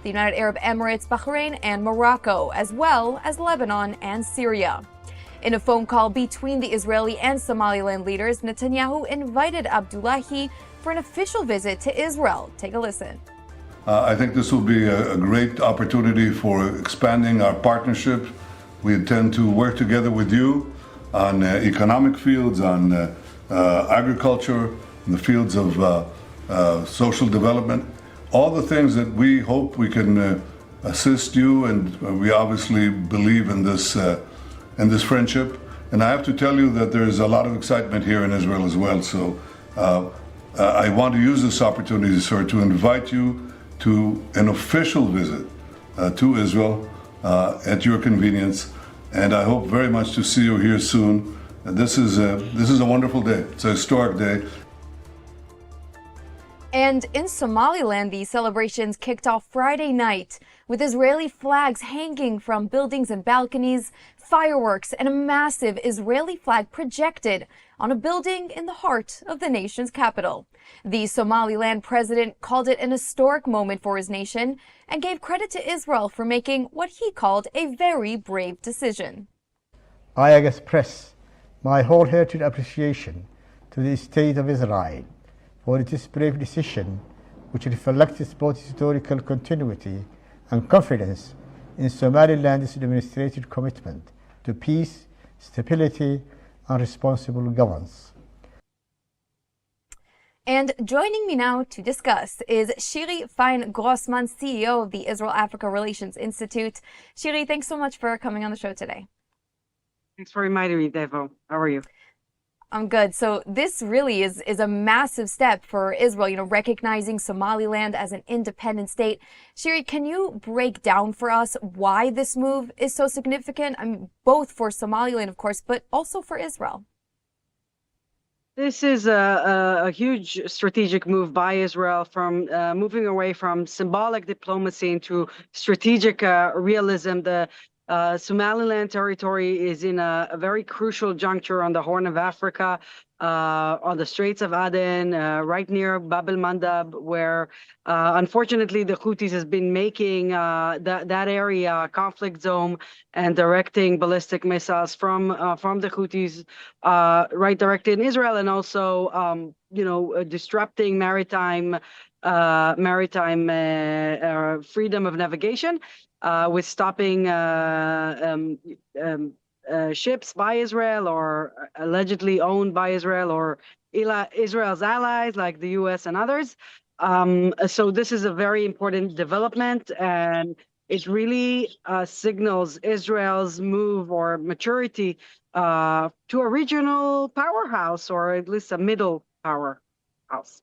the United Arab Emirates, Bahrain, and Morocco, as well as Lebanon and Syria. In a phone call between the Israeli and Somaliland leaders, Netanyahu invited Abdullahi for an official visit to Israel. Take a listen. I think this will be a great opportunity for expanding our partnership. We intend to work together with you on economic fields, on agriculture, in the fields of social development, all the things that we hope we can assist you, and we obviously believe in this friendship. And I have to tell you that there's a lot of excitement here in Israel as well. So I want to use this opportunity, sir, to invite you to an official visit to Israel at your convenience. And I hope very much to see you here soon. This is a wonderful day. It's a historic day. And in Somaliland, the celebrations kicked off Friday night with Israeli flags hanging from buildings and balconies, fireworks, and a massive Israeli flag projected on a building in the heart of the nation's capital. The Somaliland president called it an historic moment for his nation and gave credit to Israel for making what he called a very brave decision. I express my wholehearted appreciation to the State of Israel for its brave decision, which reflects both historical continuity and confidence in Somaliland's demonstrated commitment to peace, stability, and responsible governance. And joining me now to discuss is Shiri Fein-Grossman, CEO of the Israel-Africa Relations Institute. Shiri, thanks so much for coming on the show today. Thanks for reminding me, Devo. How are you? I'm good. So this really is a massive step for Israel, recognizing Somaliland as an independent state. Shiri, can you break down for us why this move is so significant? I mean, both for Somaliland, of course, but also for Israel. This is a huge strategic move by Israel from moving away from symbolic diplomacy into strategic realism. The Somaliland territory is in a very crucial juncture on the Horn of Africa, on the Straits of Aden, right near Bab el-Mandab, where unfortunately the Houthis has been making that area a conflict zone and directing ballistic missiles from the Houthis right directed in Israel, and also disrupting maritime freedom of navigation. With stopping ships by Israel or allegedly owned by Israel or Israel's allies like the U.S. and others. So this is a very important development, and it really signals Israel's move or maturity to a regional powerhouse, or at least a middle powerhouse.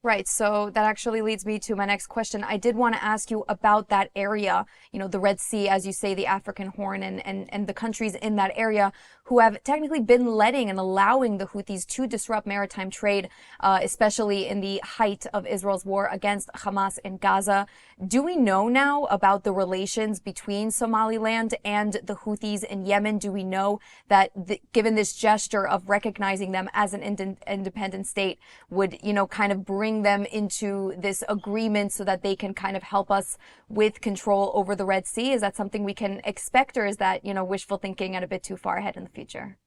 Right. So that actually leads me to my next question. I did want to ask you about that area, the Red Sea, as you say, the African Horn, and the countries in that area who have technically been letting and allowing the Houthis to disrupt maritime trade, especially in the height of Israel's war against Hamas in Gaza. Do we know now about the relations between Somaliland and the Houthis in Yemen? Do we know that given this gesture of recognizing them as an independent state would, kind of bring them into this agreement so that they can kind of help us with control over the Red Sea? Is that something we can expect, or is that, wishful thinking and a bit too far ahead in the future?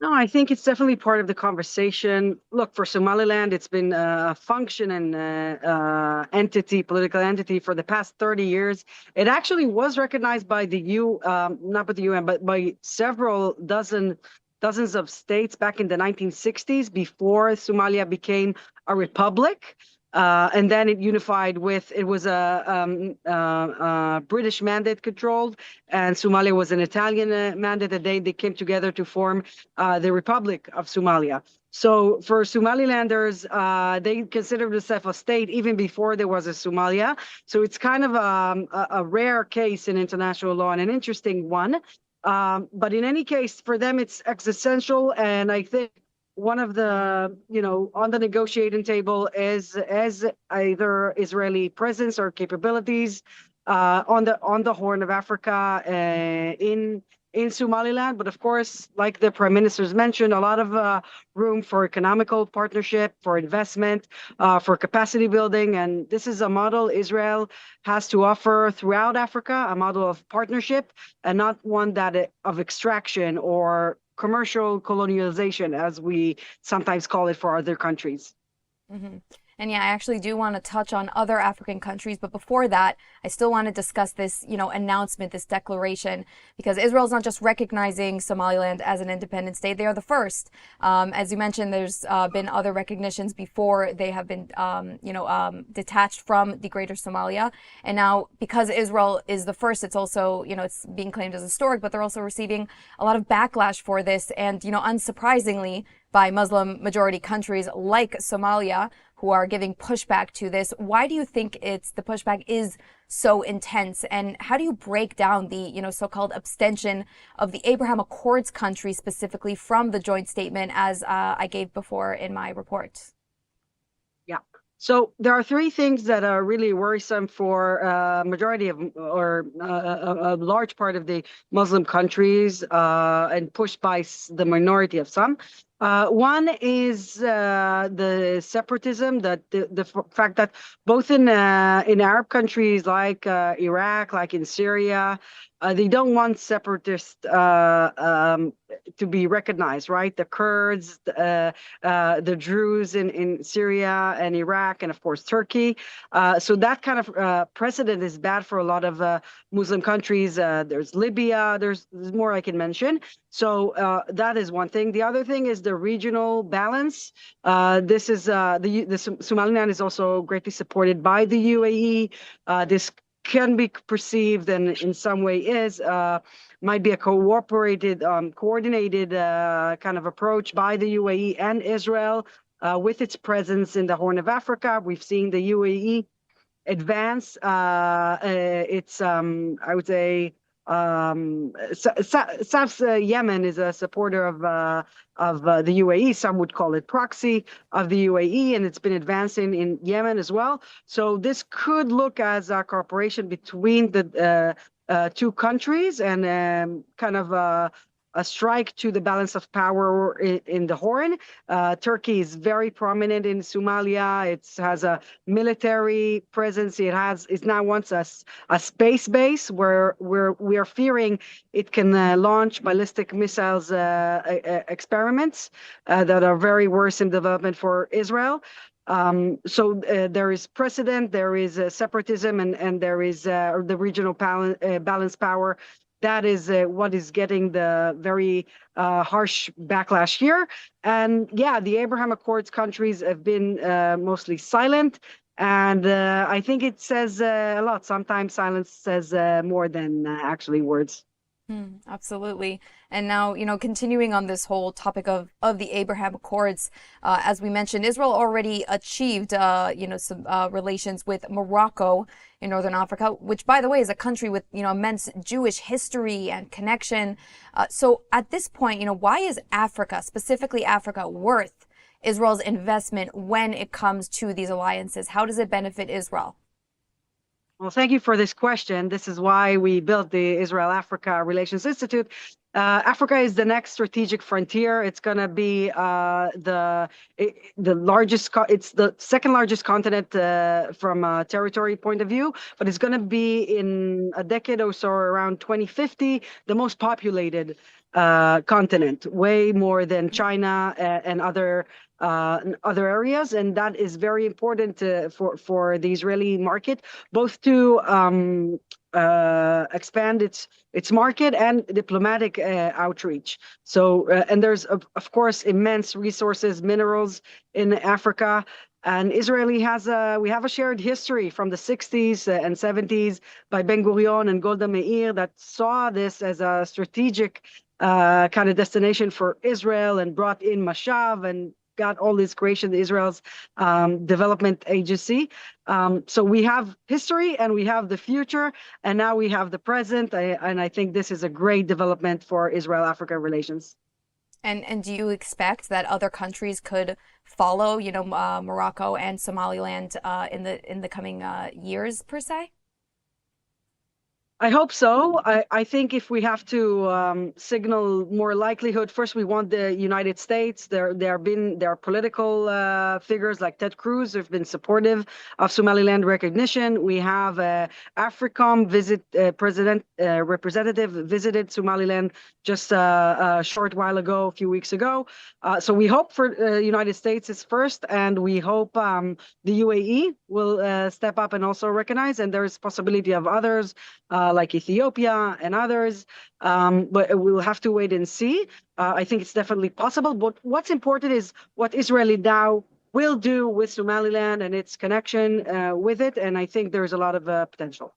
No, I think it's definitely part of the conversation. Look, for Somaliland, it's been a function and political entity for the past 30 years. It actually was recognized by not by the UN, but by dozens of states back in the 1960s, before Somalia became a republic. And then it unified it was a British mandate controlled, and Somalia was an Italian mandate. And they came together to form the Republic of Somalia. So for Somalilanders, they considered themselves a state even before there was a Somalia. So it's kind of a rare case in international law and an interesting one. But in any case, for them, it's existential. And I think one of the, on the negotiating table is either Israeli presence or capabilities on the Horn of Africa, in in Somaliland. But of course, like the prime ministers mentioned, a lot of room for economical partnership, for investment, for capacity building. And this is a model Israel has to offer throughout Africa, a model of partnership and not one that of extraction or commercial colonialization, as we sometimes call it for other countries. Mm-hmm. And yeah, I actually do want to touch on other African countries, but before that, I still want to discuss this, announcement, this declaration, because Israel's not just recognizing Somaliland as an independent state; they are the first. As you mentioned, there's been other recognitions before they have been, detached from the Greater Somalia, and now because Israel is the first, it's also, it's being claimed as historic, but they're also receiving a lot of backlash for this, and unsurprisingly, by Muslim majority countries like Somalia, who are giving pushback to this. Why do you think the pushback is so intense? And how do you break down the, so-called abstention of the Abraham Accords countries specifically from the joint statement, as I gave before in my report? Yeah. So there are three things that are really worrisome for majority of or a large part of the Muslim countries and pushed by the minority of some. One is the separatism, that the fact that both in Arab countries like Iraq, like in Syria, they don't want separatists to be recognized, right? The Kurds, the Druze in Syria and Iraq, and of course Turkey. So that kind of precedent is bad for a lot of Muslim countries. There's Libya. There's more I can mention. So that is one thing. The other thing is the regional balance. This is the Somaliland is also greatly supported by the UAE. This can be perceived, and in some way is, might be a coordinated kind of approach by the UAE and Israel with its presence in the Horn of Africa. We've seen the UAE advance its, I would say, South Yemen is a supporter of the UAE. Some would call it proxy of the UAE, and it's been advancing in Yemen as well. So this could look as a cooperation between the two countries and kind of a strike to the balance of power in the Horn. Turkey is very prominent in Somalia. It has a military presence. It now wants a space base where we are fearing it can launch ballistic missiles experiments that are very worrisome development for Israel. So there is precedent, there is separatism, and there is the regional balance power. That is what is getting the very harsh backlash here. And yeah, the Abraham Accords countries have been mostly silent. And I think it says a lot. Sometimes silence says more than actually words. Absolutely. And now, continuing on this whole topic of the Abraham Accords, as we mentioned, Israel already achieved, some relations with Morocco in Northern Africa, which, by the way, is a country with, immense Jewish history and connection. So at this point, why is Africa, specifically Africa, worth Israel's investment when it comes to these alliances? How does it benefit Israel? Well, thank you for this question. This is why we built the Israel-Africa Relations Institute. Africa is the next strategic frontier. It's going to be the largest. It's the second largest continent from a territory point of view, but it's going to be in a decade or so, around 2050, the most populated continent, way more than China and other areas, and that is very important for the Israeli market, both to expand its market and diplomatic outreach. So, and there's of course immense resources, minerals in Africa. And we have a shared history from the 60s and 70s by Ben Gurion and Golda Meir that saw this as a strategic kind of destination for Israel and brought in Mashav and got all this creation, Israel's development agency. So we have history and we have the future, and now we have the present. And I think this is a great development for Israel-Africa relations. And do you expect that other countries could follow, Morocco and Somaliland in the coming years per se? I hope so. I think if we have to signal more likelihood, first we want the United States. There are political figures like Ted Cruz who've been supportive of Somaliland recognition. We have AFRICOM representative visited Somaliland just a short while ago, a few weeks ago. So we hope for United States is first, and we hope the UAE will step up and also recognize. And there's possibility of others like Ethiopia and others. But we'll have to wait and see. I think it's definitely possible. But what's important is what Israeli now will do with Somaliland and its connection with it. And I think there's a lot of potential.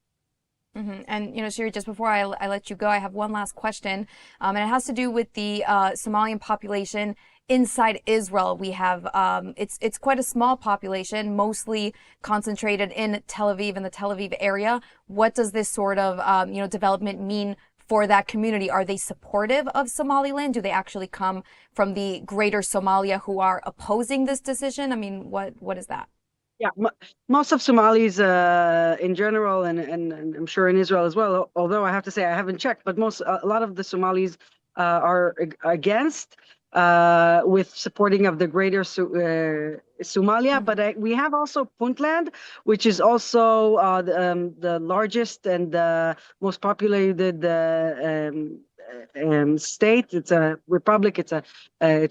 And, Shiri, just before I let you go, I have one last question, and it has to do with the Somalian population inside Israel. We have it's quite a small population, mostly concentrated in Tel Aviv and the Tel Aviv area. What does this sort of development mean for that community? Are they supportive of Somaliland? Do they actually come from the greater Somalia who are opposing this decision? I mean, what is that? Yeah, most of Somalis in general, and I'm sure in Israel as well, although I have to say I haven't checked, but a lot of the Somalis are against with supporting of the greater Somalia. But we have also Puntland, which is also the largest and the most populated state. It's a republic. It's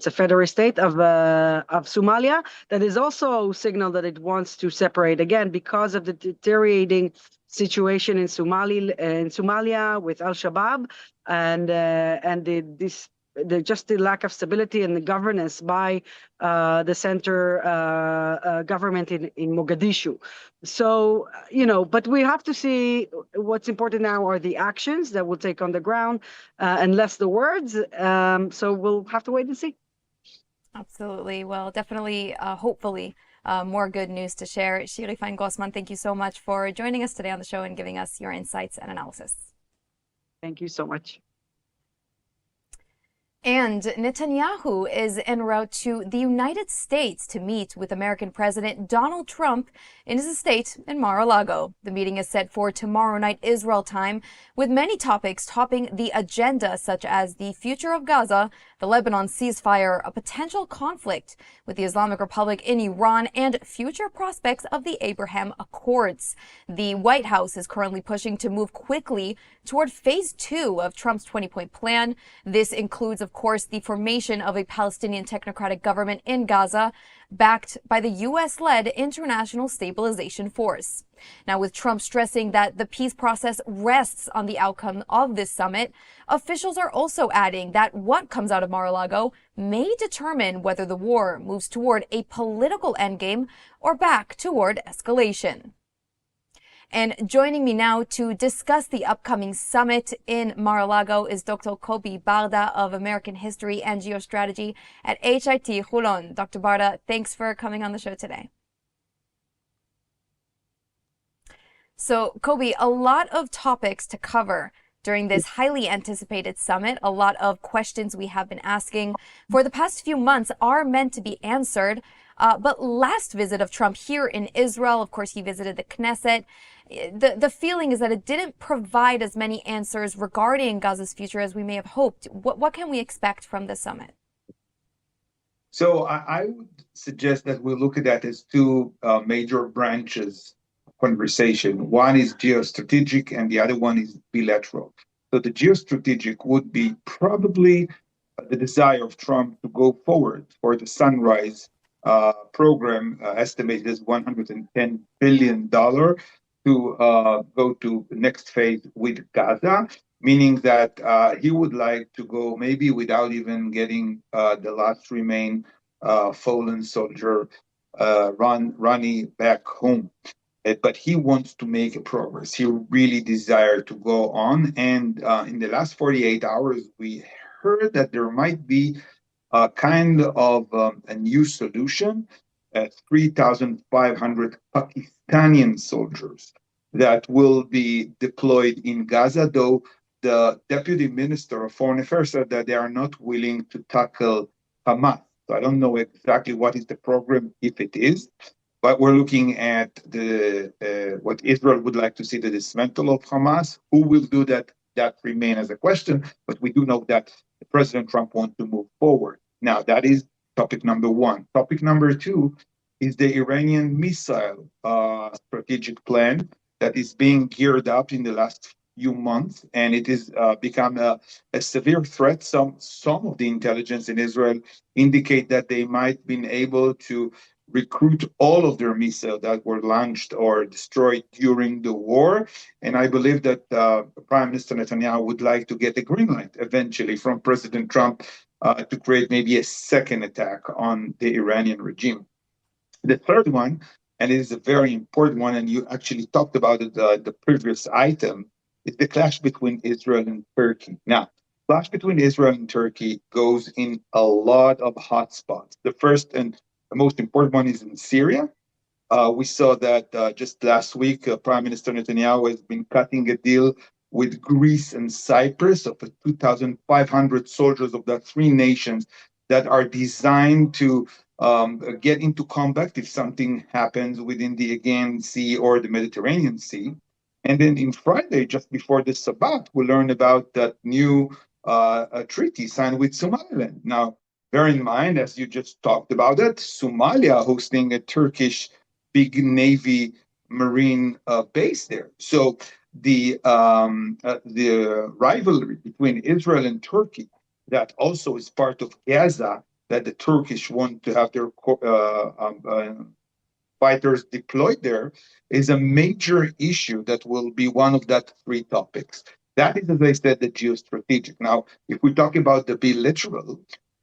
a federal state of Somalia that is also signaled that it wants to separate again because of the deteriorating situation in Somalia with Al-Shabaab and just the lack of stability and the governance by the center government in Mogadishu. So, but we have to see what's important now are the actions that we'll take on the ground and less the words. So we'll have to wait and see. Absolutely. Well, definitely, hopefully, more good news to share. Shiri Fein-Gossman, thank you so much for joining us today on the show and giving us your insights and analysis. Thank you so much. And Netanyahu is en route to the United States to meet with American President Donald Trump in his estate in Mar-a-Lago. The meeting is set for tomorrow night Israel time, with many topics topping the agenda, such as the future of Gaza, the Lebanon ceasefire, a potential conflict with the Islamic Republic in Iran, and future prospects of the Abraham Accords. The White House is currently pushing to move quickly toward phase 2 of Trump's 20-point plan. This includes, of course, the formation of a Palestinian technocratic government in Gaza, backed by the U.S.-led International Stabilization Force. Now, with Trump stressing that the peace process rests on the outcome of this summit, officials are also adding that what comes out of Mar-a-Lago may determine whether the war moves toward a political endgame or back toward escalation. And joining me now to discuss the upcoming summit in Mar-a-Lago is Dr. Kobi Barda of American History and Geostrategy at HIT Hulon. Dr. Barda, thanks for coming on the show today. So, Kobi, a lot of topics to cover during this highly anticipated summit. A lot of questions we have been asking for the past few months are meant to be answered. But last visit of Trump here in Israel, of course, he visited the Knesset. The feeling is that it didn't provide as many answers regarding Gaza's future as we may have hoped. What can we expect from the summit? So I would suggest that we look at that as two major branches of conversation. One is geostrategic and the other one is bilateral. So the geostrategic would be probably the desire of Trump to go forward for the Sunrise program, estimated as $110 billion, to go to the next phase with Gaza, meaning that he would like to go maybe without even getting the last remain fallen soldier, Ronnie, back home. But he wants to make a progress. He really desires to go on. And in the last 48 hours, we heard that there might be a kind of a new solution, 3,500 Pakistani soldiers that will be deployed in Gaza, though the Deputy Minister of Foreign Affairs said that they are not willing to tackle Hamas. So I don't know exactly what is the program, if it is. but we're looking at what Israel would like to see, the dismantle of Hamas. Who will do that? That remains as a question, but we do know that President Trump wants to move forward. Now, that is topic number one. Topic number two is the Iranian missile strategic plan that is being geared up in the last few months, and it has become a severe threat. Some of the intelligence in Israel indicate that they might be able to recruit all of their missiles that were launched or destroyed during the war. And I believe that Prime Minister Netanyahu would like to get a green light eventually from President Trump to create maybe a second attack on the Iranian regime. The third one, and it is a very important one, and you actually talked about it the previous item, is the clash between Israel and Turkey. Now, clash between Israel and Turkey goes in a lot of hotspots. The first and the most important one is in Syria. We saw that just last week, Prime Minister Netanyahu has been cutting a deal with Greece and Cyprus of 2,500 soldiers of the three nations that are designed to get into combat if something happens within the Aegean Sea or the Mediterranean Sea. And then in Friday, just before the Sabbath, we learned about that new treaty signed with Somaliland. Now, bear in mind, as you just talked about it, Somalia hosting a Turkish big Navy Marine base there. So the rivalry between Israel and Turkey, that also is part of Gaza, that the Turkish want to have their fighters deployed there, is a major issue that will be one of that three topics. That is, as I said, the geostrategic. Now, if we talk about the bilateral,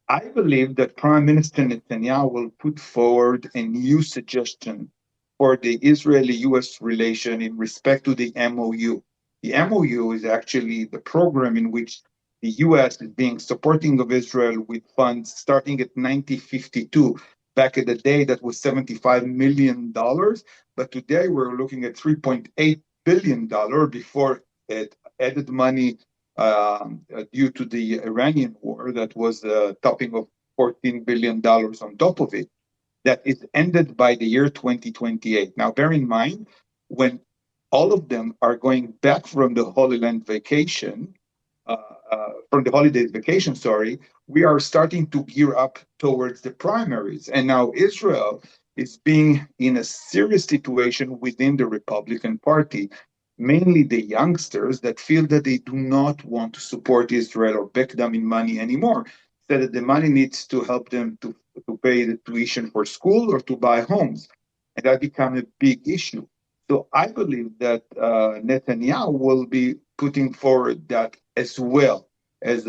I believe that Prime Minister Netanyahu will put forward a new suggestion for the Israeli-US relation in respect to the MOU. The MOU is actually the program in which the US is being supporting of Israel with funds starting at 1952. Back in the day, that was $75 million, but today we're looking at $3.8 billion before it added money due to the Iranian war that was topping of $14 billion on top of it, that is ended by the year 2028. Now, bear in mind, when all of them are going back from the Holy Land vacation, from the holidays vacation, sorry, we are starting to gear up towards the primaries. And now Israel is being in a serious situation within the Republican Party, mainly the youngsters that feel that they do not want to support Israel or back them in money anymore. So that the money needs to help them to pay the tuition for school or to buy homes. And that becomes a big issue. So I believe that Netanyahu will be putting forward that as well as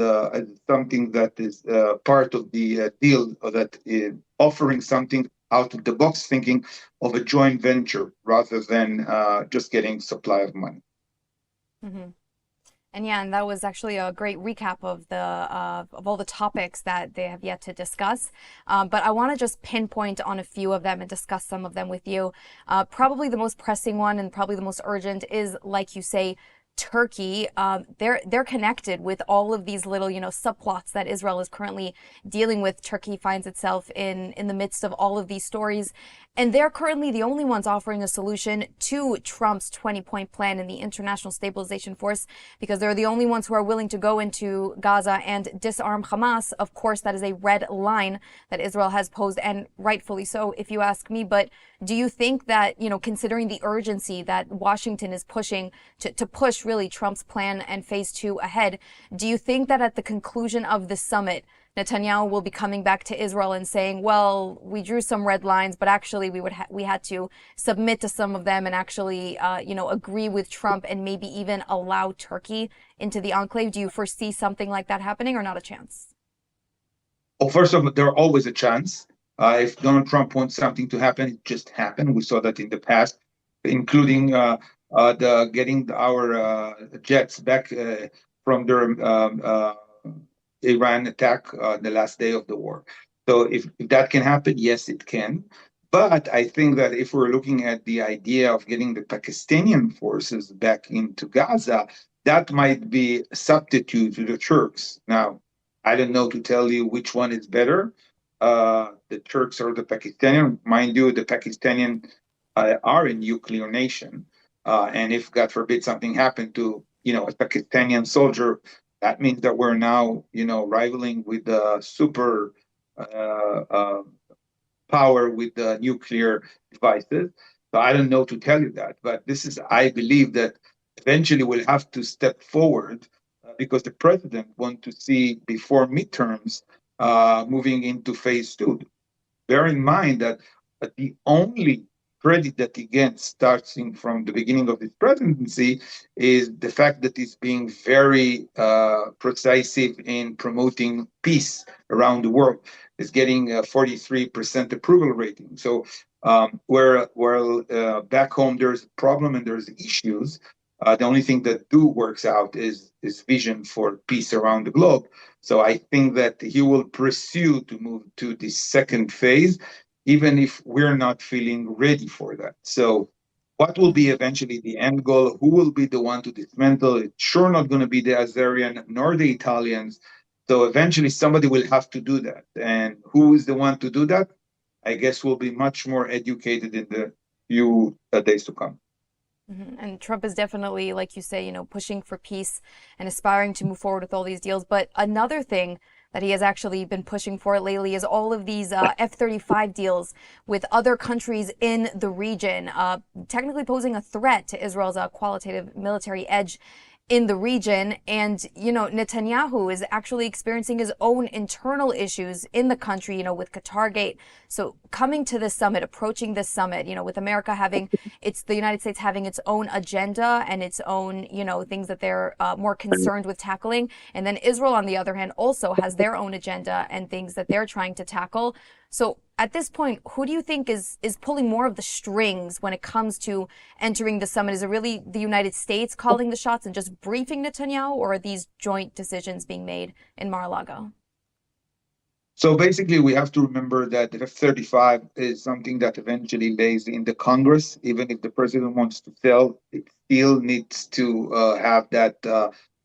something that is part of the deal, that is offering something out of the box thinking of a joint venture rather than just getting supply of money. Mm-hmm. And yeah, and that was actually a great recap of the of all the topics that they have yet to discuss. But I want to just pinpoint on a few of them and discuss some of them with you. Probably the most pressing one and probably the most urgent is, like you say, Turkey. They're connected with all of these little, subplots that Israel is currently dealing with. Turkey finds itself in the midst of all of these stories. And they're currently the only ones offering a solution to Trump's 20-point plan in the International Stabilization Force, because they're the only ones who are willing to go into Gaza and disarm Hamas. Of course, that is a red line that Israel has posed, and rightfully so, if you ask me. But do you think that, considering the urgency that Washington is pushing to push really Trump's plan and phase 2 ahead, do you think that at the conclusion of the summit, Netanyahu will be coming back to Israel and saying, well, we drew some red lines, but actually we had to submit to some of them and actually, agree with Trump and maybe even allow Turkey into the enclave? Do you foresee something like that happening, or not a chance? Well, first of all, there's always a chance. If Donald Trump wants something to happen, it just happened. We saw that in the past, including getting our jets back from their Iran attack the last day of the war. So if that can happen, yes, it can. But I think that if we're looking at the idea of getting the Pakistani forces back into Gaza, that might be a substitute to the Turks. Now, I don't know to tell you which one is better, the Turks or the Pakistani. Mind you, the Pakistani are a nuclear nation, and if God forbid something happened to a Pakistani soldier, that means that we're now rivaling with the super power with the nuclear devices. So I don't know to tell you that, but I believe that eventually we'll have to step forward because the president wants to see before midterms moving into phase 2. Bear in mind that the only credit that he gets starting from the beginning of his presidency is the fact that he's being very precise in promoting peace around the world. Is getting a 43% approval rating. So where back home there's a problem and there's issues, the only thing that works out is vision for peace around the globe. So I think that he will pursue to move to the second phase, even if we're not feeling ready for that. So what will be eventually the end goal? Who will be the one to dismantle? It's sure not going to be the Azerian nor the Italians. So eventually somebody will have to do that. And who is the one to do that? I guess we'll be much more educated in the few days to come. And Trump is definitely, like you say, pushing for peace and aspiring to move forward with all these deals. But another thing that he has actually been pushing for lately is all of these F-35 deals with other countries in the region, technically posing a threat to Israel's qualitative military edge in the region. And, Netanyahu is actually experiencing his own internal issues in the country, with Qatargate. So coming to this summit, approaching this summit, with the United States having its own agenda and its own, things that they're more concerned with tackling. And then Israel, on the other hand, also has their own agenda and things that they're trying to tackle. So at this point, who do you think is pulling more of the strings when it comes to entering the summit? Is it really the United States calling the shots and just briefing Netanyahu, or are these joint decisions being made in Mar-a-Lago? So basically, we have to remember that the F-35 is something that eventually lays in the Congress. Even if the president wants to sell, it still needs to have that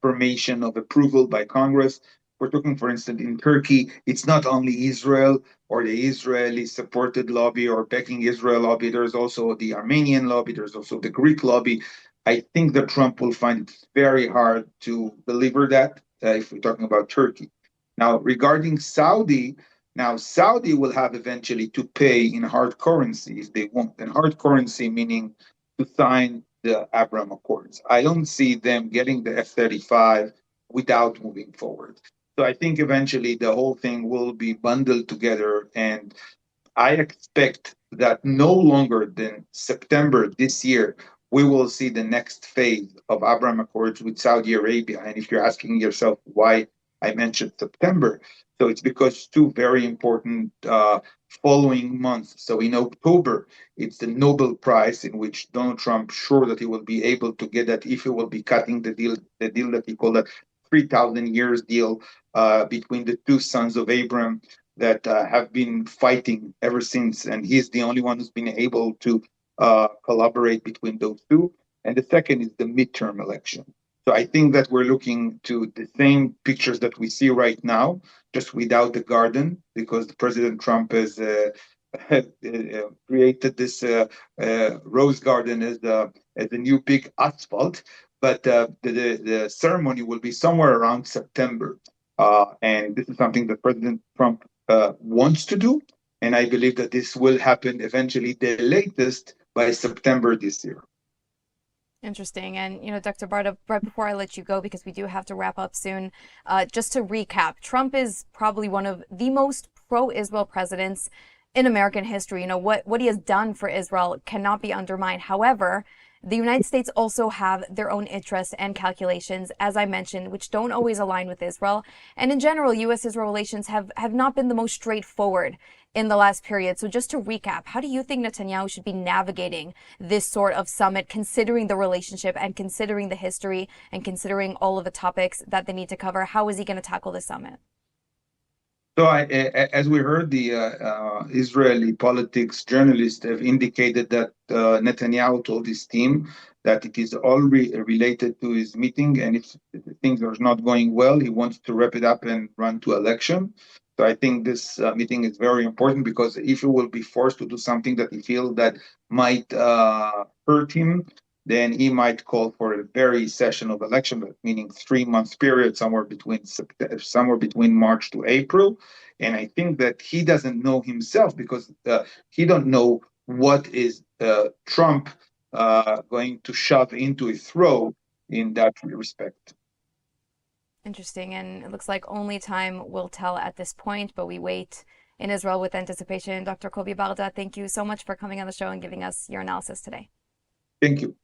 permission of approval by Congress. We're talking, for instance, in Turkey, it's not only Israel or the Israeli supported lobby or backing Israel lobby. There's also the Armenian lobby. There's also the Greek lobby. I think that Trump will find it very hard to deliver that if we're talking about Turkey. Now, regarding Saudi, Saudi will have eventually to pay in hard currency if they want. And hard currency meaning to sign the Abraham Accords. I don't see them getting the F-35 without moving forward. So I think eventually the whole thing will be bundled together. And I expect that no longer than September this year, we will see the next phase of Abraham Accords with Saudi Arabia. And if you're asking yourself why I mentioned September, so it's because two very important following months. So in October, it's the Nobel Prize, in which Donald Trump sure that he will be able to get that if he will be cutting the deal that he called a 3,000 years deal between the two sons of Abraham that have been fighting ever since. And he's the only one who's been able to collaborate between those two. And the second is the midterm election. So I think that we're looking to the same pictures that we see right now, just without the garden, because President Trump has created this rose garden as the new big asphalt. But the ceremony will be somewhere around September. And this is something that President Trump wants to do. And I believe that this will happen eventually, the latest by September this year. Interesting. And, Dr. Barta, right before I let you go, because we do have to wrap up soon, just to recap, Trump is probably one of the most pro-Israel presidents in American history. What he has done for Israel cannot be undermined. However, the United States also have their own interests and calculations, as I mentioned, which don't always align with Israel. And in general, U.S.-Israel relations have not been the most straightforward in the last period. So just to recap, how do you think Netanyahu should be navigating this sort of summit, considering the relationship and considering the history and considering all of the topics that they need to cover? How is he going to tackle the summit? So, as we heard, the Israeli politics journalists have indicated that Netanyahu told his team that it is all related to his meeting, and if things are not going well, he wants to wrap it up and run to election. So I think this meeting is very important because if he will be forced to do something that he feels that might hurt him, then he might call for a very session of election, meaning 3 month period, somewhere between March to April. And I think that he doesn't know himself because he don't know what is Trump going to shove into his throat in that respect. Interesting, and it looks like only time will tell at this point, but we wait in Israel with anticipation. Dr. Kobi Barda, thank you so much for coming on the show and giving us your analysis today. Thank you.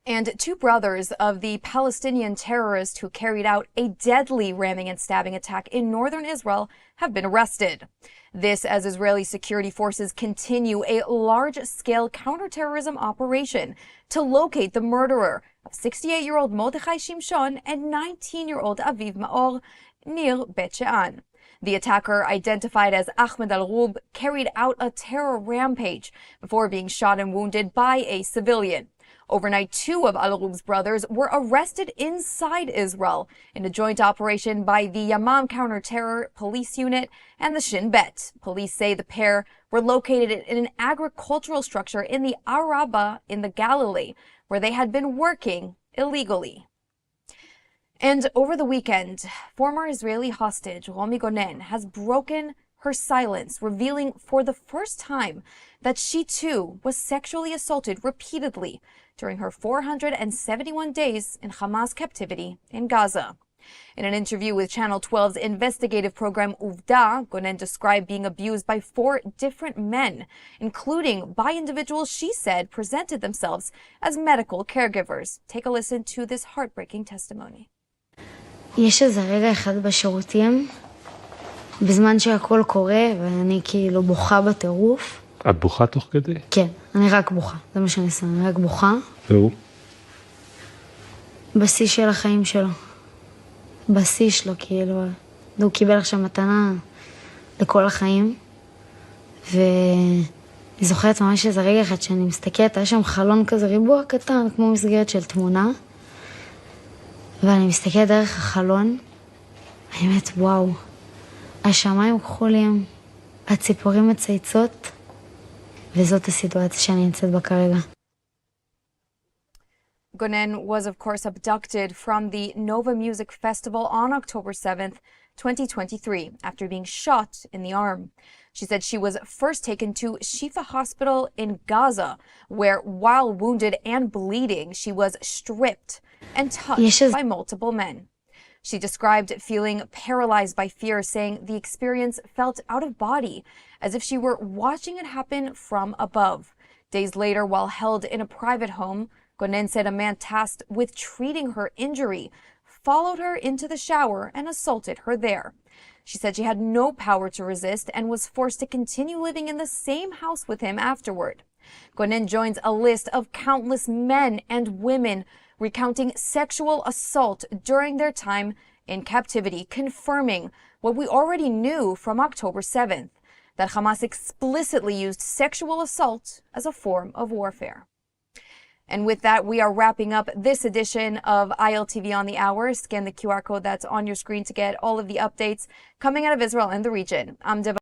And two brothers of the Palestinian terrorist who carried out a deadly ramming and stabbing attack in northern Israel have been arrested. This as Israeli security forces continue a large-scale counterterrorism operation to locate the murderer of 68-year-old Mordechai Shimshon and 19-year-old Aviv Maor near Bet She'an. The attacker, identified as Ahmed al-Rub, carried out a terror rampage before being shot and wounded by a civilian. Overnight, two of al-Rub's brothers were arrested inside Israel in a joint operation by the Yamam Counter-Terror Police Unit and the Shin Bet. Police say the pair were located in an agricultural structure in the Araba in the Galilee, where they had been working illegally. And over the weekend, former Israeli hostage Romi Gonen has broken her silence, revealing for the first time that she too was sexually assaulted repeatedly during her 471 days in Hamas captivity in Gaza. In an interview with Channel 12's investigative program Uvda, Gonen described being abused by 4 different men, including by individuals she said presented themselves as medical caregivers. Take a listen to this heartbreaking testimony. יש איזה רגע אחד בשירותים, בזמן שהכל קורה, ואני כאילו בוכה בטירוף. את בוכה תוך כדי? כן, אני רק בוכה, זה מה שאני עושה, אני רק בוכה. והוא? בשיא של החיים שלו. בשיא שלו, כאילו, הוא קיבל עכשיו מתנה לכל החיים, ואני זוכרת ממש איזה רגע אחד שאני מסתכלת, היה שם חלון כזה ריבוע קטן, כמו מסגרת של תמונה, ואני מסתכלת דרך החלון, האמת, וואו, השמיים כחולים, הציפורים מצייצות, וזאת הסיטואציה שאני נמצאת בה כרגע. Gonen was, of course, abducted from the Nova Music Festival on October 7th, 2023, after being shot in the arm. She said she was first taken to Shifa Hospital in Gaza, where, while wounded and bleeding, she was stripped and touched by multiple men. She described feeling paralyzed by fear, saying the experience felt out of body, as if she were watching it happen from above. Days later, while held in a private home, Gonen said a man tasked with treating her injury followed her into the shower and assaulted her there. She said she had no power to resist and was forced to continue living in the same house with him afterward. Gonen joins a list of countless men and women recounting sexual assault during their time in captivity, confirming what we already knew from October 7th, that Hamas explicitly used sexual assault as a form of warfare. And with that, we are wrapping up this edition of ILTV on the Hour. Scan the QR code that's on your screen to get all of the updates coming out of Israel and the region. I'm Dev.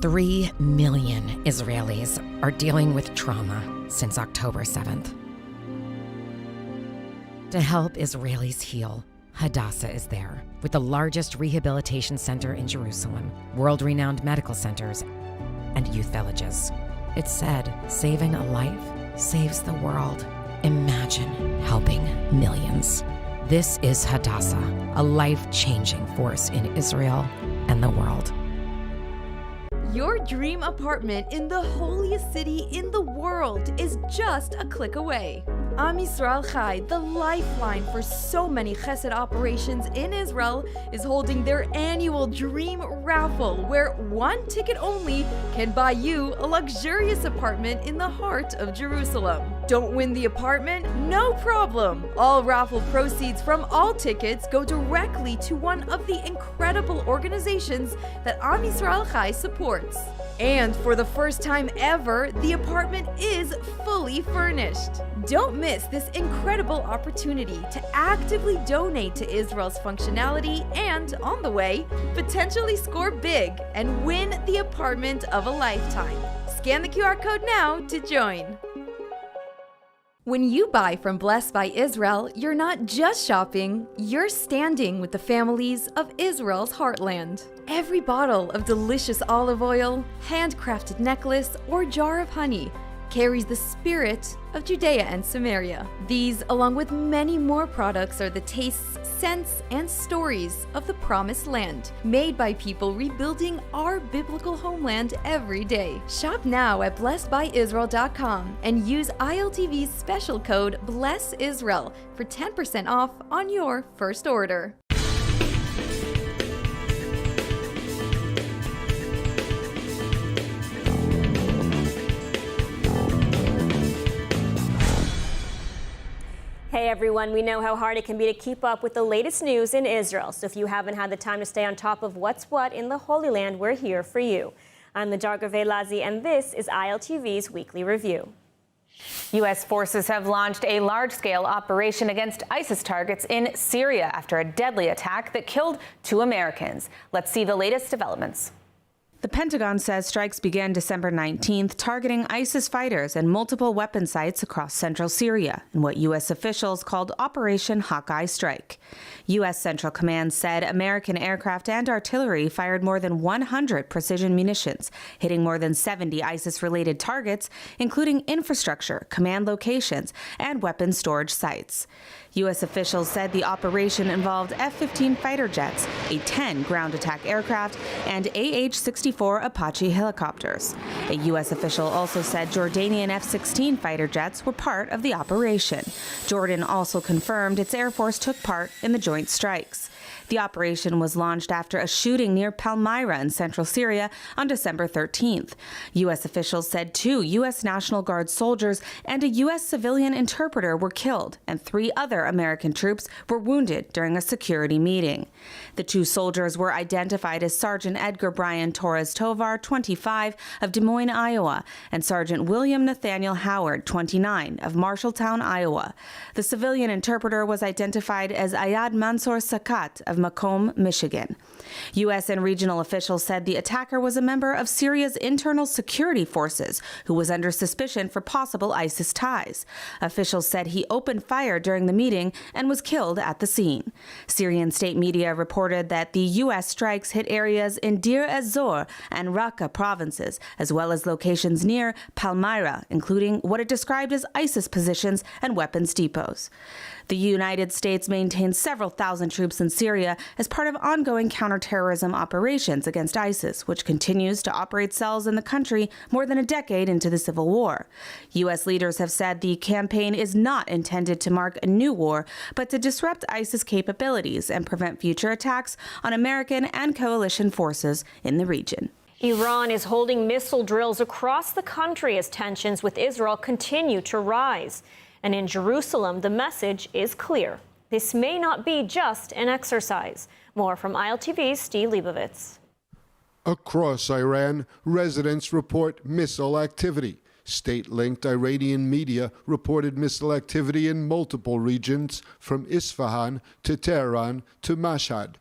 Three million Israelis are dealing with trauma since October 7th. To help Israelis heal, Hadassah is there, with the largest rehabilitation center in Jerusalem, world-renowned medical centers, and youth villages. It's said, saving a life saves the world. Imagine helping millions. This is Hadassah, a life-changing force in Israel and the world. Your dream apartment in the holiest city in the world is just a click away. Am Yisrael Chai, the lifeline for so many chesed operations in Israel, is holding their annual Dream Raffle, where one ticket only can buy you a luxurious apartment in the heart of Jerusalem. Don't win the apartment? No problem! All raffle proceeds from all tickets go directly to one of the incredible organizations that Am Yisrael Chai supports. And for the first time ever, the apartment is fully furnished. Don't miss this incredible opportunity to actively donate to Israel's functionality and, on the way, potentially score big and win the apartment of a lifetime. Scan the QR code now to join. When you buy from Blessed by Israel, you're not just shopping, you're standing with the families of Israel's heartland. Every bottle of delicious olive oil, handcrafted necklace, or jar of honey carries the spirit of Judea and Samaria. These, along with many more products, are the tastes, scents, and stories of the Promised Land, made by people rebuilding our biblical homeland every day. Shop now at blessedbyisrael.com and use ILTV's special code BLESSISRAEL for 10% off on your first order. Hey everyone, we know how hard it can be to keep up with the latest news in Israel. So if you haven't had the time to stay on top of what's what in the Holy Land, we're here for you. I'm Ladar Gavelazi, and this is ILTV's Weekly Review. U.S. forces have launched a large-scale operation against ISIS targets in Syria after a deadly attack that killed 2 Americans. Let's see the latest developments. The Pentagon says strikes began December 19th, targeting ISIS fighters and multiple weapon sites across central Syria in what U.S. officials called Operation Hawkeye Strike. U.S. Central Command said American aircraft and artillery fired more than 100 precision munitions, hitting more than 70 ISIS-related targets, including infrastructure, command locations, and weapons storage sites. U.S. officials said the operation involved F-15 fighter jets, A-10 ground attack aircraft, and AH-64 Apache helicopters. A U.S. official also said Jordanian F-16 fighter jets were part of the operation. Jordan also confirmed its Air Force took part in the joint strikes. The operation was launched after a shooting near Palmyra in central Syria on December 13th. U.S. officials said 2 U.S. National Guard soldiers and a U.S. civilian interpreter were killed, and 3 other American troops were wounded during a security meeting. The 2 soldiers were identified as Sergeant Edgar Brian Torres Tovar, 25, of Des Moines, Iowa, and Sergeant William Nathaniel Howard, 29, of Marshalltown, Iowa. The civilian interpreter was identified as Ayad Mansour Sakat of Macomb, Michigan. U.S. and regional officials said the attacker was a member of Syria's internal security forces who was under suspicion for possible ISIS ties. Officials said he opened fire during the meeting and was killed at the scene. Syrian state media reported that the U.S. strikes hit areas in Deir ez-Zor and Raqqa provinces, as well as locations near Palmyra, including what it described as ISIS positions and weapons depots. The United States maintains several thousand troops in Syria as part of ongoing counterterrorism operations against ISIS, which continues to operate cells in the country more than a decade into the civil war. U.S. leaders have said the campaign is not intended to mark a new war, but to disrupt ISIS capabilities and prevent future attacks on American and coalition forces in the region. Iran is holding missile drills across the country as tensions with Israel continue to rise. And in Jerusalem, the message is clear. This may not be just an exercise. More from ILTV's Steve Leibovitz. Across Iran, residents report missile activity. State-linked Iranian media reported missile activity in multiple regions, from Isfahan to Tehran to Mashhad.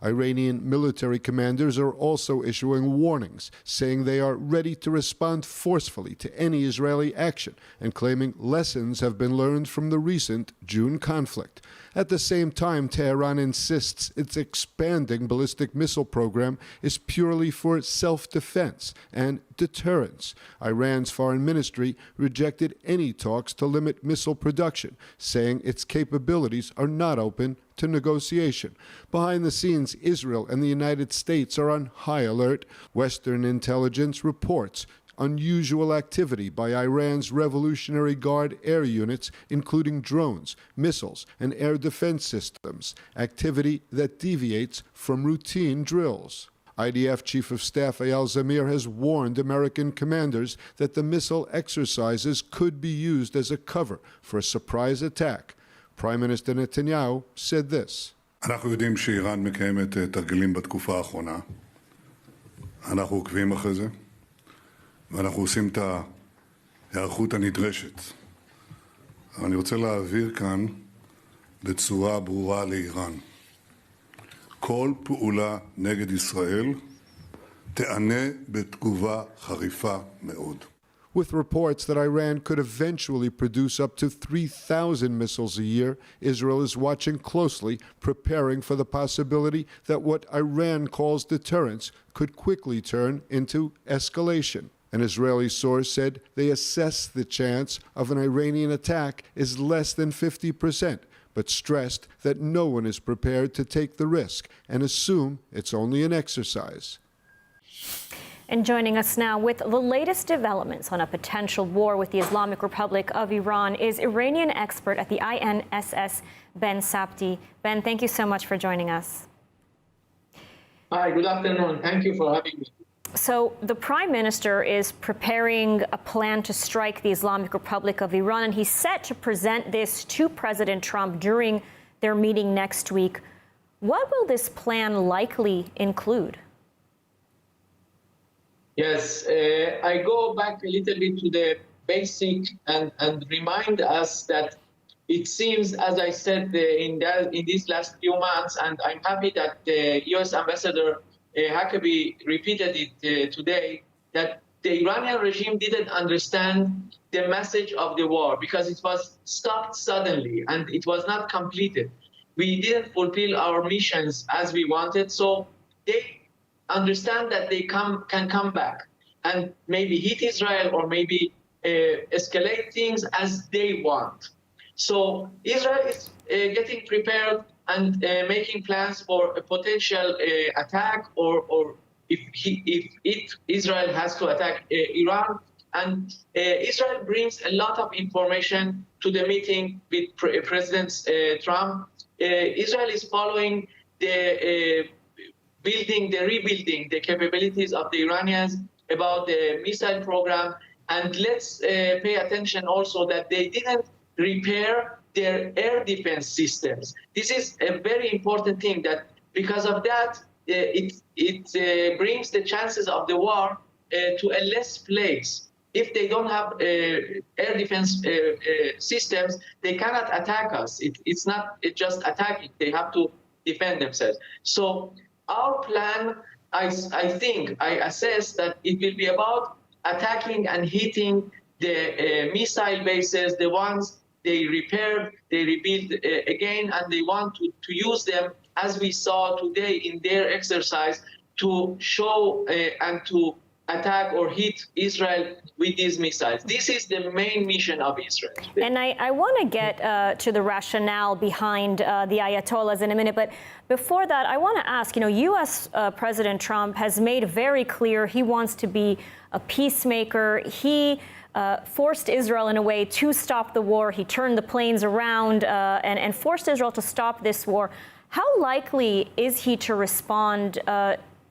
Iranian military commanders are also issuing warnings, saying they are ready to respond forcefully to any Israeli action and claiming lessons have been learned from the recent June conflict. At the same time, Tehran insists its expanding ballistic missile program is purely for self-defense and deterrence. Iran's foreign ministry rejected any talks to limit missile production, saying its capabilities are not open to negotiation. Behind the scenes, Israel and the United States are on high alert. Western intelligence reports unusual activity by Iran's Revolutionary Guard air units, including drones, missiles, and air defense systems, activity that deviates from routine drills. IDF Chief of Staff Eyal Zamir has warned American commanders that the missile exercises could be used as a cover for a surprise attack. Prime Minister Netanyahu said this. אנחנו יודעים שאיראן מקיימת תרגילים בתקופה האחרונה. אנחנו עוקבים אחרי זה, ואנחנו עושים את ההיערכות הנדרשת. אני רוצה להעביר כאן בצורה ברורה לאיראן. כל פעולה נגד ישראל תענה בתגובה חריפה מאוד. With reports that Iran could eventually produce up to 3,000 missiles a year, Israel is watching closely, preparing for the possibility that what Iran calls deterrence could quickly turn into escalation. An Israeli source said they assess the chance of an Iranian attack is less than 50%, but stressed that no one is prepared to take the risk and assume it's only an exercise. And joining us now with the latest developments on a potential war with the Islamic Republic of Iran is Iranian expert at the INSS, Ben Sabti. Ben, thank you so much for joining us. Hi, good afternoon. Thank you for having me. So the Prime Minister is preparing a plan to strike the Islamic Republic of Iran, and he's set to present this to President Trump during their meeting next week. What will this plan likely include? Yes, I go back a little bit to the basic and remind us that it seems, as I said in these last few months, and I'm happy that the U.S. Ambassador Huckabee repeated it today, that the Iranian regime didn't understand the message of the war because it was stopped suddenly and it was not completed. We didn't fulfill our missions as we wanted, so they understand that they can come back and maybe hit Israel or maybe escalate things as they want. So Israel is getting prepared and making plans for a potential attack, or if Israel has to attack Iran. And Israel brings a lot of information to the meeting with President Trump. Israel is following the rebuilding the capabilities of the Iranians about the missile program. And let's pay attention also that they didn't repair their air defense systems. This is a very important thing, that because of that, it brings the chances of the war to a less place. If they don't have air defense systems, they cannot attack us. It's not just attacking, they have to defend themselves. So our plan, I assess that it will be about attacking and hitting the missile bases, the ones they repaired, they rebuilt again, and they want to use them, as we saw today in their exercise, to show and to attack or hit Israel with these missiles. This is the main mission of Israel today. And I want to get to the rationale behind the Ayatollahs in a minute, but before that, I want to ask, U.S. President Trump has made very clear he wants to be a peacemaker. He forced Israel in a way to stop the war. He turned the planes around and forced Israel to stop this war. How likely is he to respond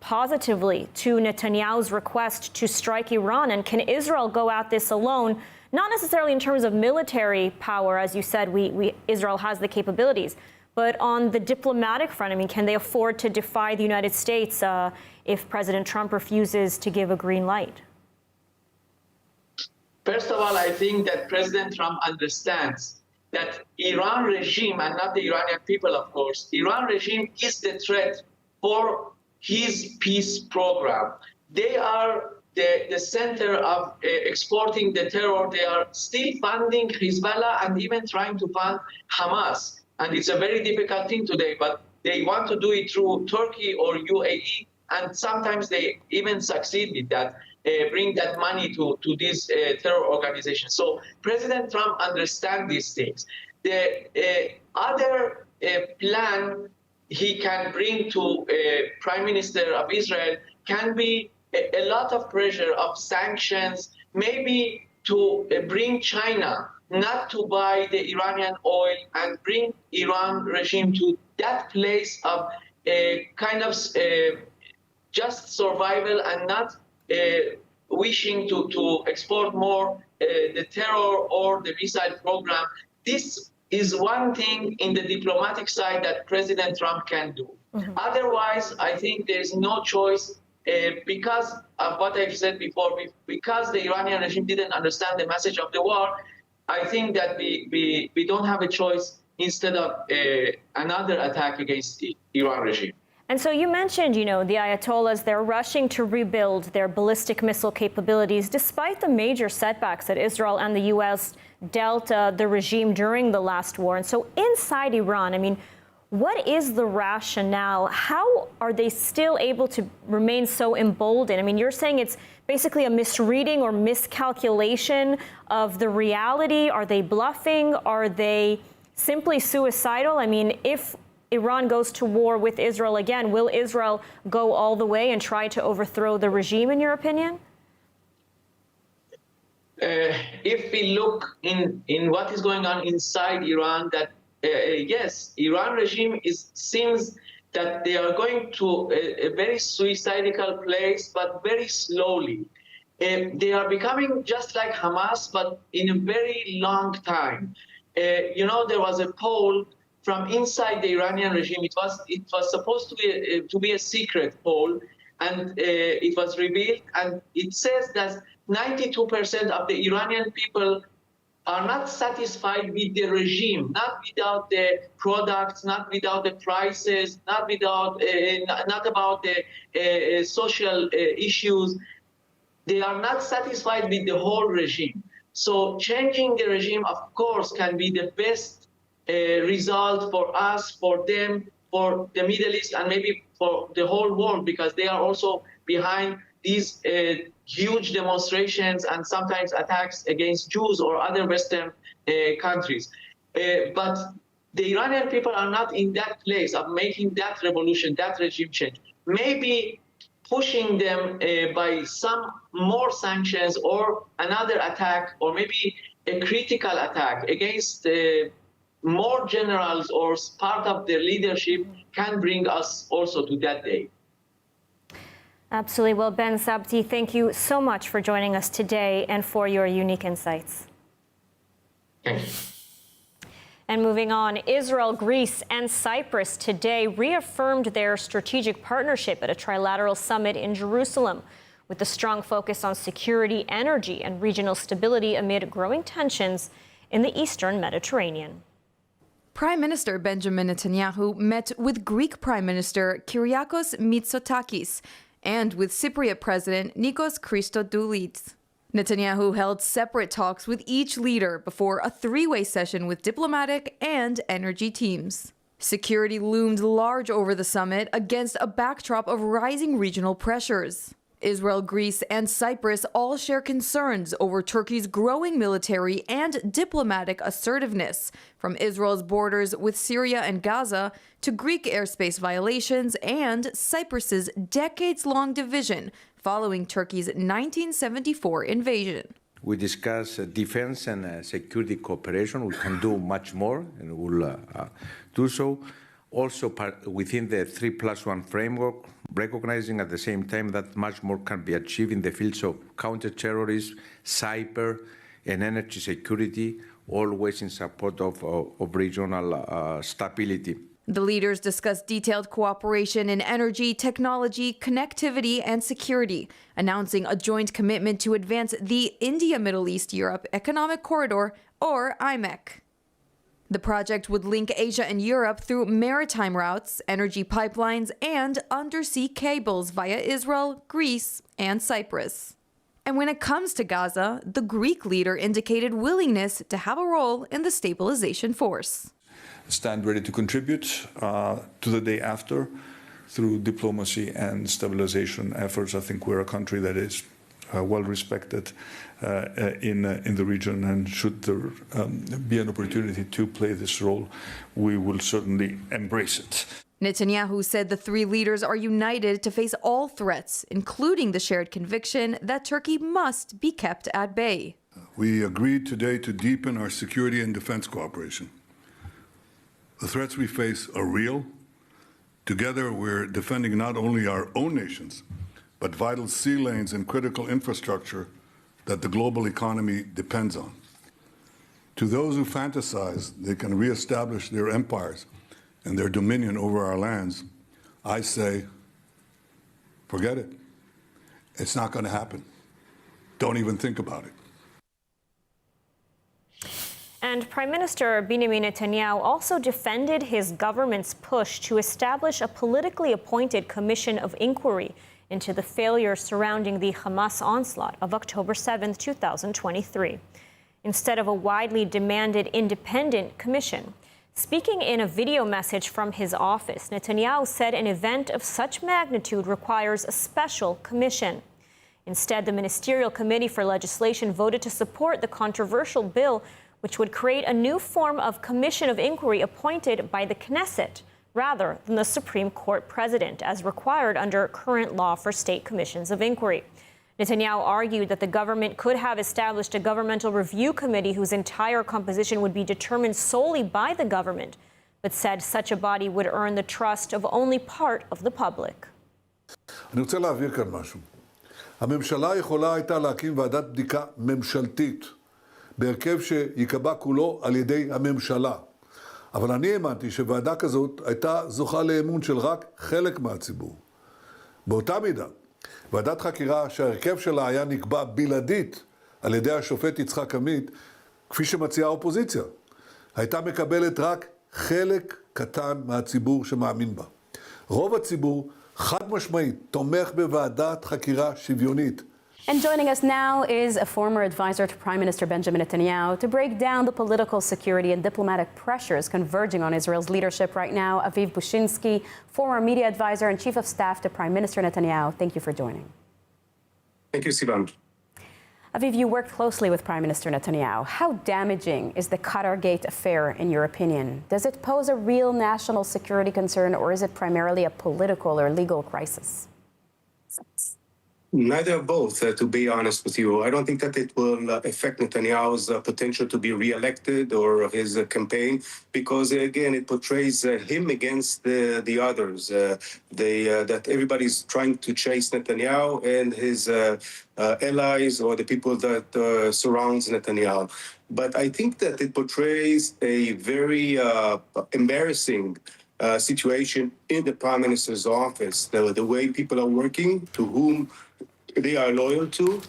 positively to Netanyahu's request to strike Iran? And can Israel go at this alone, not necessarily in terms of military power, as you said, Israel has the capabilities, but on the diplomatic front? I mean, can they afford to defy the United States if President Trump refuses to give a green light? First of all, I think that President Trump understands that Iran regime, and not the Iranian people, of course, Iran regime is the threat for his peace program. They are the center of exporting the terror. They are still funding Hezbollah and even trying to fund Hamas. And it's a very difficult thing today, but they want to do it through Turkey or UAE, and sometimes they even succeed with that, bring that money to these terror organizations. So President Trump understands these things. The other plan he can bring to Prime Minister of Israel can be a lot of pressure of sanctions, maybe to bring China not to buy the Iranian oil and bring Iran regime to that place of kind of just survival and not wishing to export more the terror or the missile program. This is one thing in the diplomatic side that President Trump can do. Otherwise, I think there is no choice because of what I've said before, because the Iranian regime didn't understand the message of the war. I think that we don't have a choice instead of another attack against the Iran regime. And so you mentioned, the Ayatollahs, they're rushing to rebuild their ballistic missile capabilities despite the major setbacks that Israel and the U.S. dealt the regime during the last war. And so inside Iran, what is the rationale? How are they still able to remain so emboldened? You're saying it's basically a misreading or miscalculation of the reality. Are they bluffing? Are they simply suicidal? If Iran goes to war with Israel again, will Israel go all the way and try to overthrow the regime, in your opinion? If we look in what is going on inside Iran, that yes, Iran regime seems that they are going to a very suicidal place, but very slowly. They are becoming just like Hamas, but in a very long time. There was a poll from inside the Iranian regime. It was supposed to be a secret poll, and it was revealed. And it says that 92% of the Iranian people are not satisfied with the regime, not without the products, not without the prices, not about the social issues. They are not satisfied with the whole regime. So changing the regime, of course, can be the best result for us, for them, for the Middle East, and maybe for the whole world, because they are also behind these huge demonstrations and sometimes attacks against Jews or other Western countries. But the Iranian people are not in that place of making that revolution, that regime change. Maybe pushing them by some more sanctions or another attack, or maybe a critical attack against more generals or part of their leadership can bring us also to that day. Absolutely. Well, Ben Sabti, thank you so much for joining us today and for your unique insights. Thank you. And moving on, Israel, Greece, and Cyprus today reaffirmed their strategic partnership at a trilateral summit in Jerusalem, with a strong focus on security, energy, and regional stability amid growing tensions in the eastern Mediterranean. Prime Minister Benjamin Netanyahu met with Greek Prime Minister Kyriakos Mitsotakis and with Cypriot President Nikos Christodoulides. Netanyahu held separate talks with each leader before a three-way session with diplomatic and energy teams. Security loomed large over the summit against a backdrop of rising regional pressures. Israel, Greece, and Cyprus all share concerns over Turkey's growing military and diplomatic assertiveness, from Israel's borders with Syria and Gaza to Greek airspace violations and Cyprus's decades-long division following Turkey's 1974 invasion. We discuss defense and security cooperation. We can do much more, and we'll do so. Also within the 3+1 framework, recognizing at the same time that much more can be achieved in the fields of counterterrorism, cyber, and energy security, always in support of regional stability. The leaders discussed detailed cooperation in energy, technology, connectivity, and security, announcing a joint commitment to advance the India-Middle East-Europe Economic Corridor, or IMEC. The project would link Asia and Europe through maritime routes, energy pipelines, and undersea cables via Israel, Greece, and Cyprus. And when it comes to Gaza, the Greek leader indicated willingness to have a role in the stabilization force. Stand ready to contribute to the day after through diplomacy and stabilization efforts. I think we're a country that is well respected in the region, and should there be an opportunity to play this role, we will certainly embrace it. Netanyahu said the three leaders are united to face all threats, including the shared conviction that Turkey must be kept at bay. We agreed today to deepen our security and defense cooperation. The threats we face are real, Together, we're defending not only our own nations, but vital sea lanes and critical infrastructure that the global economy depends on. To those who fantasize they can reestablish their empires and their dominion over our lands, I say, forget it. It's not going to happen. Don't even think about it. And Prime Minister Benjamin Netanyahu also defended his government's push to establish a politically appointed commission of inquiry into the failures surrounding the Hamas onslaught of October 7, 2023, instead of a widely demanded independent commission. Speaking in a video message from his office, Netanyahu said an event of such magnitude requires a special commission. Instead, the Ministerial Committee for Legislation voted to support the controversial bill, which would create a new form of commission of inquiry appointed by the Knesset, rather than the Supreme Court president, as required under current law for state commissions of inquiry. Netanyahu argued that the government could have established a governmental review committee whose entire composition would be determined solely by the government, but said such a body would earn the trust of only part of the public. אני רוצה להבהיר כאן משהו. הממשלה יכולה הייתה להקים ועדת בדיקה ממשלתית, בהרכב שיקבע כולו על ידי הממשלה. אבל אני האמנתי שוועדה כזאת הייתה זוכה לאמון של רק חלק מהציבור. באותה מידה, ועדת חקירה שההרכב שלה היה נקבע בלעדית על ידי השופט יצחק עמית, כפי שמציעה האופוזיציה, הייתה מקבלת רק חלק קטן מהציבור שמאמין בה. רוב הציבור חד משמעית תומך בוועדת חקירה שוויונית. And joining us now is a former advisor to Prime Minister Benjamin Netanyahu to break down the political, security, and diplomatic pressures converging on Israel's leadership right now. Aviv Bushinsky, former media advisor and chief of staff to Prime Minister Netanyahu. Thank you for joining. Thank you, Sivan. Aviv, you worked closely with Prime Minister Netanyahu. How damaging is the Qatar Gate affair, in your opinion? Does it pose a real national security concern, or is it primarily a political or legal crisis? Neither of both, to be honest with you. I don't think that it will affect Netanyahu's potential to be re-elected or his campaign, because, again, it portrays him against the others, that everybody's trying to chase Netanyahu and his allies or the people that surrounds Netanyahu. But I think that it portrays a very embarrassing situation in the Prime Minister's office, the way people are working, to whom they are loyal to.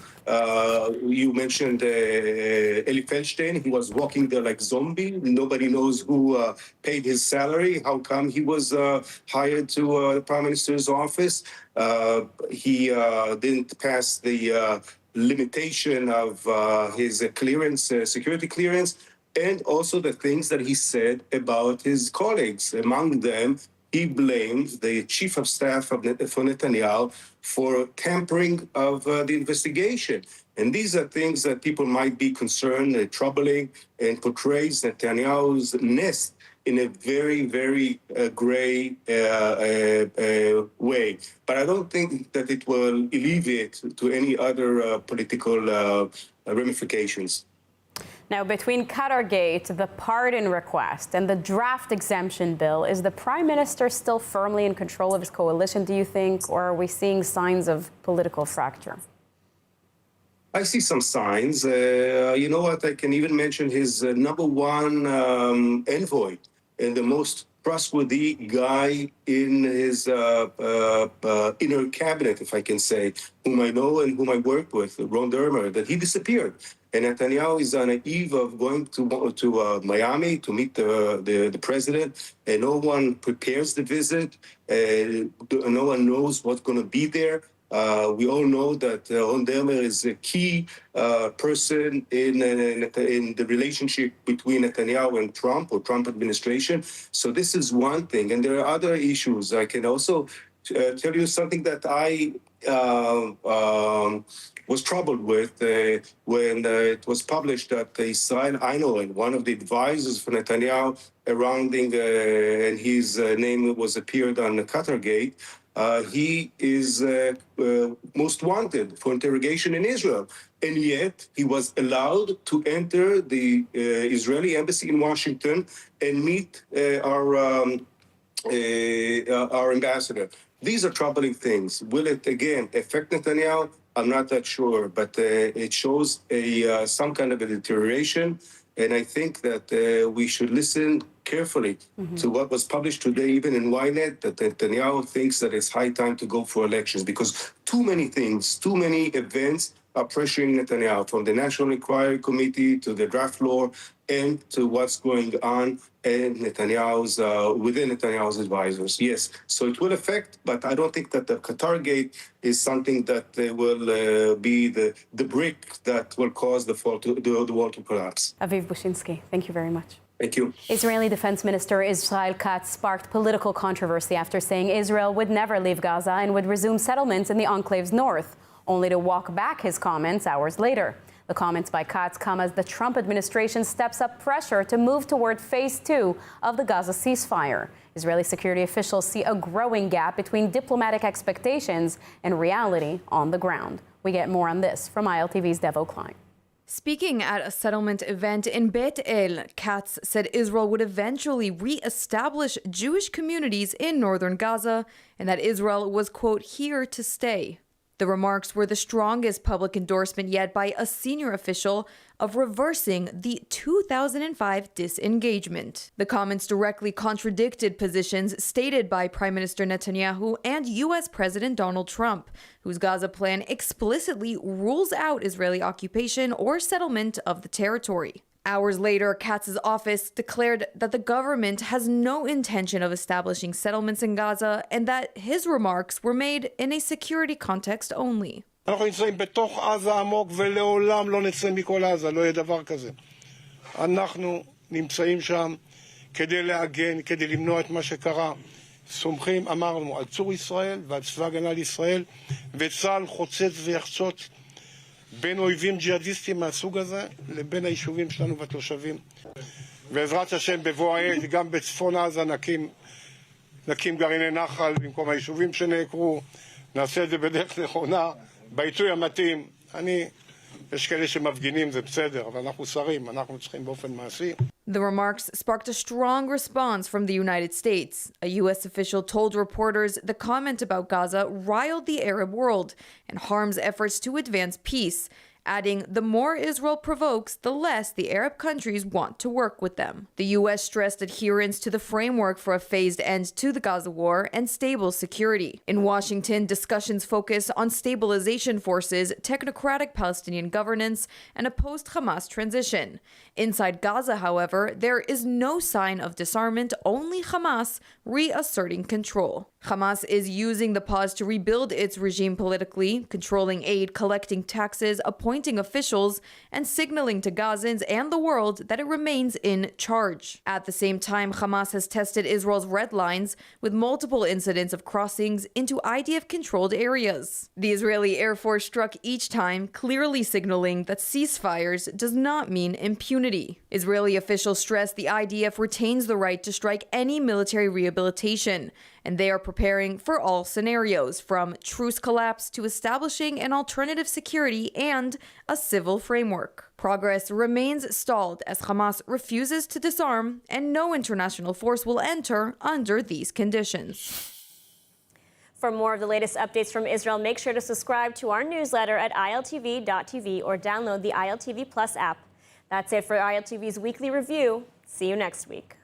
You mentioned Eli Feldstein. He was walking there like zombie. Nobody knows who paid his salary. How come he was hired to the Prime Minister's office? He didn't pass the limitation of his clearance, security clearance, and also the things that he said about his colleagues. Among them, he blamed the chief of staff for Netanyahu for tampering of the investigation. And these are things that people might be concerned, troubling, and portrays Netanyahu's nest in a very, very gray way. But I don't think that it will alleviate to any other political ramifications. Now, between Qatargate, the pardon request, and the draft exemption bill, is the Prime Minister still firmly in control of his coalition, do you think, or are we seeing signs of political fracture? I see some signs. You know what? I can even mention his number one envoy and the most trustworthy guy in his inner cabinet, if I can say, whom I know and whom I worked with, Ron Dermer, that he disappeared. And Netanyahu is on the eve of going to Miami to meet the president, and no one prepares the visit. No one knows what's going to be there. We all know that Ron Dermer is a key person in the relationship between Netanyahu and Trump or Trump administration. So this is one thing. And there are other issues. I can also tell you something that I was troubled with when it was published that Israel Einhorn, one of the advisors for Netanyahu, and his name was appeared on the Qatargate, he is most wanted for interrogation in Israel. And yet he was allowed to enter the Israeli embassy in Washington and meet our our ambassador. These are troubling things. Will it again affect Netanyahu? I'm not that sure, but it shows some kind of a deterioration. And I think that we should listen carefully to what was published today, even in Ynet, that Netanyahu thinks that it's high time to go for elections because too many things, too many events are pressuring Netanyahu, from the National Inquiry Committee to the draft law and to what's going on in Netanyahu's, within Netanyahu's advisors. Yes, so it will affect, but I don't think that the Qatar gate is something that will be the brick that will cause the wall to collapse. Aviv Bushinsky, thank you very much. Thank you. Israeli Defense Minister Israel Katz sparked political controversy after saying Israel would never leave Gaza and would resume settlements in the enclave's north, only to walk back his comments hours later. The comments by Katz come as the Trump administration steps up pressure to move toward phase 2 of the Gaza ceasefire. Israeli security officials see a growing gap between diplomatic expectations and reality on the ground. We get more on this from ILTV's Devo Klein. Speaking at a settlement event in Beit El, Katz said Israel would eventually re-establish Jewish communities in northern Gaza and that Israel was, quote, here to stay. The remarks were the strongest public endorsement yet by a senior official of reversing the 2005 disengagement. The comments directly contradicted positions stated by Prime Minister Netanyahu and U.S. President Donald Trump, whose Gaza plan explicitly rules out Israeli occupation or settlement of the territory. Hours later, Katz's office declared that the government has no intention of establishing settlements in Gaza and that his remarks were made in a security context only. אנחנו נמצאים בתוך עזה עמוק ולעולם לא נצא מכל עזה, לא יהיה דבר כזה. אנחנו נמצאים שם כדי להגן, כדי למנוע את מה שקרה. סומכים, אמרנו, על צור ישראל ועל צבא הגנה לישראל, וצה"ל חוצץ ויחצות בין אויבים ג'יהאדיסטים מהסוג הזה לבין היישובים שלנו והתושבים. בעזרת השם בבוא העת גם בצפון עזה נקים גרעיני נחל במקום היישובים שנעקרו, נעשה את זה בדרך נכונה, בעיתוי המתאים. יש כאלה שמפגינים, זה בסדר, אבל אנחנו שרים, אנחנו צריכים באופן מעשי. The remarks sparked a strong response from the United States. A U.S. official told reporters the comment about Gaza riled the Arab world and harms efforts to advance peace, adding the more Israel provokes, the less the Arab countries want to work with them. The U.S. stressed adherence to the framework for a phased end to the Gaza war and stable security. In Washington, discussions focus on stabilization forces, technocratic Palestinian governance, and a post-Hamas transition. Inside Gaza, however, there is no sign of disarmament, only Hamas reasserting control. Hamas is using the pause to rebuild its regime politically, controlling aid, collecting taxes, appointing officials, and signaling to Gazans and the world that it remains in charge. At the same time, Hamas has tested Israel's red lines with multiple incidents of crossings into IDF-controlled areas. The Israeli Air Force struck each time, clearly signaling that ceasefires does not mean impunity. Israeli officials stressed the IDF retains the right to strike any military rehabilitation, and they are preparing for all scenarios, from truce collapse to establishing an alternative security and a civil framework. Progress remains stalled as Hamas refuses to disarm, and no international force will enter under these conditions. For more of the latest updates from Israel, make sure to subscribe to our newsletter at iltv.tv or download the ILTV Plus app. That's it for ILTV's weekly review. See you next week.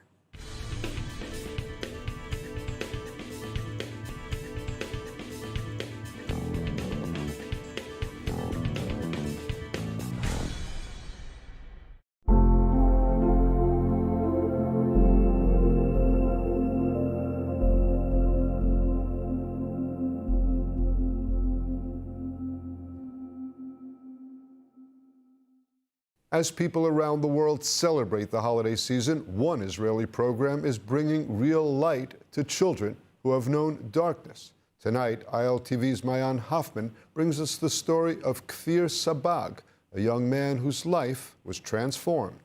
As people around the world celebrate the holiday season, one Israeli program is bringing real light to children who have known darkness. Tonight, ILTV's Mayan Hoffman brings us the story of Kfir Sabag, a young man whose life was transformed.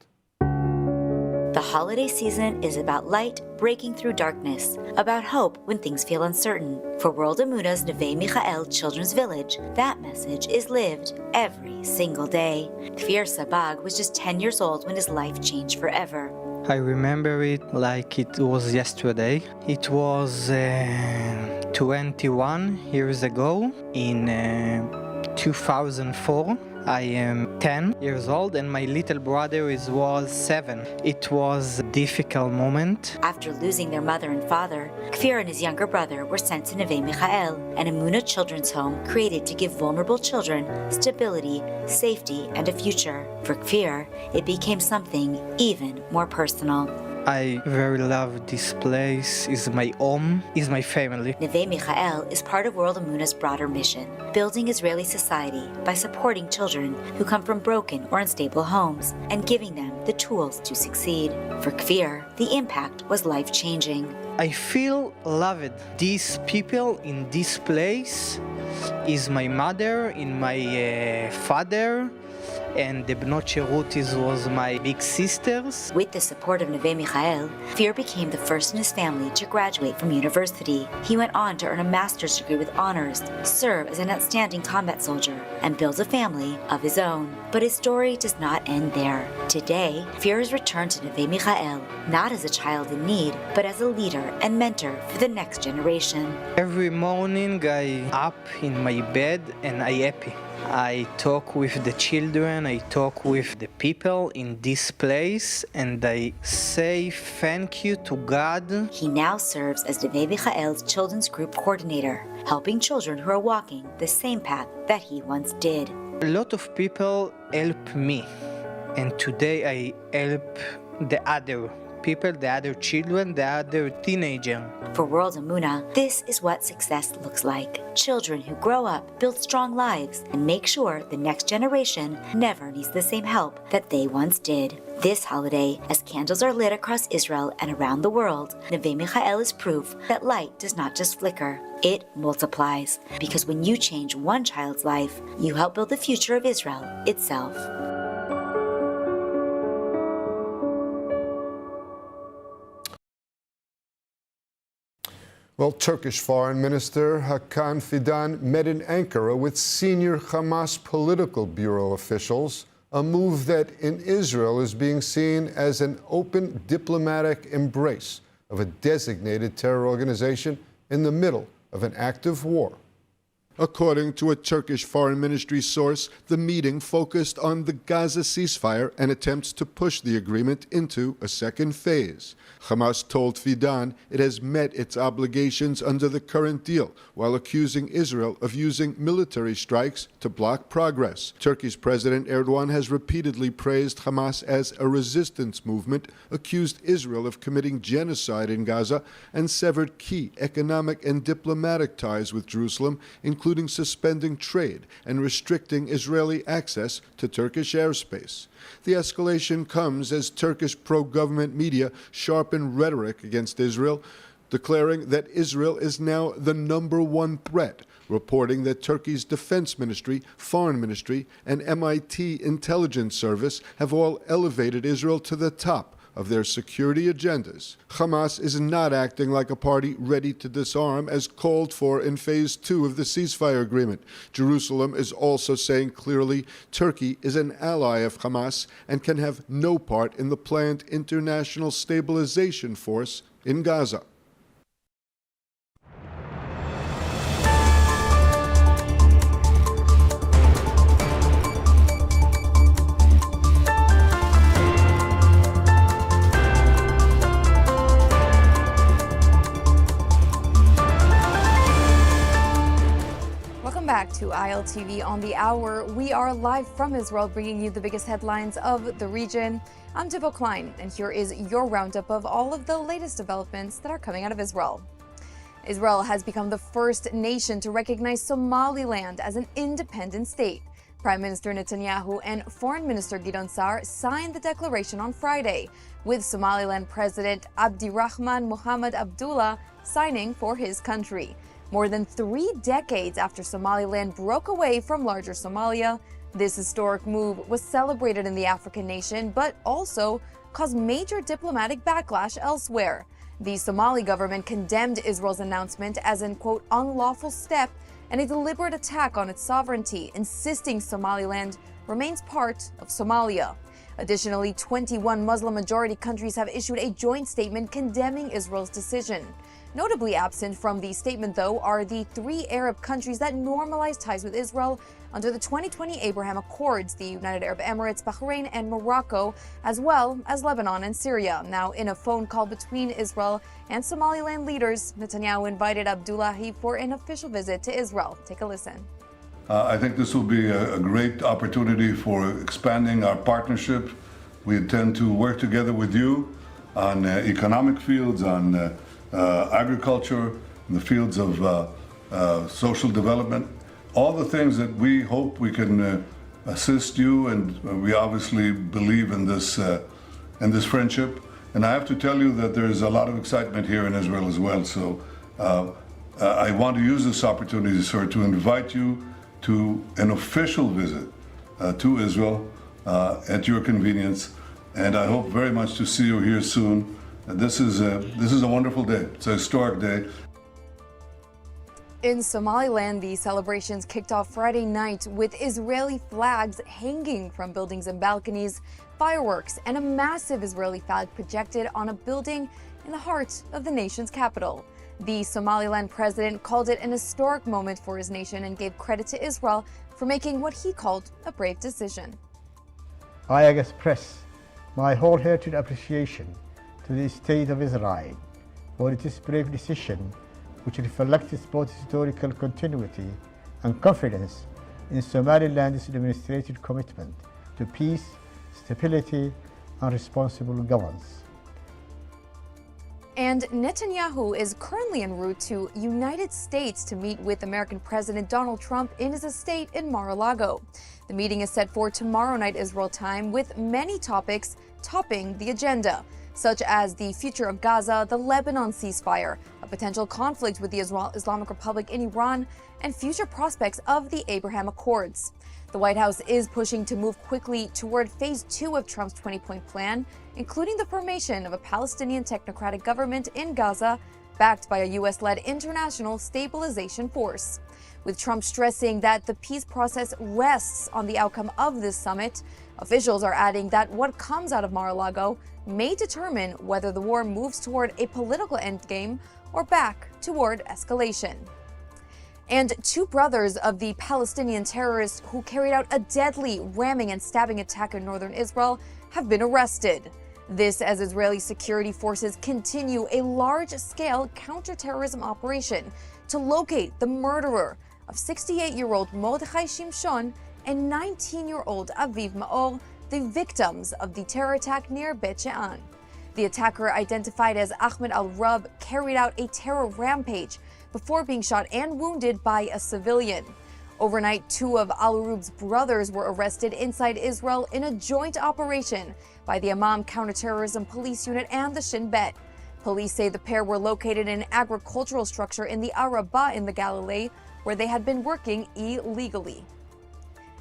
The holiday season is about light breaking through darkness, about hope when things feel uncertain. For World Emuna's Neve Michael Children's Village, that message is lived every single day. Kfir Sabag was just 10 years old when his life changed forever. I remember it like it was yesterday. It was 21 years ago in 2004. I am 10 years old and my little brother was 7. It was a difficult moment. After losing their mother and father, Kfir and his younger brother were sent to Neve Michael, an Emunah children's home created to give vulnerable children stability, safety, and a future. For Kfir, it became something even more personal. I very love this place. It's my home, it's my family. Neve Michael is part of World Emunah's broader mission, building Israeli society by supporting children who come from broken or unstable homes and giving them the tools to succeed. For Kfir, the impact was life-changing. I feel loved. These people in this place is my mother and my father, and the Bnot Sherutis was my big sisters. With the support of Neve Michael, Kfir became the first in his family to graduate from university. He went on to earn a master's degree with honors, serve as an outstanding combat soldier, and build a family of his own. But his story does not end there. Today, Kfir has returned to Neve Michael, not as a child in need, but as a leader and mentor for the next generation. Every morning I up in my bed and I happy. I talk with the children, I talk with the people in this place, and I say thank you to God. He now serves as Neve Michael's children's group coordinator, helping children who are walking the same path that he once did. A lot of people help me, and today I help the other people, the other children, the other teenagers. For World Emunah, this is what success looks like. Children who grow up, build strong lives, and make sure the next generation never needs the same help that they once did. This holiday, as candles are lit across Israel and around the world, Neve Michael is proof that light does not just flicker, it multiplies. Because when you change one child's life, you help build the future of Israel itself. Well, Turkish Foreign Minister Hakan Fidan met in Ankara with senior Hamas political bureau officials, a move that in Israel is being seen as an open diplomatic embrace of a designated terror organization in the middle of an active war. According to a Turkish Foreign Ministry source, the meeting focused on the Gaza ceasefire and attempts to push the agreement into a second phase. Hamas told Fidan it has met its obligations under the current deal, while accusing Israel of using military strikes to block progress. Turkey's President Erdogan has repeatedly praised Hamas as a resistance movement, accused Israel of committing genocide in Gaza, and severed key economic and diplomatic ties with Jerusalem, including suspending trade and restricting Israeli access to Turkish airspace. The escalation comes as Turkish pro-government media sharpen rhetoric against Israel, declaring that Israel is now the #1 threat, reporting that Turkey's Defense Ministry, Foreign Ministry, and MIT Intelligence Service have all elevated Israel to the top of their security agendas. Hamas is not acting like a party ready to disarm as called for in Phase 2 of the ceasefire agreement. Jerusalem is also saying clearly Turkey is an ally of Hamas and can have no part in the planned international stabilization force in Gaza. Back to ILTV on the hour. We are live from Israel, bringing you the biggest headlines of the region. I'm Devo Klein, and here is your roundup of all of the latest developments that are coming out of Israel. Israel has become the first nation to recognize Somaliland as an independent state. Prime Minister Netanyahu and Foreign Minister Gideon Sa'ar signed the declaration on Friday, with Somaliland President Abdirahman Mohammed Abdullah signing for his country. More than 3 decades after Somaliland broke away from larger Somalia, this historic move was celebrated in the African nation, but also caused major diplomatic backlash elsewhere. The Somali government condemned Israel's announcement as an, quote, unlawful step and a deliberate attack on its sovereignty, insisting Somaliland remains part of Somalia. Additionally, 21 Muslim-majority countries have issued a joint statement condemning Israel's decision. Notably absent from the statement, though, are the 3 Arab countries that normalized ties with Israel under the 2020 Abraham Accords, the United Arab Emirates, Bahrain, and Morocco, as well as Lebanon and Syria. Now, in a phone call between Israel and Somaliland leaders, Netanyahu invited Abdullahi for an official visit to Israel. Take a listen. I think this will be a great opportunity for expanding our partnership. We intend to work together with you on economic fields, on agriculture, in the fields of social development, all the things that we hope we can assist you, and we obviously believe in this friendship. And I have to tell you that there's a lot of excitement here in Israel as well. So I want to use this opportunity, sir, to invite you to an official visit to Israel at your convenience. And I hope very much to see you here soon. This is a wonderful day. It's a historic day. In Somaliland, the celebrations kicked off Friday night with Israeli flags hanging from buildings and balconies, fireworks, and a massive Israeli flag projected on a building in the heart of the nation's capital. The Somaliland president called it an historic moment for his nation and gave credit to Israel for making what he called a brave decision. I express my wholehearted appreciation to the State of Israel for its brave decision, which reflects both historical continuity and confidence in Somaliland's demonstrated commitment to peace, stability, and responsible governance. And Netanyahu is currently en route to United States to meet with American President Donald Trump in his estate in Mar-a-Lago. The meeting is set for tomorrow night Israel time, with many topics topping the agenda, such as the future of Gaza, the Lebanon ceasefire, a potential conflict with the Islamic Republic in Iran, and future prospects of the Abraham Accords. The White House is pushing to move quickly toward phase 2 of Trump's 20-point plan, including the formation of a Palestinian technocratic government in Gaza, backed by a U.S.-led international stabilization force. With Trump stressing that the peace process rests on the outcome of this summit, officials are adding that what comes out of Mar-a-Lago may determine whether the war moves toward a political endgame or back toward escalation. And 2 brothers of the Palestinian terrorists who carried out a deadly ramming and stabbing attack in northern Israel have been arrested. This as Israeli security forces continue a large-scale counterterrorism operation to locate the murderer of 68-year-old Mordechai Shimshon and 19-year-old Aviv Maor, the victims of the terror attack near Bet She'an. The attacker, identified as Ahmed al-Rab, carried out a terror rampage before being shot and wounded by a civilian. Overnight, 2 of al-Rub's brothers were arrested inside Israel in a joint operation by the Imam Counterterrorism Police Unit and the Shin Bet. Police say the pair were located in an agricultural structure in the Araba in the Galilee, where they had been working illegally.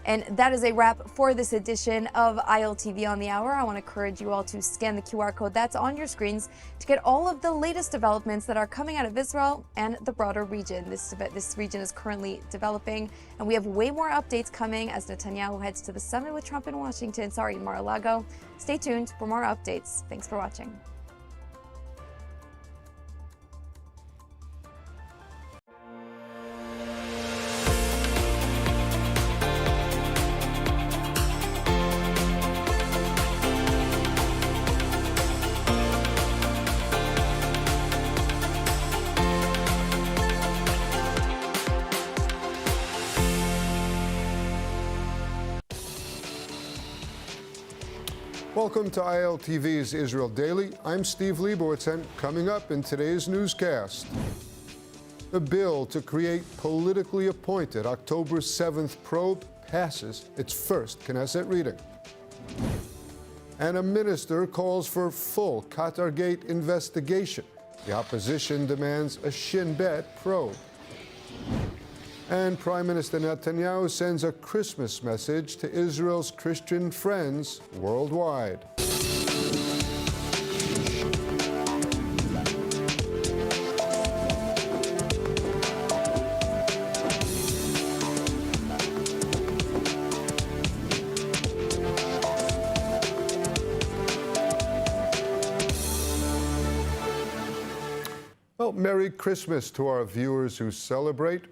And that is a wrap for this edition of ILTV on the Hour. I want to encourage you all to scan the QR code that's on your screens to get all of the latest developments that are coming out of Israel and the broader region. This region is currently developing, and we have way more updates coming as Netanyahu heads to the summit with Trump in Mar-a-Lago. Stay tuned for more updates. Thanks for watching. Welcome to ILTV's Israel Daily. I'm Steve Liebowitz, and coming up in today's newscast, the bill to create politically appointed October 7th probe passes its first Knesset reading. And a minister calls for full Qatargate investigation. The opposition demands a Shin Bet probe. And Prime Minister Netanyahu sends a Christmas message to Israel's Christian friends worldwide. Well, Merry Christmas to our viewers who celebrate.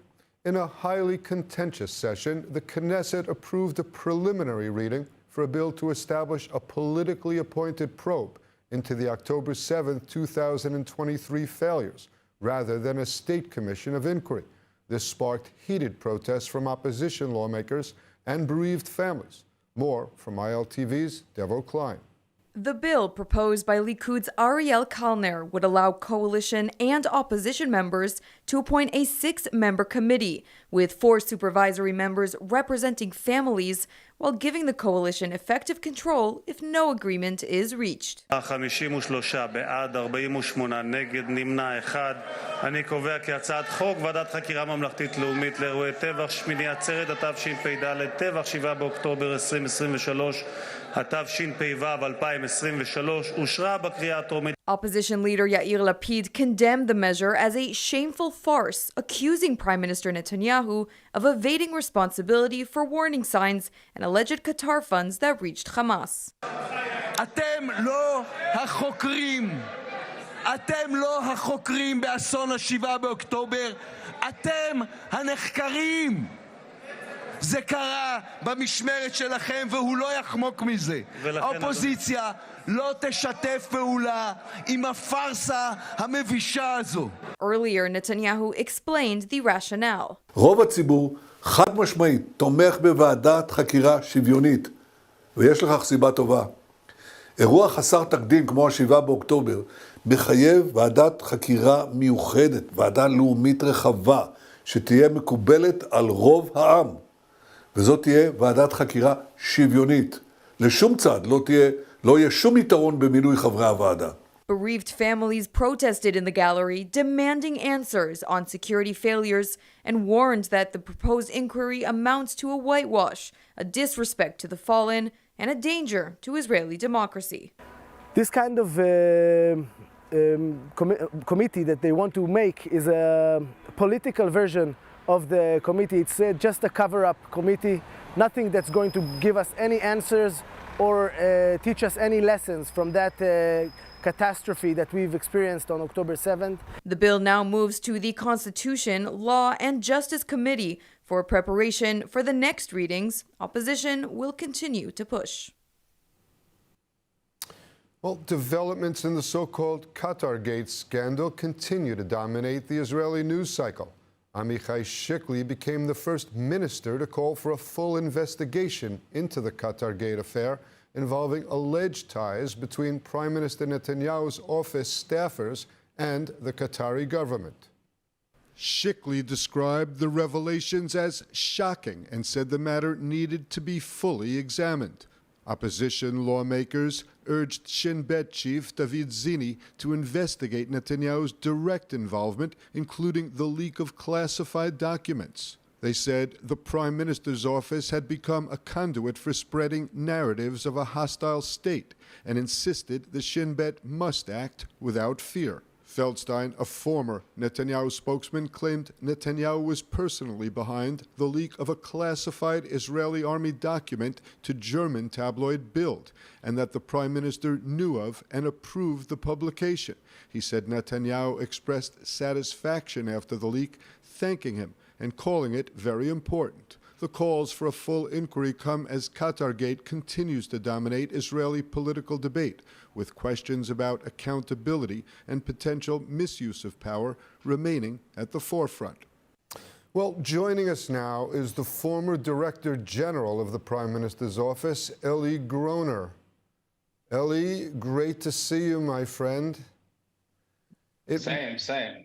In a highly contentious session, the Knesset approved a preliminary reading for a bill to establish a politically appointed probe into the October 7, 2023 failures, rather than a state commission of inquiry. This sparked heated protests from opposition lawmakers and bereaved families. More from ILTV's Devo Klein. The bill proposed by Likud's Ariel Kalner would allow coalition and opposition members to appoint a 6-member committee with 4 supervisory members representing families, while giving the coalition effective control if no agreement is reached. 53 בעד, 48 נגד, נמנע אחד. אני קובע כי הצעת חוק ועדת חקירה ממלכתית לאומית לאירועי טבח שמיני עצרת התשפ"ד, טבח 7 באוקטובר 2023, התשפ"ו 2023, אושרה בקריאה הטרומית. Opposition leader Yair Lapid condemned the measure as a shameful farce, accusing Prime Minister Netanyahu of evading responsibility for warning signs and alleged Qatar funds that reached Hamas. אתם לא החוקרים. אתם לא החוקרים באסון ה-7 באוקטובר. אתם הנחקרים. זה קרה במשמרת שלכם והוא לא יחמוק מזה. האופוזיציה לא תשתף פעולה עם הפרסה המבישה הזו. Earlier, Netanyahu explained the rationale. רוב הציבור חד משמעית תומך בוועדת חקירה שוויונית, ויש לכך סיבה טובה. אירוע חסר תקדים כמו ה-7 באוקטובר מחייב ועדת חקירה מיוחדת, ועדה לאומית רחבה, שתהיה מקובלת על רוב העם. וזאת תהיה ועדת חקירה שוויונית. לשום צד לא יהיה שום יתרון במינוי חברי הוועדה. Bereaved families protested in the gallery, demanding answers on security failures, and warned that the proposed inquiry amounts to a whitewash, a disrespect to the fallen, and a danger to Israeli democracy. This kind of committee that they want to make is a political version of the committee. It's just a cover-up committee, nothing that's going to give us any answers or teach us any lessons from that catastrophe that we've experienced on October 7th. The bill now moves to the Constitution, Law, and Justice Committee for preparation for the next readings. Opposition will continue to push. Well, developments in the so-called Qatar Gate scandal continue to dominate the Israeli news cycle. Amichai Shikli became the first minister to call for a full investigation into the Qatar Gate affair, involving alleged ties between Prime Minister Netanyahu's office staffers and the Qatari government. Shikli described the revelations as shocking and said the matter needed to be fully examined. Opposition lawmakers urged Shin Bet chief David Zini to investigate Netanyahu's direct involvement, including the leak of classified documents. They said the Prime Minister's office had become a conduit for spreading narratives of a hostile state and insisted the Shin Bet must act without fear. Feldstein, a former Netanyahu spokesman, claimed Netanyahu was personally behind the leak of a classified Israeli army document to German tabloid Bild, and that the Prime Minister knew of and approved the publication. He said Netanyahu expressed satisfaction after the leak, thanking him and calling it very important. The calls for a full inquiry come as Qatargate continues to dominate Israeli political debate, with questions about accountability and potential misuse of power remaining at the forefront. Well, joining us now is the former Director General of the Prime Minister's office, Eli Groner. Eli, great to see you, my friend. Same.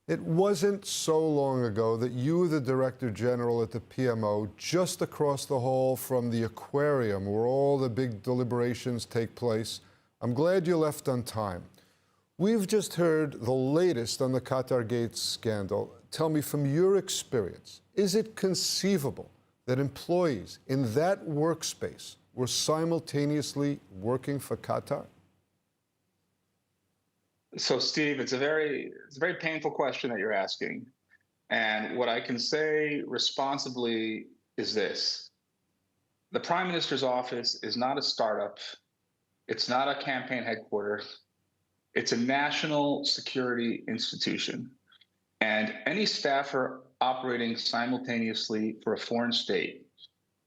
It wasn't so long ago that you were the Director General at the PMO, just across the hall from the aquarium where all the big deliberations take place. I'm glad you left on time. We've just heard the latest on the Qatargate scandal. Tell me, from your experience, is it conceivable that employees in that workspace were simultaneously working for Qatar? So, Steve, it's a very painful question that you're asking. And what I can say responsibly is this. The Prime Minister's office is not a startup. It's not a campaign headquarters. It's a national security institution. And any staffer operating simultaneously for a foreign state,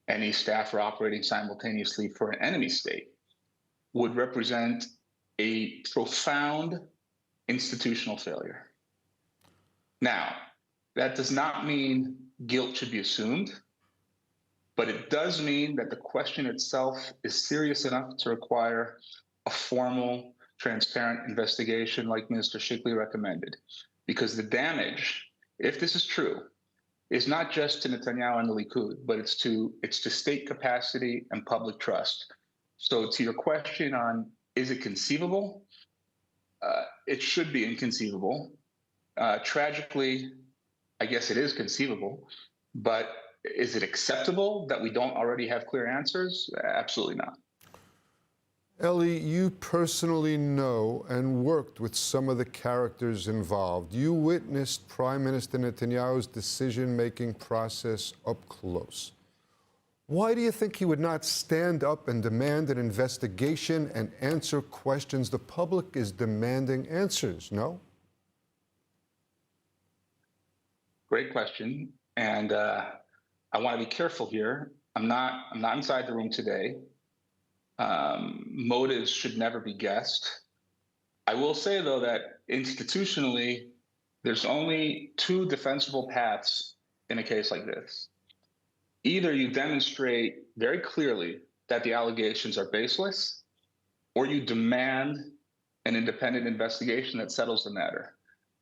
any staffer operating simultaneously for an enemy state, would represent a profound institutional failure. Now, that does not mean guilt should be assumed, but it does mean that the question itself is serious enough to require a formal, transparent investigation like Minister Shikli recommended. Because the damage, if this is true, is not just to Netanyahu and the Likud, but it's to state capacity and public trust. So to your question on, is it conceivable? It should be inconceivable. Tragically, I guess it is conceivable, but is it acceptable that we don't already have clear answers? Absolutely not. Eli, you personally know and worked with some of the characters involved. You witnessed Prime Minister Netanyahu's decision-making process up close. Why do you think he would not stand up and demand an investigation and answer questions? The public is demanding answers, no? Great question. And I want to be careful here. I'm not inside the room today. Motives should never be guessed. I will say, though, that institutionally, there's only two defensible paths in a case like this. Either you demonstrate very clearly that the allegations are baseless, or you demand an independent investigation that settles the matter.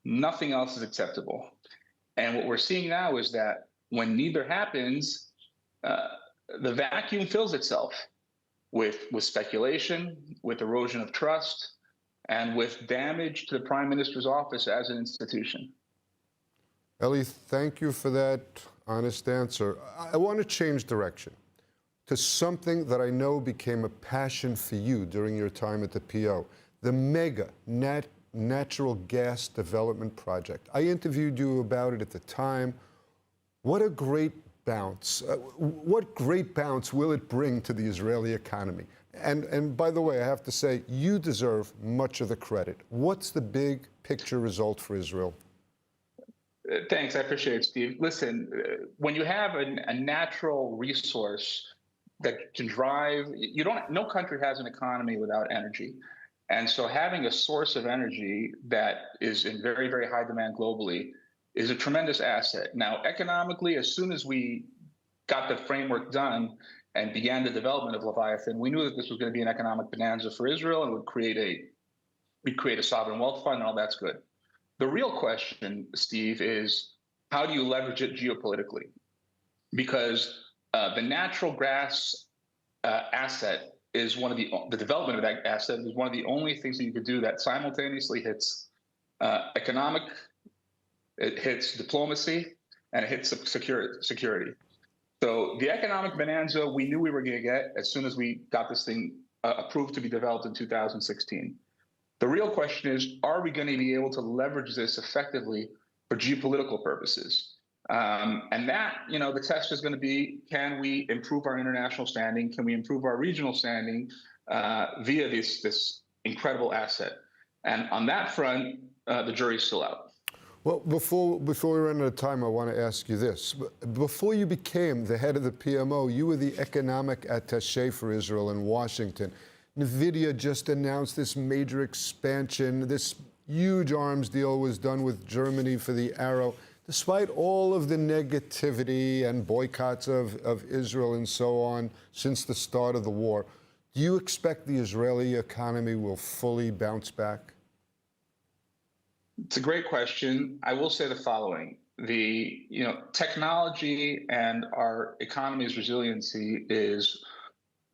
Nothing else is acceptable. And what we're seeing now is that when neither happens, the vacuum fills itself with speculation, with erosion of trust, and with damage to the Prime Minister's office as an institution. Eli, thank you for that honest answer. I want to change direction to something that I know became a passion for you during your time at the PO, the mega natural gas development project. I interviewed you about it at the time. What a great bounce. What great bounce will it bring to the Israeli economy? And by the way, I have to say, you deserve much of the credit. What's the big picture result for Israel? Thanks, I appreciate it, Steve. Listen, when you have a natural resource that can drive, no country has an economy without energy. And so having a source of energy that is in very, very high demand globally is a tremendous asset. Now, economically, as soon as we got the framework done and began the development of Leviathan, we knew that this was going to be an economic bonanza for Israel and would create a sovereign wealth fund, and all that's good. The real question, Steve, is how do you leverage it geopolitically? Because the natural gas asset is one of the development of that asset is one of the only things that you could do that simultaneously hits economic, it hits diplomacy, and it hits security. So the economic bonanza we knew we were going to get as soon as we got this thing approved to be developed in 2016. The real question is, are we going to be able to leverage this effectively for geopolitical purposes? And that, the test is going to be, can we improve our international standing? Can we improve our regional standing via this incredible asset? And on that front, the jury's still out. Well, before we run out of time, I want to ask you this. Before you became the head of the PMO, you were the economic attaché for Israel in Washington. NVIDIA just announced this major expansion. This huge arms deal was done with Germany for the Arrow. Despite all of the negativity and boycotts of Israel and so on since the start of the war, do you expect the Israeli economy will fully bounce back? It's a great question. I will say the following. The technology and our economy's resiliency is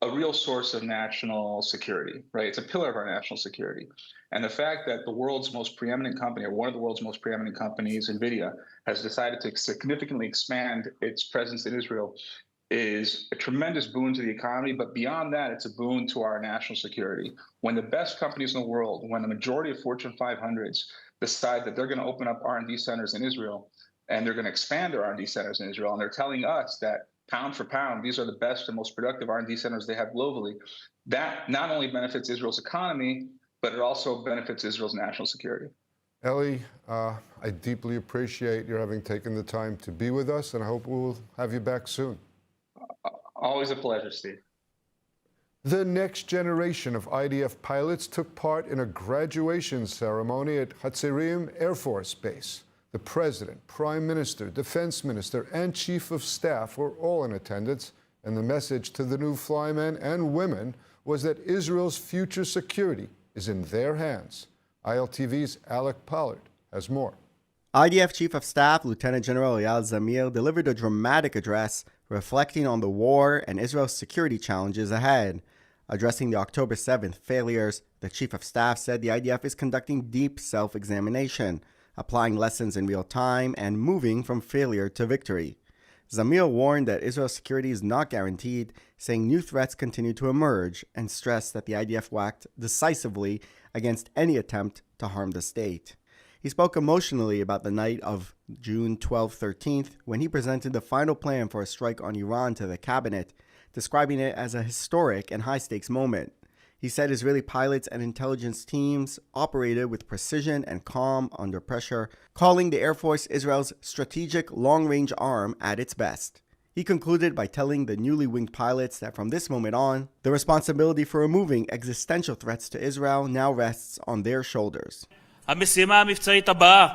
a real source of national security, right? It's a pillar of our national security. And the fact that the world's most preeminent company, or one of the world's most preeminent companies, NVIDIA, has decided to significantly expand its presence in Israel is a tremendous boon to the economy. But beyond that, it's a boon to our national security. When the best companies in the world, when the majority of Fortune 500s decide that they're going to open up R&D centers in Israel, and they're going to expand their R&D centers in Israel, and they're telling us that pound for pound, these are the best and most productive R&D centers they have globally, that not only benefits Israel's economy, but it also benefits Israel's national security. Eli, I deeply appreciate your having taken the time to be with us, and I hope we'll have you back soon. Always a pleasure, Steve. The next generation of IDF pilots took part in a graduation ceremony at Hatzerim Air Force Base. The President, Prime Minister, Defense Minister, and Chief of Staff were all in attendance, and the message to the new flymen and women was that Israel's future security is in their hands. ILTV's Alec Pollard has more. IDF Chief of Staff Lieutenant General Eyal Zamir delivered a dramatic address reflecting on the war and Israel's security challenges ahead. Addressing the October 7th failures, the Chief of Staff said the IDF is conducting deep self-examination, applying lessons in real time, and moving from failure to victory. Zamir warned that Israel's security is not guaranteed, saying new threats continue to emerge, and stressed that the IDF will act decisively against any attempt to harm the state. He spoke emotionally about the night of June 12-13th when he presented the final plan for a strike on Iran to the cabinet, describing it as a historic and high-stakes moment. He said Israeli pilots and intelligence teams operated with precision and calm under pressure, calling the Air Force Israel's strategic long-range arm at its best. He concluded by telling the newly winged pilots that from this moment on, the responsibility for removing existential threats to Israel now rests on their shoulders. המשימה המבצעית הבאה,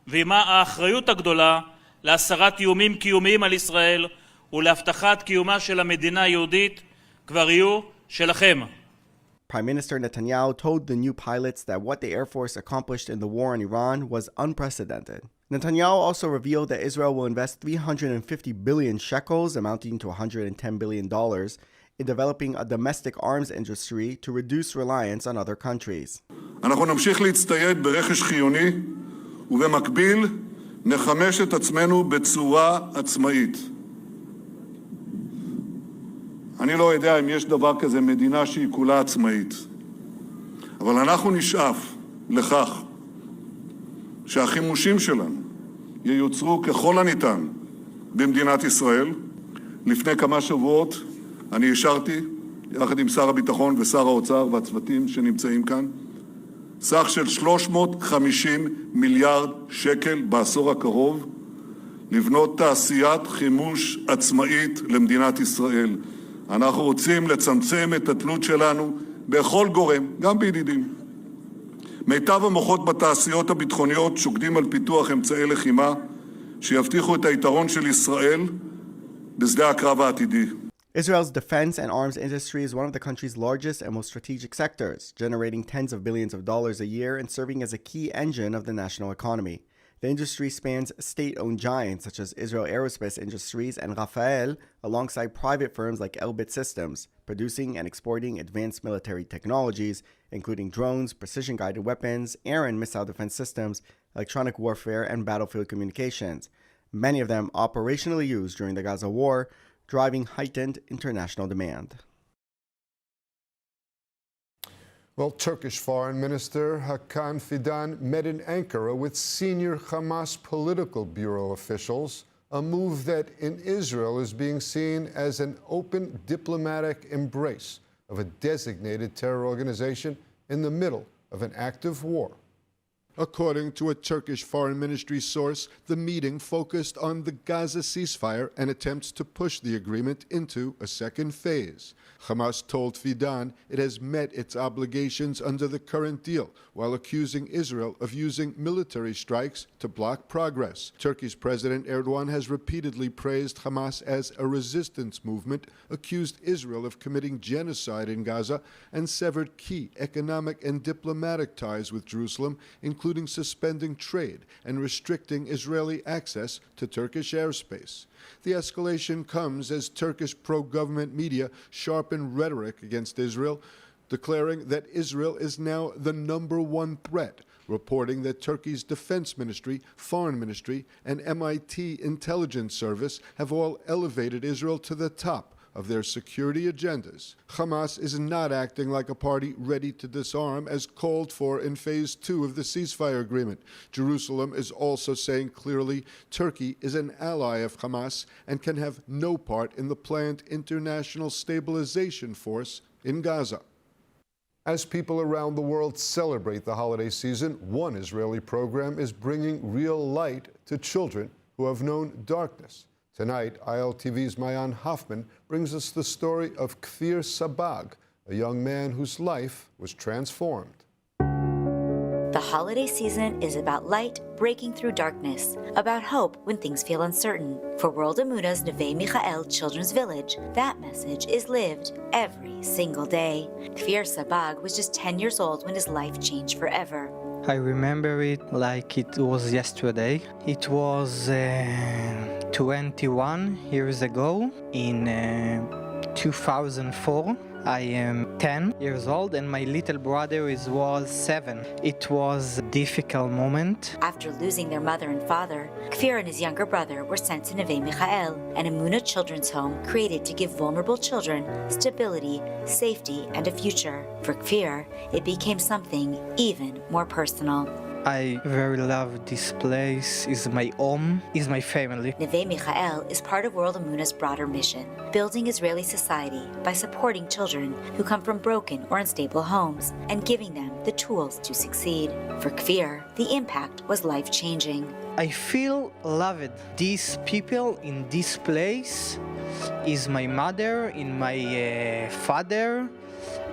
ועימה האחריות הגדולה להסרת איומים קיומיים על ישראל ולהבטחת קיומה של המדינה היהודית, כבר יהיו שלכם. Prime Minister Netanyahu told the new pilots that what the Air Force accomplished in the war in Iran was unprecedented. Netanyahu also revealed that Israel will invest 350 billion shekels, amounting to $110 billion, in developing a domestic arms industry to reduce reliance on other countries. אנחנו נמשיך להצטייד ברכש חיוני, ובמקביל נחמש את עצמנו בצורה עצמאית. אני לא יודע אם יש דבר כזה מדינה שהיא כולה עצמאית, אבל אנחנו נשאף לכך שהחימושים שלנו ייוצרו ככל הניתן במדינת ישראל. לפני כמה שבועות אני אישרתי, יחד עם שר הביטחון ושר האוצר והצוותים שנמצאים כאן, סך של 350 מיליארד שקל בעשור הקרוב, לבנות תעשיית חימוש עצמאית למדינת ישראל. אנחנו רוצים לצמצם את התלות שלנו בכל גורם, גם בידידים. מיטב המוחות בתעשיות הביטחוניות שוקדים על פיתוח אמצעי לחימה שיבטיחו את היתרון של ישראל בשדה הקרב העתידי. Israel's defense and arms industry is one of the country's largest and most strategic sectors, generating tens of billions of dollars a year and serving as a key engine of the national economy. The industry spans state-owned giants such as Israel Aerospace Industries and Rafael, alongside private firms like Elbit Systems, producing and exporting advanced military technologies, including drones, precision-guided weapons, air and missile defense systems, electronic warfare, and battlefield communications, many of them operationally used during the Gaza war, driving heightened international demand. Well, Turkish Foreign Minister Hakan Fidan met in Ankara with senior Hamas political bureau officials, a move that in Israel is being seen as an open diplomatic embrace of a designated terror organization in the middle of an active war. According to a Turkish Foreign Ministry source, the meeting focused on the Gaza ceasefire and attempts to push the agreement into a second phase. Hamas told Fidan it has met its obligations under the current deal, while accusing Israel of using military strikes to block progress. Turkey's President Erdogan has repeatedly praised Hamas as a resistance movement, accused Israel of committing genocide in Gaza, and severed key economic and diplomatic ties with Jerusalem, including suspending trade and restricting Israeli access to Turkish airspace. The escalation comes as Turkish pro-government media sharpen rhetoric against Israel, declaring that Israel is now the #1 threat, reporting that Turkey's defense ministry, foreign ministry, and MIT intelligence service have all elevated Israel to the top of their security agendas. Hamas is not acting like a party ready to disarm as called for in Phase 2 of the ceasefire agreement. Jerusalem is also saying clearly Turkey is an ally of Hamas and can have no part in the planned international stabilization force in Gaza. As people around the world celebrate the holiday season, one Israeli program is bringing real light to children who have known darkness. Tonight, ILTV's Mayan Hoffman brings us the story of Kfir Sabag, a young man whose life was transformed. The holiday season is about light breaking through darkness, about hope when things feel uncertain. For World Emuna's Neve Michael Children's Village, that message is lived every single day. Kfir Sabag was just 10 years old when his life changed forever. I remember it like it was yesterday. It was 21 years ago in 2004. I am 10 years old and my little brother was 7. It was a difficult moment. After losing their mother and father, Kfir and his younger brother were sent to Neve Michael, an Emuna children's home created to give vulnerable children stability, safety, and a future. For Kfir, it became something even more personal. I very love this place. It's my home, it's my family. Neve Michael is part of World Emuna's broader mission, building Israeli society by supporting children who come from broken or unstable homes and giving them the tools to succeed. For Kfir, the impact was life-changing. I feel loved. These people in this place is my mother and my father,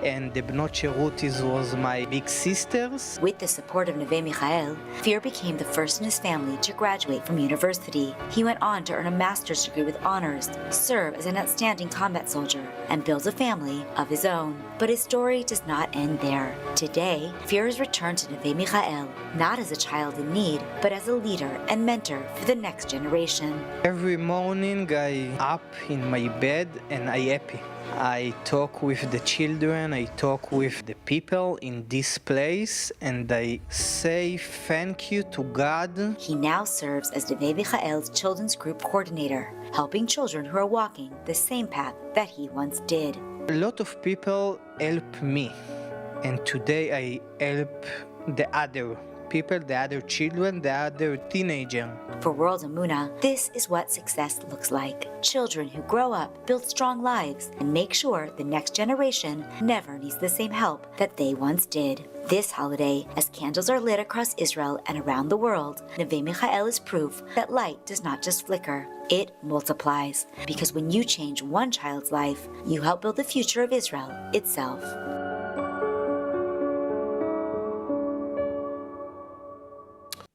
and the Bnot Sherutis was my big sisters. With the support of Neve Michael, Kfir became the first in his family to graduate from university. He went on to earn a master's degree with honors, serve as an outstanding combat soldier, and build a family of his own. But his story does not end there. Today, Kfir has returned to Neve Michael, not as a child in need, but as a leader and mentor for the next generation. Every morning I up in my bed and I happy. I talk with the children, I talk with the people in this place, and I say thank you to God. He now serves as Neve Michael's children's group coordinator, helping children who are walking the same path that he once did. A lot of people help me, and today I help the other people, the other children, the other teenagers. For World Emuna, this is what success looks like. Children who grow up, build strong lives, and make sure the next generation never needs the same help that they once did. This holiday, as candles are lit across Israel and around the world, Neve Michael is proof that light does not just flicker, it multiplies. Because when you change one child's life, you help build the future of Israel itself.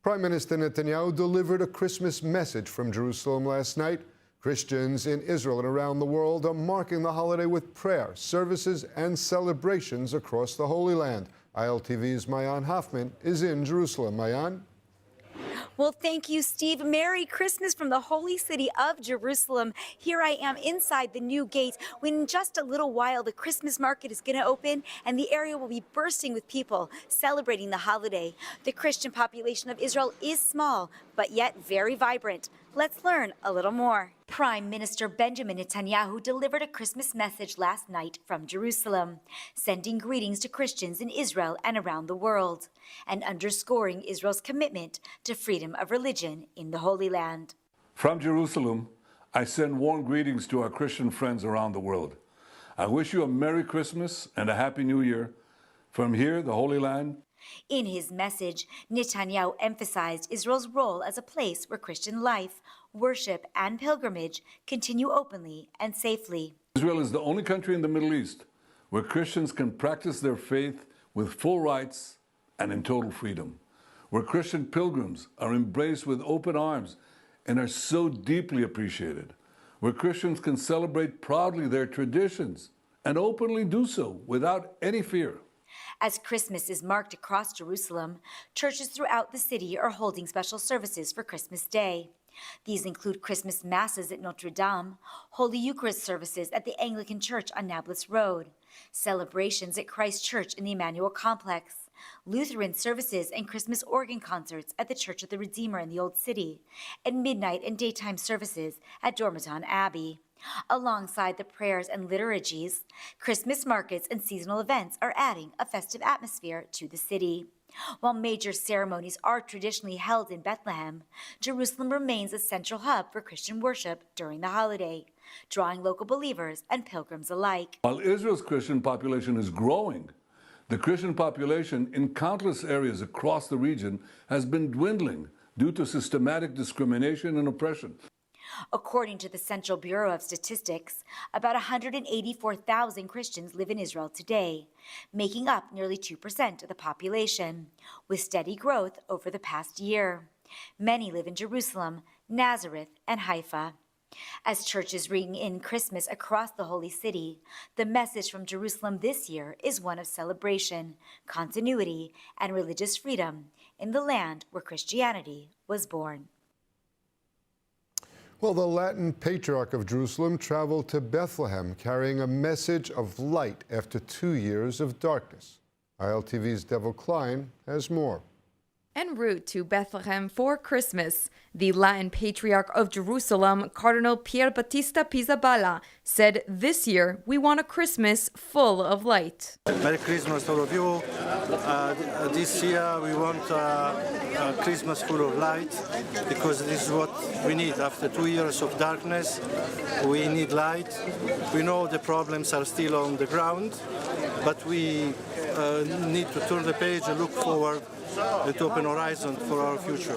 Prime Minister Netanyahu delivered a Christmas message from Jerusalem last night. Christians in Israel and around the world are marking the holiday with prayer, services, and celebrations across the Holy Land. ILTV's Mayan Hoffman is in Jerusalem. Mayan? Well, thank you, Steve. Merry Christmas from the holy city of Jerusalem. Here I am inside the new gate. In just a little while, the Christmas market is going to open and the area will be bursting with people celebrating the holiday. The Christian population of Israel is small, but yet very vibrant. Let's learn a little more. Prime Minister Benjamin Netanyahu delivered a Christmas message last night from Jerusalem, sending greetings to Christians in Israel and around the world, and underscoring Israel's commitment to freedom of religion in the Holy Land. From Jerusalem, I send warm greetings to our Christian friends around the world. I wish you a Merry Christmas and a Happy New Year. From here, the Holy Land. In his message, Netanyahu emphasized Israel's role as a place where Christian life, worship, and pilgrimage continue openly and safely. Israel is the only country in the Middle East where Christians can practice their faith with full rights and in total freedom, where Christian pilgrims are embraced with open arms and are so deeply appreciated, where Christians can celebrate proudly their traditions and openly do so without any fear. As Christmas is marked across Jerusalem, churches throughout the city are holding special services for Christmas Day. These include Christmas Masses at Notre Dame, Holy Eucharist services at the Anglican Church on Nablus Road, celebrations at Christ Church in the Emmanuel Complex, Lutheran services and Christmas organ concerts at the Church of the Redeemer in the Old City, and midnight and daytime services at Dormiton Abbey. Alongside the prayers and liturgies, Christmas markets and seasonal events are adding a festive atmosphere to the city. While major ceremonies are traditionally held in Bethlehem, Jerusalem remains a central hub for Christian worship during the holiday, drawing local believers and pilgrims alike. While Israel's Christian population is growing, The Christian population in countless areas across the region has been dwindling due to systematic discrimination and oppression. According to the Central Bureau of Statistics, about 184,000 Christians live in Israel today, making up nearly 2% of the population, with steady growth over the past year. Many live in Jerusalem, Nazareth, and Haifa. As churches ring in Christmas across the Holy City, the message from Jerusalem this year is one of celebration, continuity, and religious freedom in the land where Christianity was born. Well, the Latin Patriarch of Jerusalem traveled to Bethlehem carrying a message of light after 2 years of darkness. ILTV's Devil Klein has more. En route to Bethlehem for Christmas, the Latin Patriarch of Jerusalem, Cardinal Pier Battista Pizzaballa, said this year we want a Christmas full of light. Merry Christmas to all of you. This year we want a Christmas full of light because this is what we need. After 2 years of darkness, we need light. We know the problems are still on the ground, but we need to turn the page and look forward and to open horizon for our future.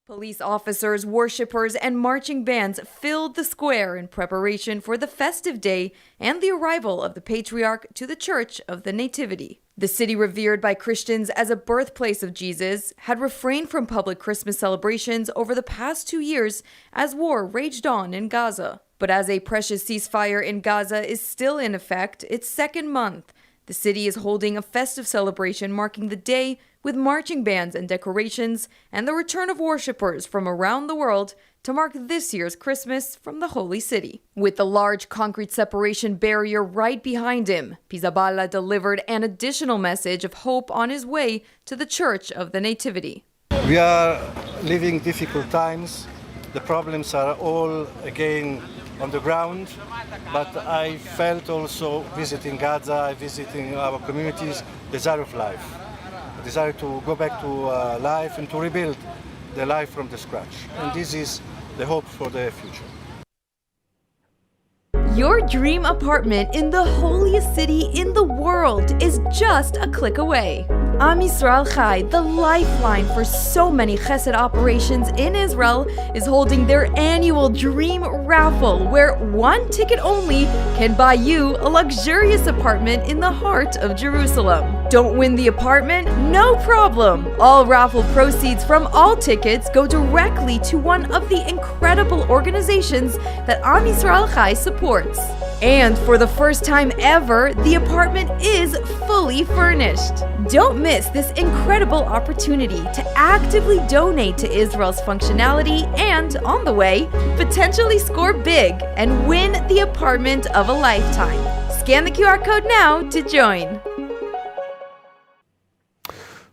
Police officers, worshippers, and marching bands filled the square in preparation for the festive day and the arrival of the Patriarch to the Church of the Nativity. The city, revered by Christians as a birthplace of Jesus, had refrained from public Christmas celebrations over the past 2 years as war raged on in Gaza. But as a precious ceasefire in Gaza is still in effect, its second month, the city is holding a festive celebration marking the day with marching bands and decorations and the return of worshippers from around the world to mark this year's Christmas from the Holy City. With the large concrete separation barrier right behind him, Pizzaballa delivered an additional message of hope on his way to the Church of the Nativity. We are living difficult times. The problems are all again on the ground, but I felt also visiting Gaza, visiting our communities, desire of life. Desire to go back to life and to rebuild the life from the scratch. And this is the hope for the future. Your dream apartment in the holiest city in the world is just a click away. Am Yisrael Chai, the lifeline for so many chesed operations in Israel, is holding their annual Dream Raffle, where one ticket only can buy you a luxurious apartment in the heart of Jerusalem. Don't win the apartment? No problem! All raffle proceeds from all tickets go directly to one of the incredible organizations that Am Yisrael Chai supports. And for the first time ever, the apartment is fully furnished. Don't miss this incredible opportunity to actively donate to Israel's functionality and, on the way, potentially score big and win the apartment of a lifetime. Scan the QR code now to join.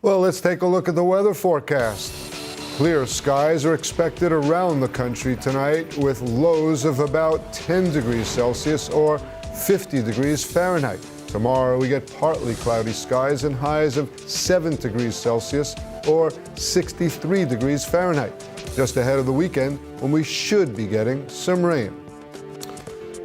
Well, let's take a look at the weather forecast. Clear skies are expected around the country tonight with lows of about 10 degrees Celsius or 50 degrees Fahrenheit. Tomorrow we get partly cloudy skies and highs of 7 degrees Celsius or 63 degrees Fahrenheit. Just ahead of the weekend when we should be getting some rain.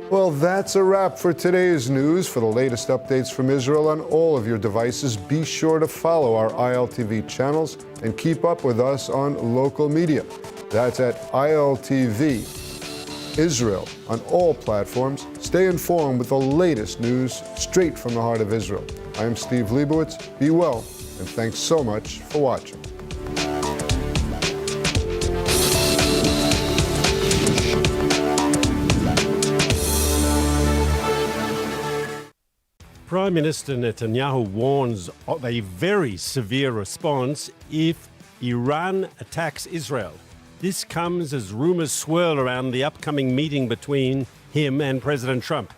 Well, that's a wrap for today's news. For the latest updates from Israel on all of your devices, be sure to follow our ILTV channels and keep up with us on local media. That's at ILTV Israel on all platforms. Stay informed with the latest news straight from the heart of Israel. I'm Steve Leibowitz. Be well, and thanks so much for watching. Prime Minister Netanyahu warns of a very severe response if Iran attacks Israel. This comes as rumors swirl around the upcoming meeting between him and President Trump.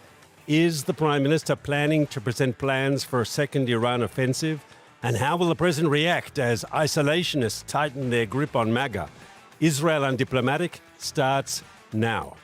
Is the Prime Minister planning to present plans for a second Iran offensive? And how will the President react as isolationists tighten their grip on MAGA? Israel Undiplomatic starts now.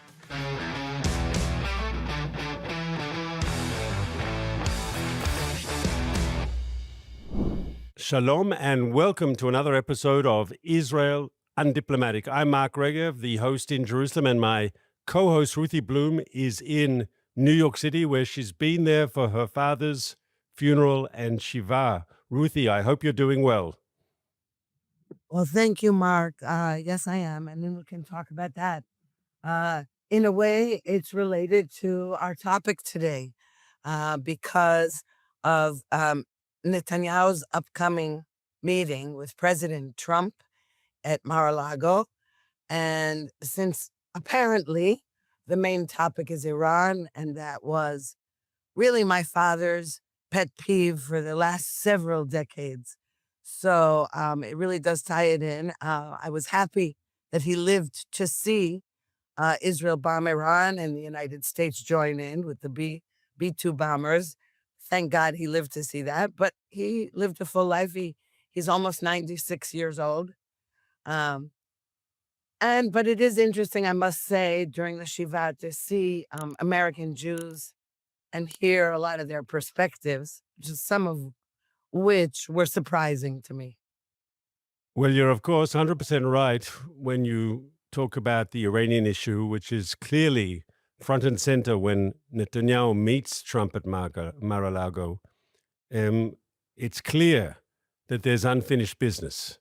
Shalom and welcome to another episode of Israel Undiplomatic. I'm Mark Regev, the host in Jerusalem, and my co-host Ruthie Bloom is in New York City, where she's been there for her father's funeral and Shiva. Ruthie, I hope you're doing well. Well, thank you, Mark. Yes, I am. And then we can talk about that. In a way, it's related to our topic today because of Netanyahu's upcoming meeting with President Trump at Mar-a-Lago. And since apparently the main topic is Iran, and that was really my father's pet peeve for the last several decades. So it really does tie it in. I was happy that he lived to see Israel bomb Iran and the United States join in with the B-2 bombers. Thank God he lived to see that. But he lived a full life. He's almost 96 years old. But it is interesting, I must say, during the Shiva to see American Jews and hear a lot of their perspectives, just some of which were surprising to me. Well, you're, of course, 100% right when you talk about the Iranian issue, which is clearly front and center when Netanyahu meets Trump at Mar-a-Lago. It's clear that there's unfinished business.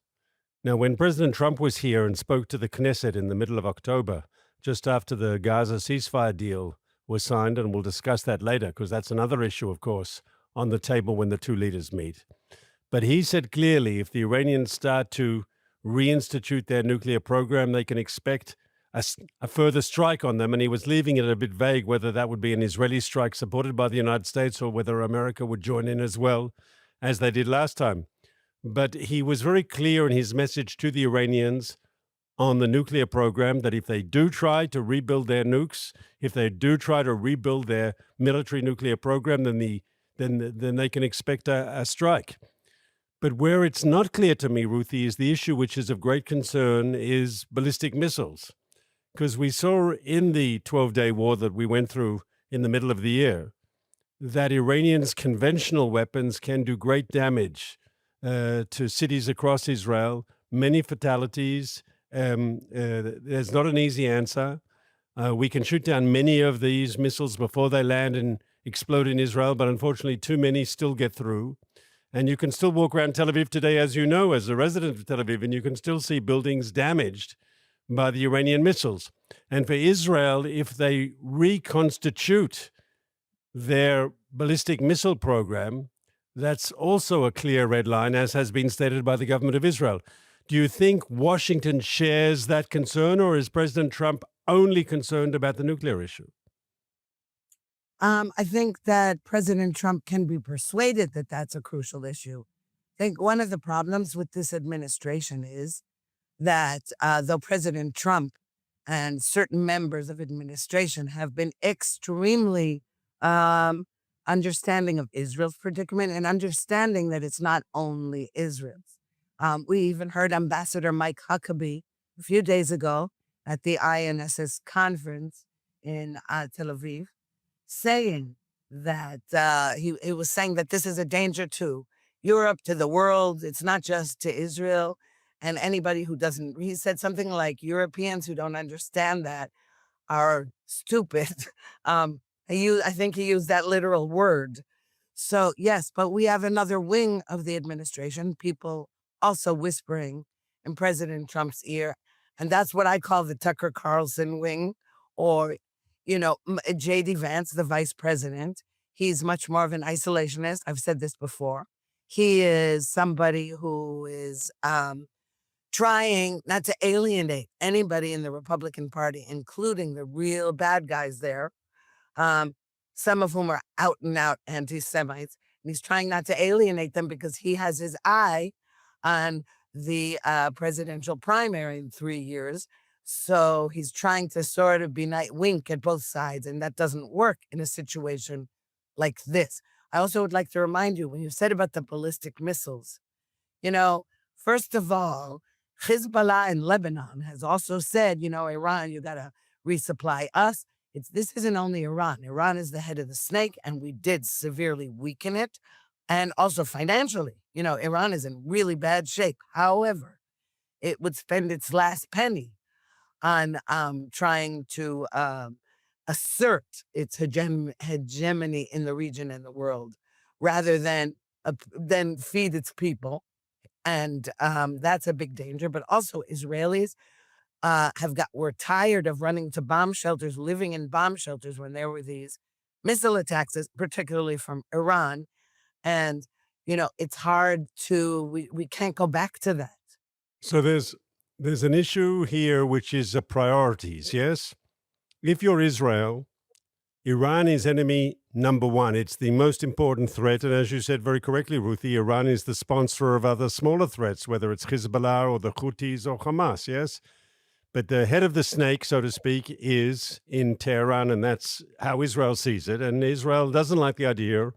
Now, when President Trump was here and spoke to the Knesset in the middle of October, just after the Gaza ceasefire deal was signed, and we'll discuss that later, because that's another issue, of course, on the table when the two leaders meet. But he said clearly if the Iranians start to reinstitute their nuclear program, they can expect a further strike on them. And he was leaving it a bit vague whether that would be an Israeli strike supported by the United States or whether America would join in as well, as they did last time. But he was very clear in his message to the Iranians on the nuclear program that if they do try to rebuild their nukes, if they do try to rebuild their military nuclear program, then they can expect a strike. But where it's not clear to me, Ruthie, is the issue which is of great concern is ballistic missiles. Because we saw in the 12-day war that we went through in the middle of the year that Iranians' conventional weapons can do great damage to cities across Israel, many fatalities. There's not an easy answer. We can shoot down many of these missiles before they land and explode in Israel, but unfortunately too many still get through. And you can still walk around Tel Aviv today, as you know, as a resident of Tel Aviv, and you can still see buildings damaged by the Iranian missiles. And for Israel, if they reconstitute their ballistic missile program, that's also a clear red line, as has been stated by the government of Israel. Do you think Washington shares that concern, or is President Trump only concerned about the nuclear issue? I think that President Trump can be persuaded that that's a crucial issue. I think one of the problems with this administration is that though President Trump and certain members of administration have been extremely understanding of Israel's predicament and understanding that it's not only Israel's. We even heard Ambassador Mike Huckabee a few days ago at the INSS conference in Tel Aviv saying that he was saying that this is a danger to Europe, to the world. It's not just to Israel. And anybody who doesn't, he said something like Europeans who don't understand that are stupid. I think he used that literal word. So yes, but we have another wing of the administration, people also whispering in President Trump's ear. And that's what I call the Tucker Carlson wing, or, J.D. Vance, the vice president. He's much more of an isolationist. I've said this before. He is somebody who is trying not to alienate anybody in the Republican Party, including the real bad guys there, some of whom are out and out anti-Semites. And he's trying not to alienate them because he has his eye on the presidential primary in 3 years. So he's trying to sort of be wink at both sides, and that doesn't work in a situation like this. I also would like to remind you, when you said about the ballistic missiles, first of all, Hezbollah in Lebanon has also said, Iran, you got to resupply us. This isn't only Iran. Iran is the head of the snake, and we did severely weaken it. And also financially, Iran is in really bad shape. However, it would spend its last penny on trying to assert its hegemony in the region and the world rather than feed its people. And that's a big danger. But also Israelis were tired of running to bomb shelters, living in bomb shelters when there were these missile attacks, particularly from Iran. And, it's hard we can't go back to that. So there's an issue here which is priorities, yes? If you're Israel, Iran is enemy number one. It's the most important threat. And as you said very correctly, Ruthie, Iran is the sponsor of other smaller threats, whether it's Hezbollah or the Houthis or Hamas, yes? But the head of the snake, so to speak, is in Tehran, and that's how Israel sees it. And Israel doesn't like the idea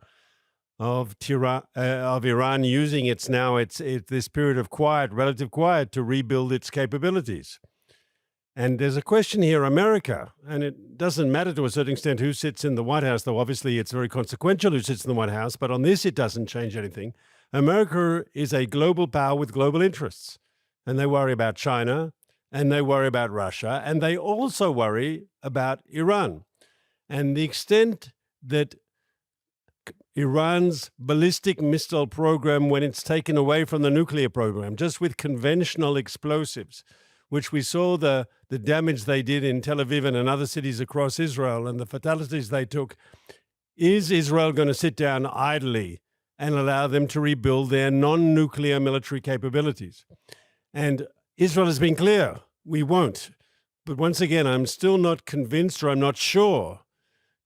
of Iran using it's this period of relative quiet, to rebuild its capabilities. And there's a question here, America, and it doesn't matter to a certain extent who sits in the White House, though obviously it's very consequential who sits in the White House, but on this it doesn't change anything. America is a global power with global interests, and they worry about China, and they worry about Russia, and they also worry about Iran. And the extent that Iran's ballistic missile program, when it's taken away from the nuclear program, just with conventional explosives, which we saw the damage they did in Tel Aviv and in other cities across Israel and the fatalities they took, is Israel going to sit down idly and allow them to rebuild their non-nuclear military capabilities? And Israel has been clear, we won't. But once again, I'm still not convinced, or I'm not sure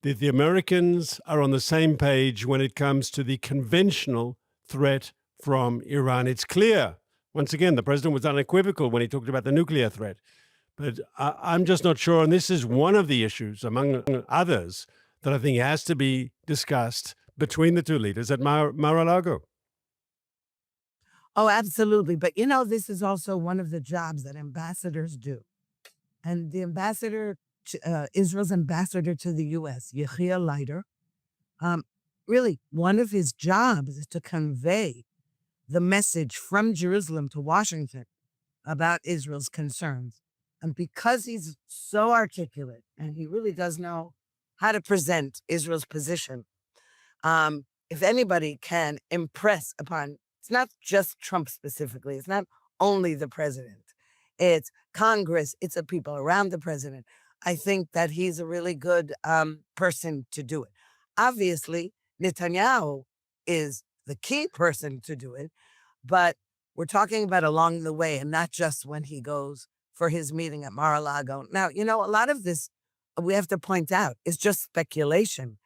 that the Americans are on the same page when it comes to the conventional threat from Iran. It's clear. Once again, the president was unequivocal when he talked about the nuclear threat. But I'm just not sure. And this is one of the issues, among others, that I think has to be discussed between the two leaders at Mar-a-Lago. Oh, absolutely. But this is also one of the jobs that ambassadors do. And the Israel's ambassador to the U.S., Yechiel Leiter, really one of his jobs is to convey the message from Jerusalem to Washington about Israel's concerns. And because he's so articulate and he really does know how to present Israel's position, if anybody can impress upon, it's not just Trump specifically, it's not only the president, it's Congress, it's the people around the president. I think that he's a really good person to do it. Obviously, Netanyahu is the key person to do it, but we're talking about along the way and not just when he goes for his meeting at Mar-a-Lago. Now, a lot of this, we have to point out, is just speculation.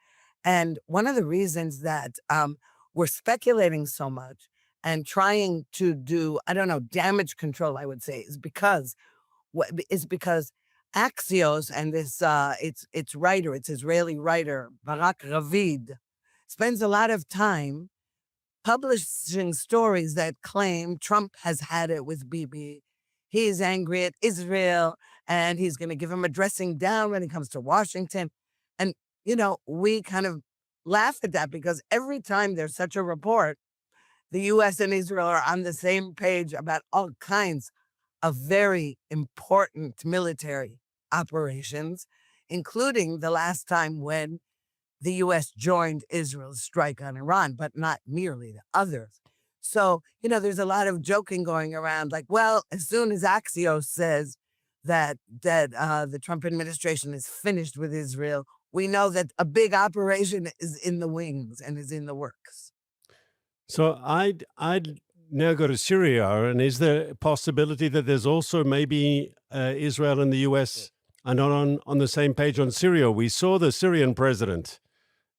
And one of the reasons that we're speculating so much and trying to do, damage control, I would say, is because Axios and this its Israeli writer Barak Ravid spends a lot of time publishing stories that claim Trump has had it with Bibi. He's angry at Israel and he's going to give him a dressing down when it comes to Washington. And we kind of laugh at that because every time there's such a report, the U.S. and Israel are on the same page about all kinds of very important military operations, including the last time when the U.S. joined Israel's strike on Iran, but not merely the others. So, there's a lot of joking going around like, well, as soon as Axios says that the Trump administration is finished with Israel, we know that a big operation is in the wings and is in the works. So I'd now go to Syria, and is there a possibility that there's also maybe Israel and the U.S. are not on the same page on Syria? We saw the Syrian president,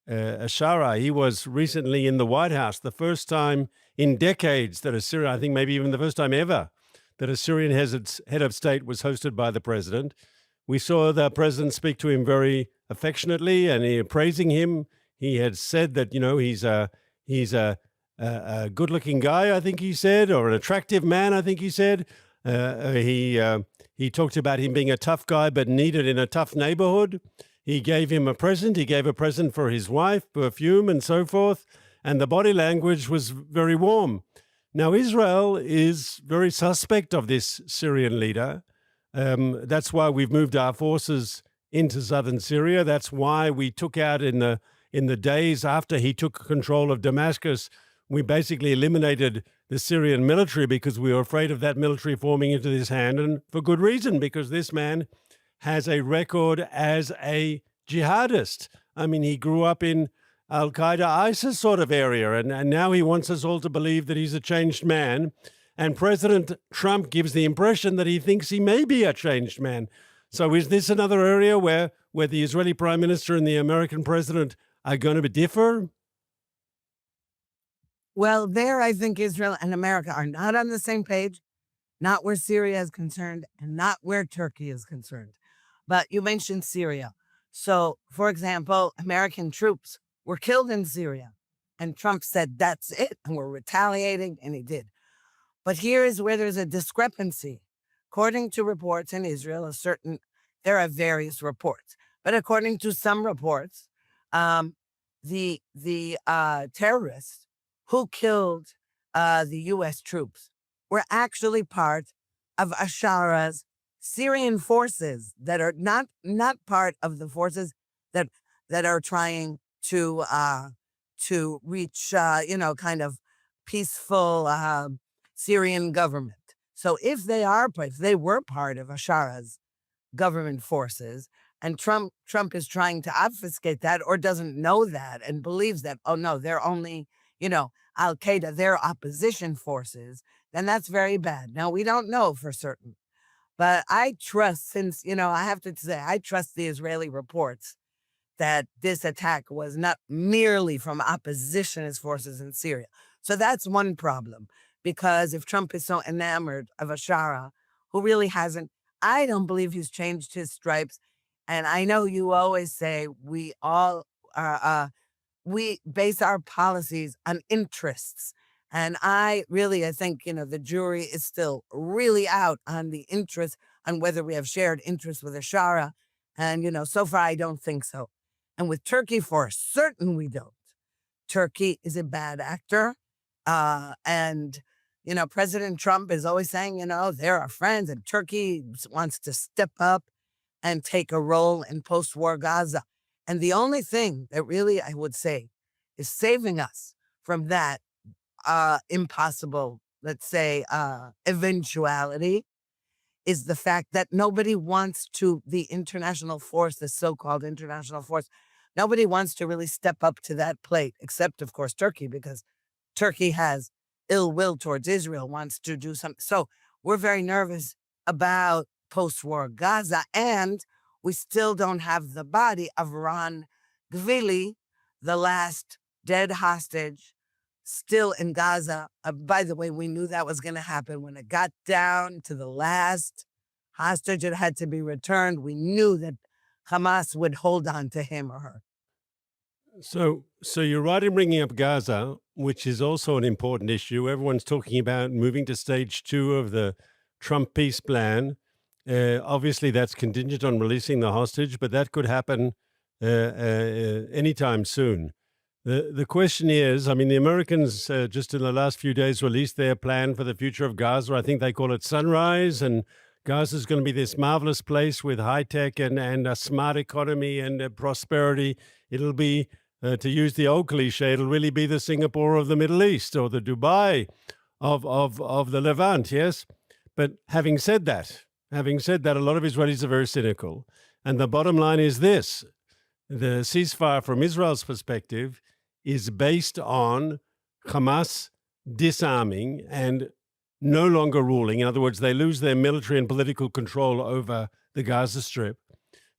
Ashara. He was recently in the White House, the first time in decades that a Syrian, I think maybe even the first time ever, that a Syrian head of state was hosted by the president. We saw the president speak to him very affectionately and praising him. He had said that, he's a good-looking guy, I think he said, or an attractive man, I think he said. He talked about him being a tough guy but needed in a tough neighborhood. He gave him a present. He gave a present for his wife, perfume and so forth, and the body language was very warm. Now, Israel is very suspect of this Syrian leader. That's why we've moved our forces into southern Syria. That's why we took out in in the days after he took control of Damascus, we basically eliminated the Syrian military because we were afraid of that military forming into his hand, and for good reason, because this man has a record as a jihadist. I mean, he grew up in Al-Qaeda, ISIS sort of area, and now he wants us all to believe that he's a changed man. And President Trump gives the impression that he thinks he may be a changed man. So is this another area where the Israeli Prime Minister and the American President are going to differ? Well, there I think Israel and America are not on the same page, not where Syria is concerned and not where Turkey is concerned. But you mentioned Syria. So, for example, American troops were killed in Syria, and Trump said, that's it, and we're retaliating, and he did. But here is where there's a discrepancy. According to reports in Israel, there are various reports, but according to some reports, the terrorists who killed the U.S. troops were actually part of Ashara's Syrian forces that are not part of the forces that are trying to reach kind of peaceful Syrian government. So if they were part of Ashara's government forces, and Trump is trying to obfuscate that or doesn't know that and believes that, oh no, they're only, Al-Qaeda, they're opposition forces, then that's very bad. Now, we don't know for certain, but I trust, I have to say, I trust the Israeli reports that this attack was not merely from oppositionist forces in Syria. So that's one problem, because if Trump is so enamored of Ashara, who really hasn't, I don't believe he's changed his stripes. And I know you always say we all we base our policies on interests. And I think, the jury is still really out on the interest, on whether we have shared interests with Ashara. And, so far, I don't think so. And with Turkey, for certain, we don't. Turkey is a bad actor. And President Trump is always saying, they're our friends, and Turkey wants to step up and take a role in post-war Gaza. And the only thing that really, I would say, is saving us from that impossible, let's say, eventuality is the fact that nobody wants to, the international force, the so-called international force, nobody wants to really step up to that plate, except, of course, Turkey, because Turkey has ill will towards Israel, wants to do something. So we're very nervous about post-war Gaza, and we still don't have the body of Ron Gvili, the last dead hostage, still in Gaza. By the way, we knew that was going to happen when it got down to the last hostage that had to be returned. We knew that Hamas would hold on to him or her. So you're right in bringing up Gaza, which is also an important issue. Everyone's talking about moving to stage 2 of the Trump peace plan. Obviously, that's contingent on releasing the hostage, but that could happen anytime soon. The question is, I mean, the Americans just in the last few days released their plan for the future of Gaza. I think they call it Sunrise, and Gaza is going to be this marvelous place with high tech and a smart economy and prosperity. It'll be, to use the old cliche, it'll really be the Singapore of the Middle East, or the Dubai of the Levant, yes? But having said that, a lot of Israelis are very cynical. And the bottom line is this: the ceasefire from Israel's perspective is based on Hamas disarming and no longer ruling. In other words, they lose their military and political control over the Gaza Strip,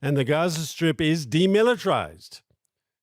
and the Gaza Strip is demilitarized.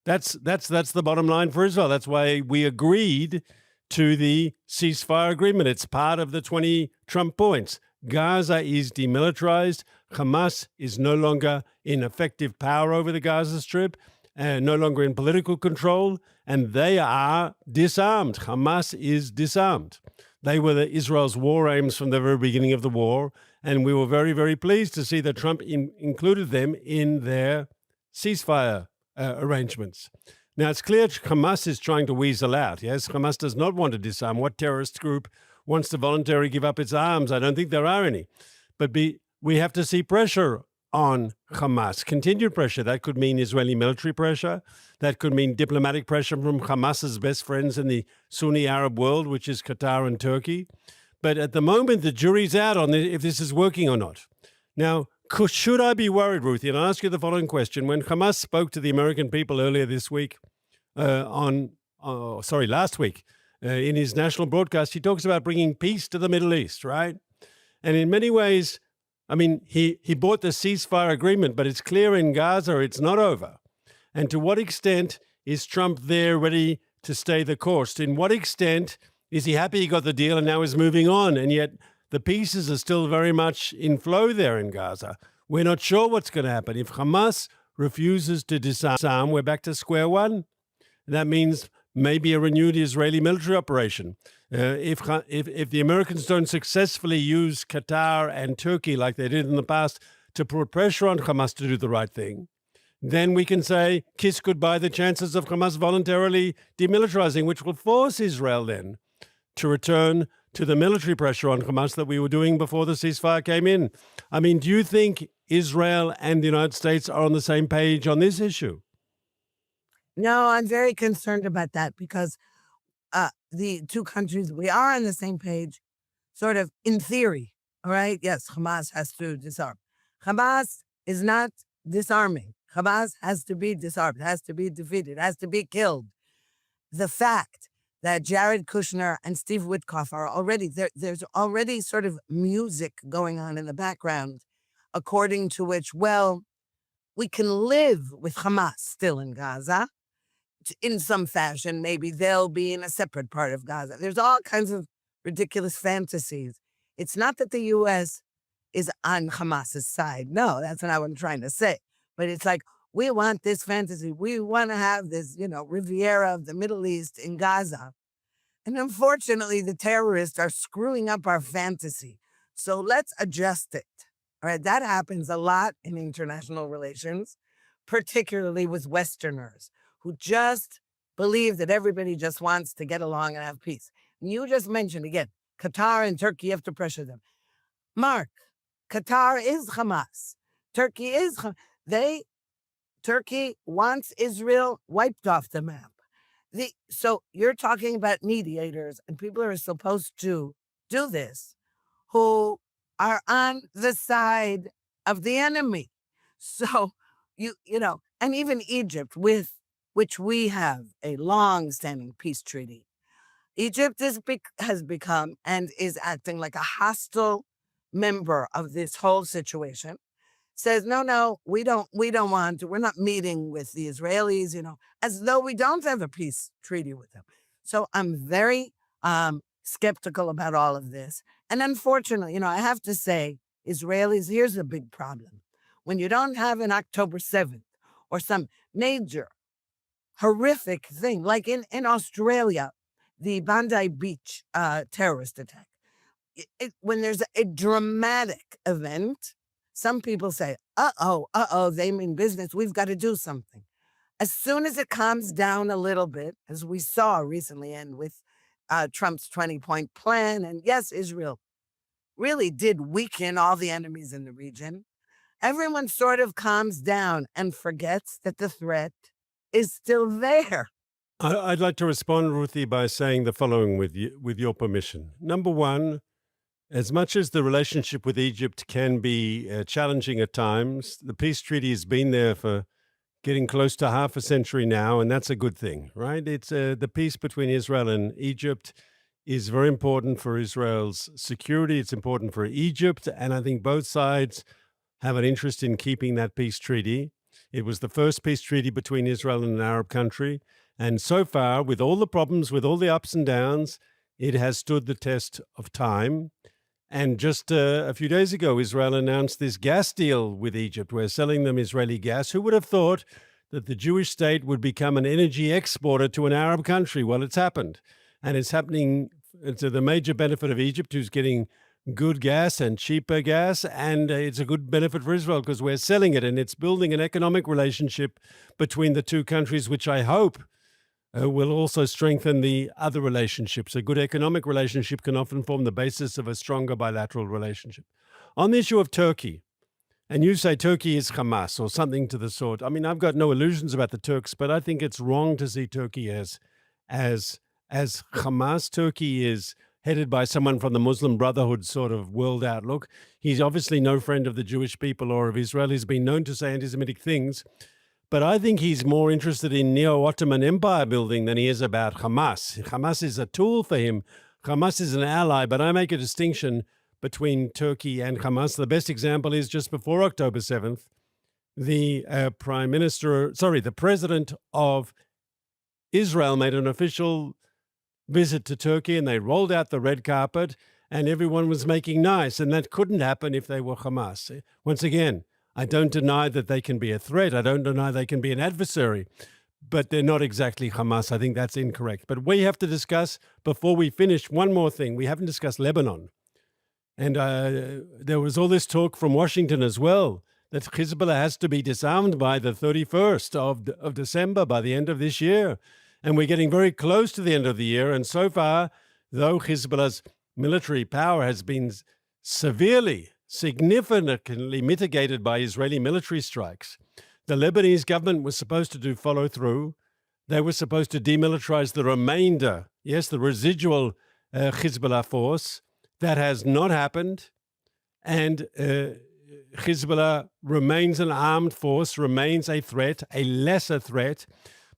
That's the bottom line for Israel. That's why we agreed to the ceasefire agreement. It's part of the 20 Trump points. Gaza is demilitarized. Hamas is no longer in effective power over the Gaza Strip, no longer in political control, and they are disarmed. Hamas is disarmed. They were Israel's war aims from the very beginning of the war, and we were very, very pleased to see that Trump included them in their ceasefire arrangements. Now, it's clear Hamas is trying to weasel out. Yes, Hamas does not want to disarm. What terrorist group wants to voluntarily give up its arms? I don't think there are any. But we have to see pressure on Hamas. Continued pressure, that could mean Israeli military pressure. That could mean diplomatic pressure from Hamas's best friends in the Sunni Arab world, which is Qatar and Turkey. But at the moment, the jury's out on if this is working or not. Now, should I be worried, Ruthie? And I'll ask you the following question. When Hamas spoke to the American people earlier this week, last week, in his national broadcast, he talks about bringing peace to the Middle East, right? And in many ways, I mean, he bought the ceasefire agreement, but it's clear in Gaza it's not over. And to what extent is Trump there ready to stay the course? In what extent is he happy he got the deal and now is moving on? And yet the pieces are still very much in flow there in Gaza. We're not sure what's going to happen. If Hamas refuses to disarm, we're back to square one. That means maybe a renewed Israeli military operation. If the Americans don't successfully use Qatar and Turkey like they did in the past to put pressure on Hamas to do the right thing, then we can say, kiss goodbye the chances of Hamas voluntarily demilitarizing, which will force Israel then to return to the military pressure on Hamas that we were doing before the ceasefire came in. I mean, do you think Israel and the United States are on the same page on this issue? No, I'm very concerned about that because the two countries, we are on the same page, sort of in theory. All right. Yes, Hamas has to disarm. Hamas is not disarming. Hamas has to be disarmed, has to be defeated, has to be killed. The fact that Jared Kushner and Steve Witkoff are already there's already sort of music going on in the background, according to which, well, we can live with Hamas still in Gaza. In some fashion, maybe they'll be in a separate part of Gaza. There's all kinds of ridiculous fantasies. It's not that the U.S. is on Hamas's side. No, that's not what I'm trying to say. But it's like, we want this fantasy. We want to have this, Riviera of the Middle East in Gaza. And unfortunately, the terrorists are screwing up our fantasy. So let's adjust it. All right, that happens a lot in international relations, particularly with Westerners, who just believe that everybody just wants to get along and have peace. And you just mentioned, again, Qatar and Turkey, you have to pressure them. Mark, Qatar is Hamas. Turkey is Hamas. Turkey wants Israel wiped off the map. So you're talking about mediators and people who are supposed to do this, who are on the side of the enemy. So, and even Egypt, with which we have a long-standing peace treaty. Egypt has become and is acting like a hostile member of this whole situation. Says, no, we don't want to. We're not meeting with the Israelis, as though we don't have a peace treaty with them. So I'm very skeptical about all of this. And unfortunately, I have to say, Israelis, here's a big problem. When you don't have an October 7th or some major horrific thing, like in Australia, the Bondi Beach terrorist attack, when there's a dramatic event, some people say, they mean business. We've got to do something. As soon as it calms down a little bit, as we saw recently, and with Trump's 20-point plan, and yes, Israel really did weaken all the enemies in the region, everyone sort of calms down and forgets that the threat is still there. I'd like to respond, Ruthie, by saying the following with your permission. Number one, as much as the relationship with Egypt can be challenging at times, the peace treaty has been there for getting close to half a century now, and that's a good thing, right? It's the peace between Israel and Egypt is very important for Israel's security. It's important for Egypt, and I think both sides have an interest in keeping that peace treaty. It was the first peace treaty between Israel and an Arab country, and so far, with all the problems, with all the ups and downs, it has stood the test of time. And just a few days ago, Israel announced this gas deal with Egypt. We're selling them Israeli gas. Who would have thought that the Jewish state would become an energy exporter to an Arab country? Well, it's happened. And it's happening to the major benefit of Egypt, who's getting good gas and cheaper gas. And it's a good benefit for Israel because we're selling it. And it's building an economic relationship between the two countries, which I hope will also strengthen the other relationships. A good economic relationship can often form the basis of a stronger bilateral relationship. On the issue of Turkey, and you say Turkey is Hamas or something to the sort. I mean, I've got no illusions about the Turks, but I think it's wrong to see Turkey as Hamas. Turkey is headed by someone from the Muslim Brotherhood sort of world outlook. He's obviously no friend of the Jewish people or of Israel. He's been known to say anti-Semitic things, but I think he's more interested in neo-Ottoman empire building than he is about Hamas. Hamas is a tool for him. Hamas is an ally, but I make a distinction between Turkey and Hamas. The best example is just before October 7th, the president of Israel made an official visit to Turkey, and they rolled out the red carpet, and everyone was making nice, and that couldn't happen if they were Hamas. Once again, I don't deny that they can be a threat. I don't deny they can be an adversary, but they're not exactly Hamas. I think that's incorrect. But we have to discuss, before we finish, one more thing. We haven't discussed Lebanon. And there was all this talk from Washington as well, that Hezbollah has to be disarmed by the 31st of December, by the end of this year. And we're getting very close to the end of the year. And so far, though Hezbollah's military power has been significantly mitigated by Israeli military strikes, the Lebanese government was supposed to do follow through. They were supposed to demilitarize the remainder, yes, the residual Hezbollah force. That has not happened. And Hezbollah remains an armed force, remains a threat, a lesser threat,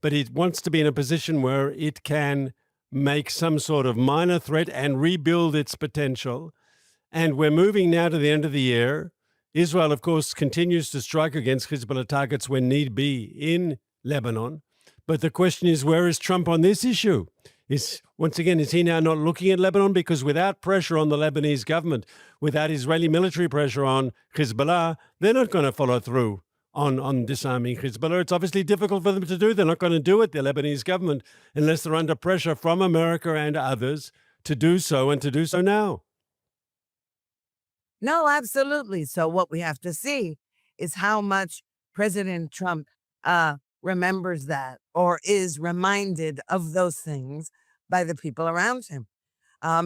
but it wants to be in a position where it can make some sort of minor threat and rebuild its potential. And we're moving now to the end of the year. Israel, of course, continues to strike against Hezbollah targets when need be in Lebanon. But the question is, where is Trump on this issue? Once again, is he now not looking at Lebanon? Because without pressure on the Lebanese government, without Israeli military pressure on Hezbollah, they're not going to follow through on disarming Hezbollah. It's obviously difficult for them to do. They're not going to do it, the Lebanese government, unless they're under pressure from America and others to do so, and to do so now. No, absolutely. So what we have to see is how much President Trump remembers that or is reminded of those things by the people around him,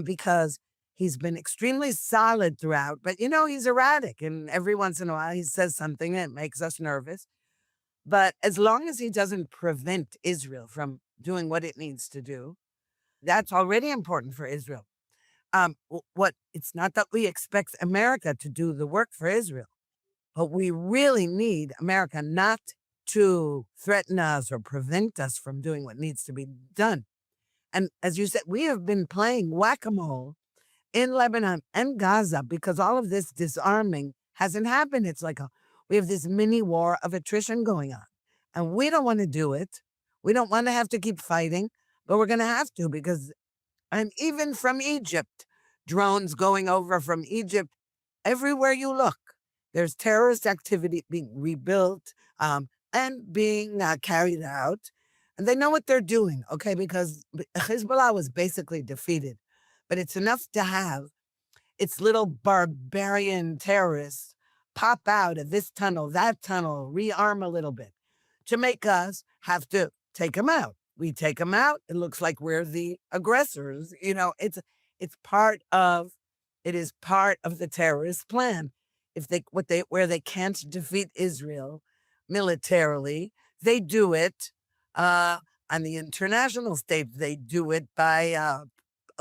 because he's been extremely solid throughout. But, he's erratic, and every once in a while he says something that makes us nervous. But as long as he doesn't prevent Israel from doing what it needs to do, that's already important for Israel. It's not that we expect America to do the work for Israel, but we really need America not to threaten us or prevent us from doing what needs to be done. And as you said, we have been playing whack-a-mole in Lebanon and Gaza because all of this disarming hasn't happened. It's like we have this mini war of attrition going on, and we don't want to do it. We don't want to have to keep fighting, but we're going to have to, because and even from Egypt, drones going over from Egypt, everywhere you look, there's terrorist activity being rebuilt and being carried out. And they know what they're doing, okay? Because Hezbollah was basically defeated. But it's enough to have its little barbarian terrorists pop out of this tunnel, that tunnel, rearm a little bit to make us have to take them out. We take them out. It looks like we're the aggressors. It is part of the terrorist plan. Where they can't defeat Israel militarily, they do it on the international stage. They do it by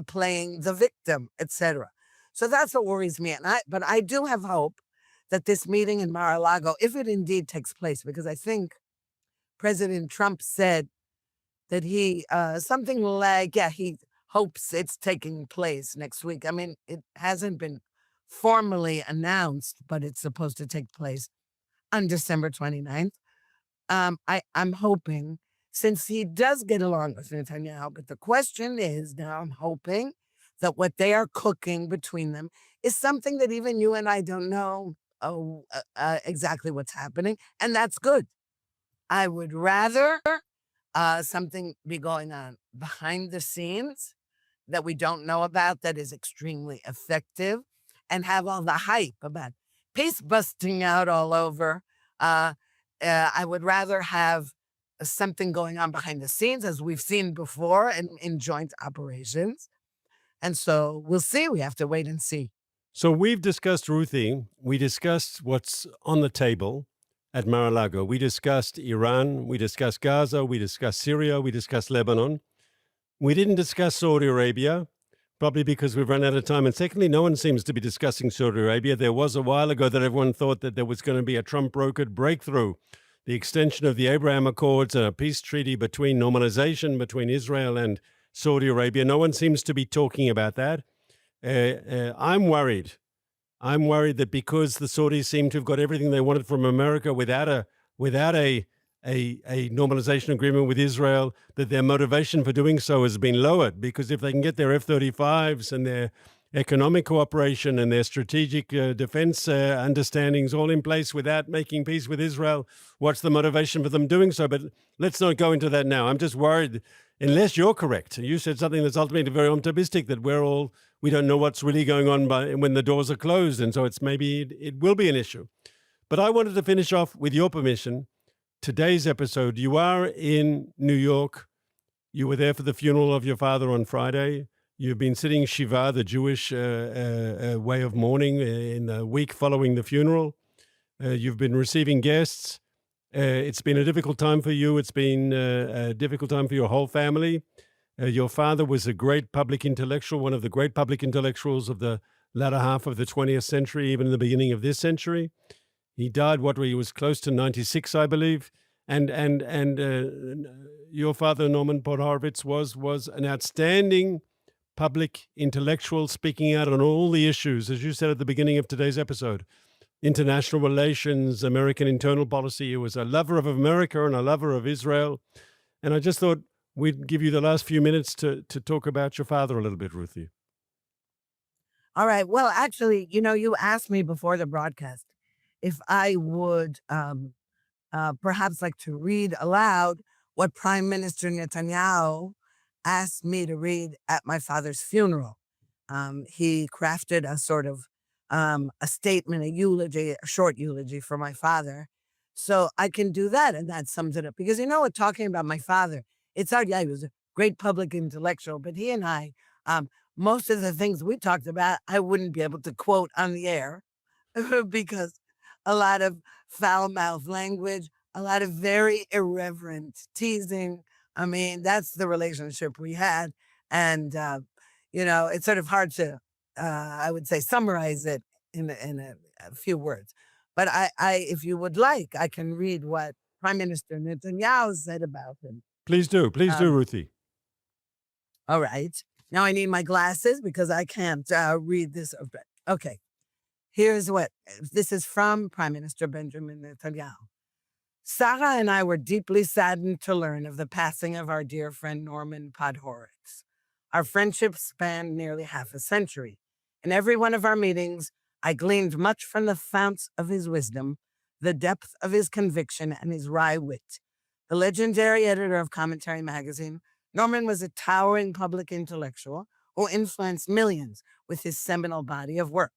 playing the victim, etc. So that's what worries me. But I do have hope that this meeting in Mar-a-Lago, if it indeed takes place, because I think President Trump said that he something like, he hopes it's taking place next week. I mean, it hasn't been formally announced, but it's supposed to take place on December 29th. I'm hoping, since he does get along with Netanyahu, but the question is now, I'm hoping that what they are cooking between them is something that even you and I don't know exactly what's happening, and that's good. I would rather something be going on behind the scenes that we don't know about, that is extremely effective, and have all the hype about peace busting out all over. I would rather have something going on behind the scenes, as we've seen before in joint operations. And so we'll see. We have to wait and see. So we've discussed, Ruthie, we discussed what's on the table at Mar-a-Lago. We discussed Iran, we discussed Gaza, we discussed Syria, we discussed Lebanon. We didn't discuss Saudi Arabia, probably because we've run out of time. And secondly, no one seems to be discussing Saudi Arabia. There was a while ago that everyone thought that there was going to be a Trump-brokered breakthrough, the extension of the Abraham Accords and a peace treaty between normalization between Israel and Saudi Arabia. No one seems to be talking about that. I'm worried. I'm worried that because the Saudis seem to have got everything they wanted from America without a normalization agreement with Israel, that their motivation for doing so has been lowered. Because if they can get their F-35s and their economic cooperation and their strategic defense understandings all in place without making peace with Israel, what's the motivation for them doing so? But let's not go into that now. I'm just worried, unless you're correct. You said something that's ultimately very optimistic, that we don't know what's really going on when the doors are closed. And so it will be an issue. But I wanted to finish off, with your permission, today's episode. You are in New York. You were there for the funeral of your father on Friday. You've been sitting Shiva, the Jewish way of mourning, in the week following the funeral. You've been receiving guests. It's been a difficult time for you. It's been a difficult time for your whole family. Your father was a great public intellectual, one of the great public intellectuals of the latter half of the 20th century, even in the beginning of this century. He died, he was close to 96, I believe. And your father, Norman Podhoretz, was an outstanding public intellectual, speaking out on all the issues, as you said at the beginning of today's episode. International relations, American internal policy. He was a lover of America and a lover of Israel. And I just thought we'd give you the last few minutes to talk about your father a little bit, Ruthie. All right. Well, actually, you asked me before the broadcast if I would perhaps like to read aloud what Prime Minister Netanyahu asked me to read at my father's funeral. He crafted a sort of a statement, a eulogy, a short eulogy for my father. So I can do that, and that sums it up. Because talking about my father, it's hard. Yeah, he was a great public intellectual, but he and I, most of the things we talked about, I wouldn't be able to quote on the air because a lot of foul-mouthed language, a lot of very irreverent teasing. I mean, that's the relationship we had. And, it's sort of hard to, I would say, summarize it in a few words. But if you would like, I can read what Prime Minister Netanyahu said about him. Please do. Please do, Ruthie. All right. Now I need my glasses because I can't read this. Okay. This is from Prime Minister Benjamin Netanyahu. Sarah and I were deeply saddened to learn of the passing of our dear friend Norman Podhoretz. Our friendship spanned nearly half a century. In every one of our meetings, I gleaned much from the founts of his wisdom, the depth of his conviction, and his wry wit. The legendary editor of Commentary magazine, Norman was a towering public intellectual who influenced millions with his seminal body of work.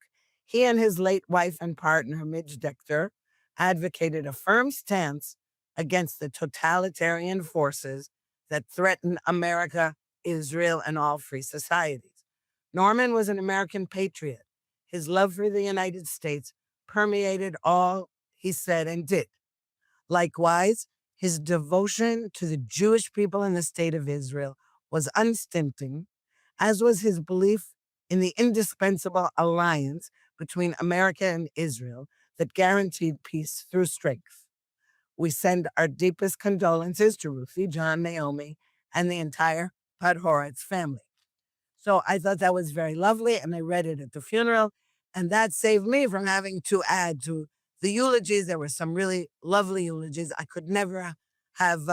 He and his late wife and partner, Midge Decter, advocated a firm stance against the totalitarian forces that threaten America, Israel, and all free societies. Norman was an American patriot. His love for the United States permeated all he said and did. Likewise, his devotion to the Jewish people in the state of Israel was unstinting, as was his belief in the indispensable alliance between America and Israel that guaranteed peace through strength. We send our deepest condolences to Ruthie, John, Naomi, and the entire Podhoretz family. So I thought that was very lovely, and I read it at the funeral, and that saved me from having to add to the eulogies. There were some really lovely eulogies. I could never have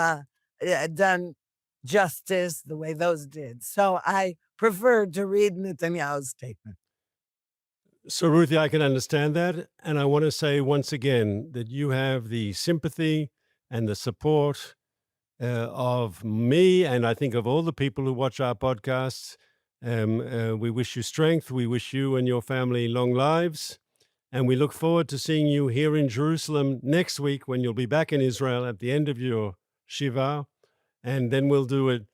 done justice the way those did. So I preferred to read Netanyahu's statement. So, Ruthie, I can understand that. And I want to say once again that you have the sympathy and the support of me, and I think of all the people who watch our podcasts. We wish you strength. We wish you and your family long lives. And we look forward to seeing you here in Jerusalem next week when you'll be back in Israel at the end of your Shiva. And then we'll do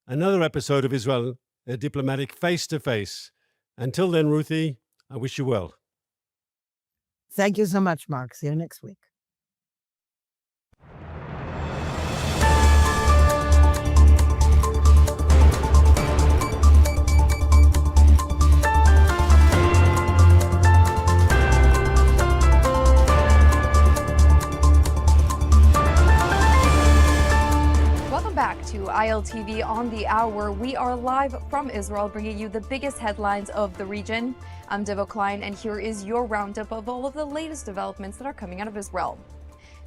another episode of Israel Diplomatic face-to-face. Until then, Ruthie, I wish you well. Thank you so much, Mark. See you next week. Back to ILTV on the hour. We are live from Israel, bringing you the biggest headlines of the region. I'm Devo Klein, and here is your roundup of all of the latest developments that are coming out of Israel.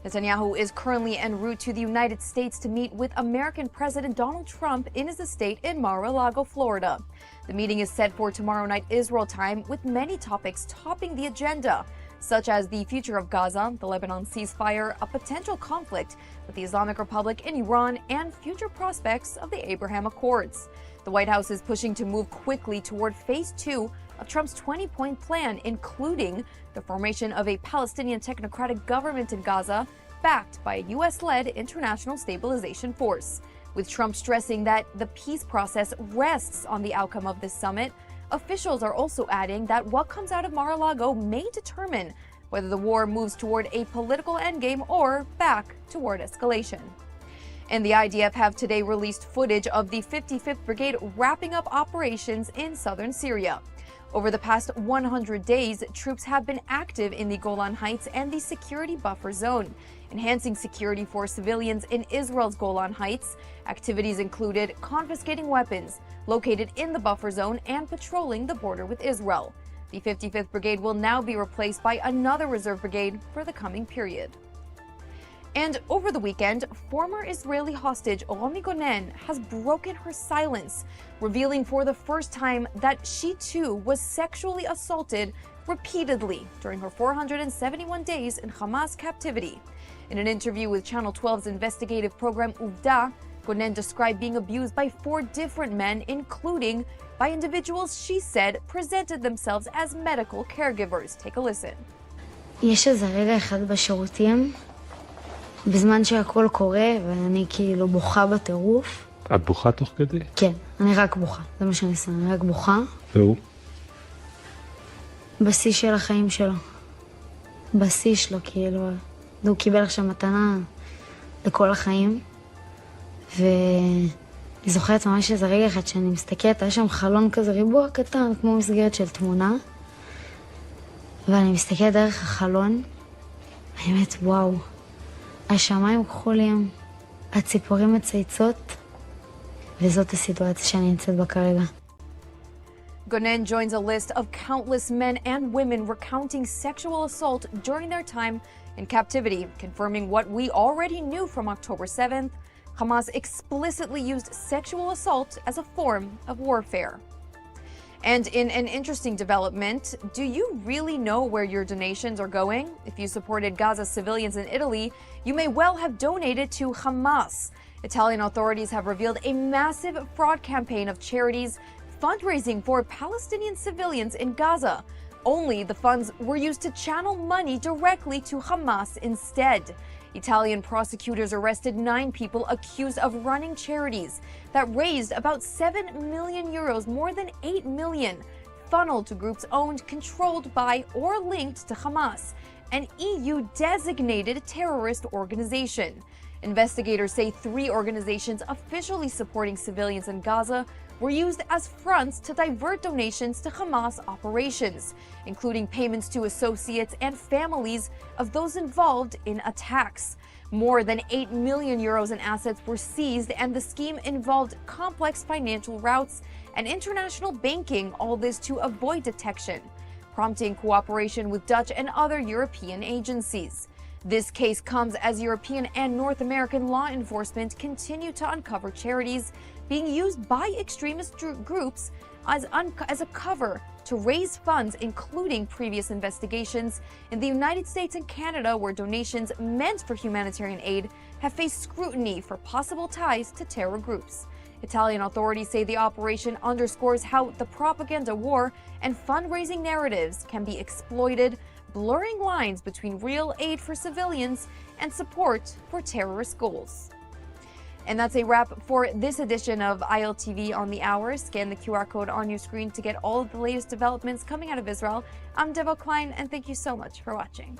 Netanyahu is currently en route to the United States to meet with American President Donald Trump in his estate in Mar-a-Lago, Florida. The meeting is set for tomorrow night Israel time, with many topics topping the agenda, such as the future of Gaza, the Lebanon ceasefire, a potential conflict with the Islamic Republic in Iran, and future prospects of the Abraham Accords. The White House is pushing to move quickly toward phase 2 of Trump's 20-point plan, including the formation of a Palestinian technocratic government in Gaza, backed by a U.S.-led international stabilization force. With Trump stressing that the peace process rests on the outcome of this summit, officials are also adding that what comes out of Mar-a-Lago may determine whether the war moves toward a political endgame or back toward escalation. And the IDF have today released footage of the 55th Brigade wrapping up operations in southern Syria. Over the past 100 days, troops have been active in the Golan Heights and the security buffer zone, enhancing security for civilians in Israel's Golan Heights. Activities included confiscating weapons located in the buffer zone and patrolling the border with Israel. The 55th Brigade will now be replaced by another reserve brigade for the coming period. And over the weekend, former Israeli hostage Romi Gonen has broken her silence, revealing for the first time that she too was sexually assaulted repeatedly during her 471 days in Hamas captivity. In an interview with Channel 12's investigative program Uvda, Gonen described being abused by 4 different men, including by individuals she said presented themselves as medical caregivers. Take a listen. יש איזה רגע אחד בשירותים, בזמן שהכל קורה, ואני כאילו בוכה בטירוף. את בוכה תוך כדי? כן, אני רק בוכה. זה מה שאני עושה, אני רק בוכה. והוא? בשיא של החיים שלו. בשיא שלו, כאילו. הוא קיבל עכשיו מתנה לכל החיים. ואני זוכרת ממש איזה רגע אחד שאני מסתכלת, היה שם חלון כזה ריבוע קטן, כמו מסגרת של תמונה. ואני מסתכלת דרך החלון, האמת, וואו. השמיים כחולים, הציפורים מצייצות, וזאת הסיטואציה שאני נמצאת בה כרגע. Gonen joins a list of countless men and women recounting sexual assault during their time in captivity, confirming what we already knew from October 7th. Hamas explicitly used sexual assault as a form of warfare. And in an interesting development, do you really know where your donations are going? If you supported Gaza civilians in Italy, you may well have donated to Hamas. Italian authorities have revealed a massive fraud campaign of charities fundraising for Palestinian civilians in Gaza. Only the funds were used to channel money directly to Hamas instead. Italian prosecutors arrested 9 people accused of running charities that raised about 7 million euros, more than 8 million, funneled to groups owned, controlled by, or linked to Hamas, an EU-designated terrorist organization. Investigators say 3 organizations officially supporting civilians in Gaza were used as fronts to divert donations to Hamas operations, including payments to associates and families of those involved in attacks. More than 8 million euros in assets were seized, and the scheme involved complex financial routes and international banking, all this to avoid detection, prompting cooperation with Dutch and other European agencies. This case comes as European and North American law enforcement continue to uncover charities being used by extremist groups as a cover to raise funds, including previous investigations in the United States and Canada, where donations meant for humanitarian aid have faced scrutiny for possible ties to terror groups. Italian authorities say the operation underscores how the propaganda war and fundraising narratives can be exploited, blurring lines between real aid for civilians and support for terrorist goals. And that's a wrap for this edition of ILTV on the Hour. Scan the QR code on your screen to get all of the latest developments coming out of Israel. I'm Devo Klein, and thank you so much for watching.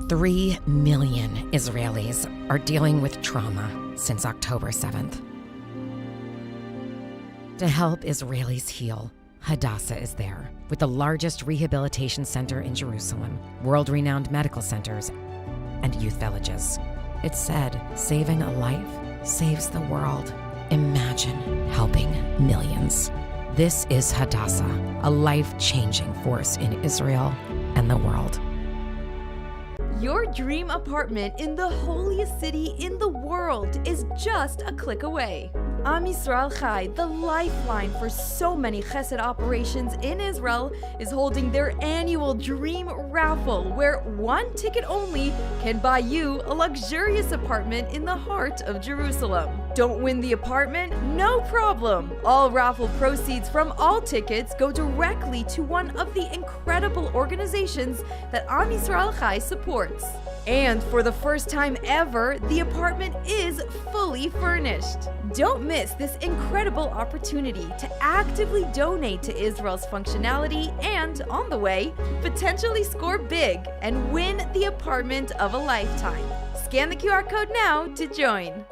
Three million Israelis are dealing with trauma since October 7th. To help Israelis heal, Hadassah is there, with the largest rehabilitation center in Jerusalem, world-renowned medical centers, and youth villages. It's said, saving a life saves the world. Imagine helping millions. This is Hadassah, a life-changing force in Israel and the world. Your dream apartment in the holiest city in the world is just a click away. Am Yisrael Chai, the lifeline for so many chesed operations in Israel, is holding their annual Dream Raffle, where one ticket only can buy you a luxurious apartment in the heart of Jerusalem. Don't win the apartment? No problem! All raffle proceeds from all tickets go directly to one of the incredible organizations that Am Yisrael Chai supports. And for the first time ever, the apartment is fully furnished. Don't miss this incredible opportunity to actively donate to Israel's functionality and, on the way, potentially score big and win the apartment of a lifetime. Scan the QR code now to join.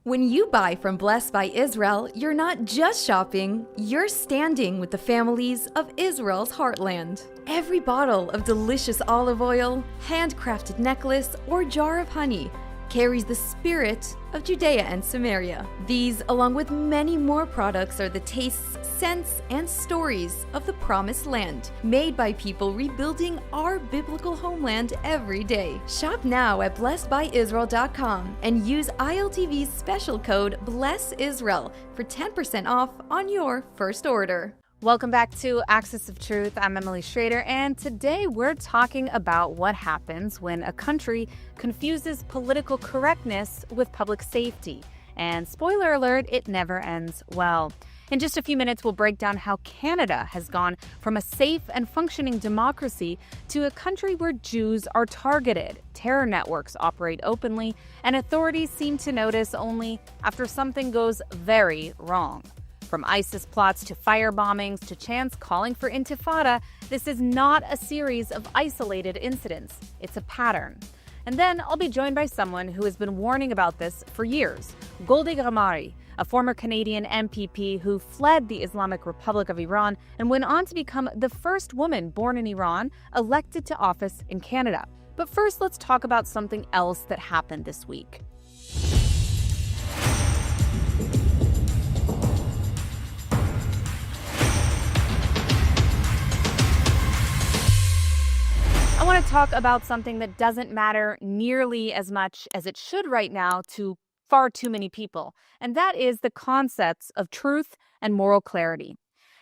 When you buy from Blessed by Israel, you're not just shopping, you're standing with the families of Israel's heartland. Every bottle of delicious olive oil, handcrafted necklace, or jar of honey carries the spirit of Judea and Samaria. These, along with many more products, are the tastes, scents, and stories of the Promised Land, made by people rebuilding our biblical homeland every day. Shop now at blessedbyisrael.com and use ILTV's special code BLESSISRAEL for 10% off on your first order. Welcome back to Axis of Truth. I'm Emily Schrader, and today we're talking about what happens when a country confuses political correctness with public safety. And spoiler alert, it never ends well. In just a few minutes, we'll break down how Canada has gone from a safe and functioning democracy to a country where Jews are targeted, terror networks operate openly, and authorities seem to notice only after something goes very wrong. From ISIS plots to fire bombings to chants calling for intifada, this is not a series of isolated incidents. It's a pattern. And then I'll be joined by someone who has been warning about this for years, Golda Meir, a former Canadian MPP who fled the Islamic Republic of Iran and went on to become the first woman born in Iran elected to office in Canada. But first, let's talk about something else that happened this week. I want to talk about something that doesn't matter nearly as much as it should right now to far too many people, and that is the concepts of truth and moral clarity.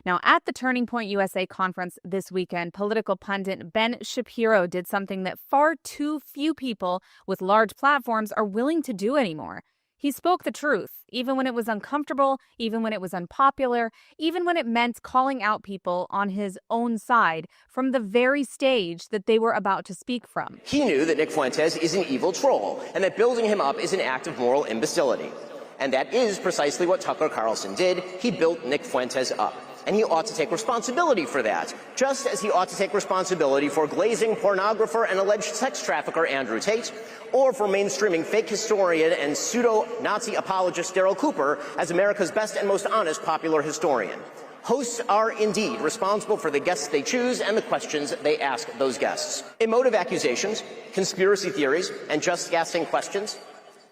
Now, at the Turning Point USA conference this weekend, political pundit Ben Shapiro did something that far too few people with large platforms are willing to do anymore. He spoke the truth, even when it was uncomfortable, even when it was unpopular, even when it meant calling out people on his own side from the very stage that they were about to speak from. He knew that Nick Fuentes is an evil troll and that building him up is an act of moral imbecility. And that is precisely what Tucker Carlson did. He built Nick Fuentes up. And he ought to take responsibility for that, just as he ought to take responsibility for glazing pornographer and alleged sex trafficker Andrew Tate, or for mainstreaming fake historian and pseudo-Nazi apologist Daryl Cooper as America's best and most honest popular historian. Hosts are indeed responsible for the guests they choose and the questions they ask those guests. Emotive accusations, conspiracy theories, and just guessing questions,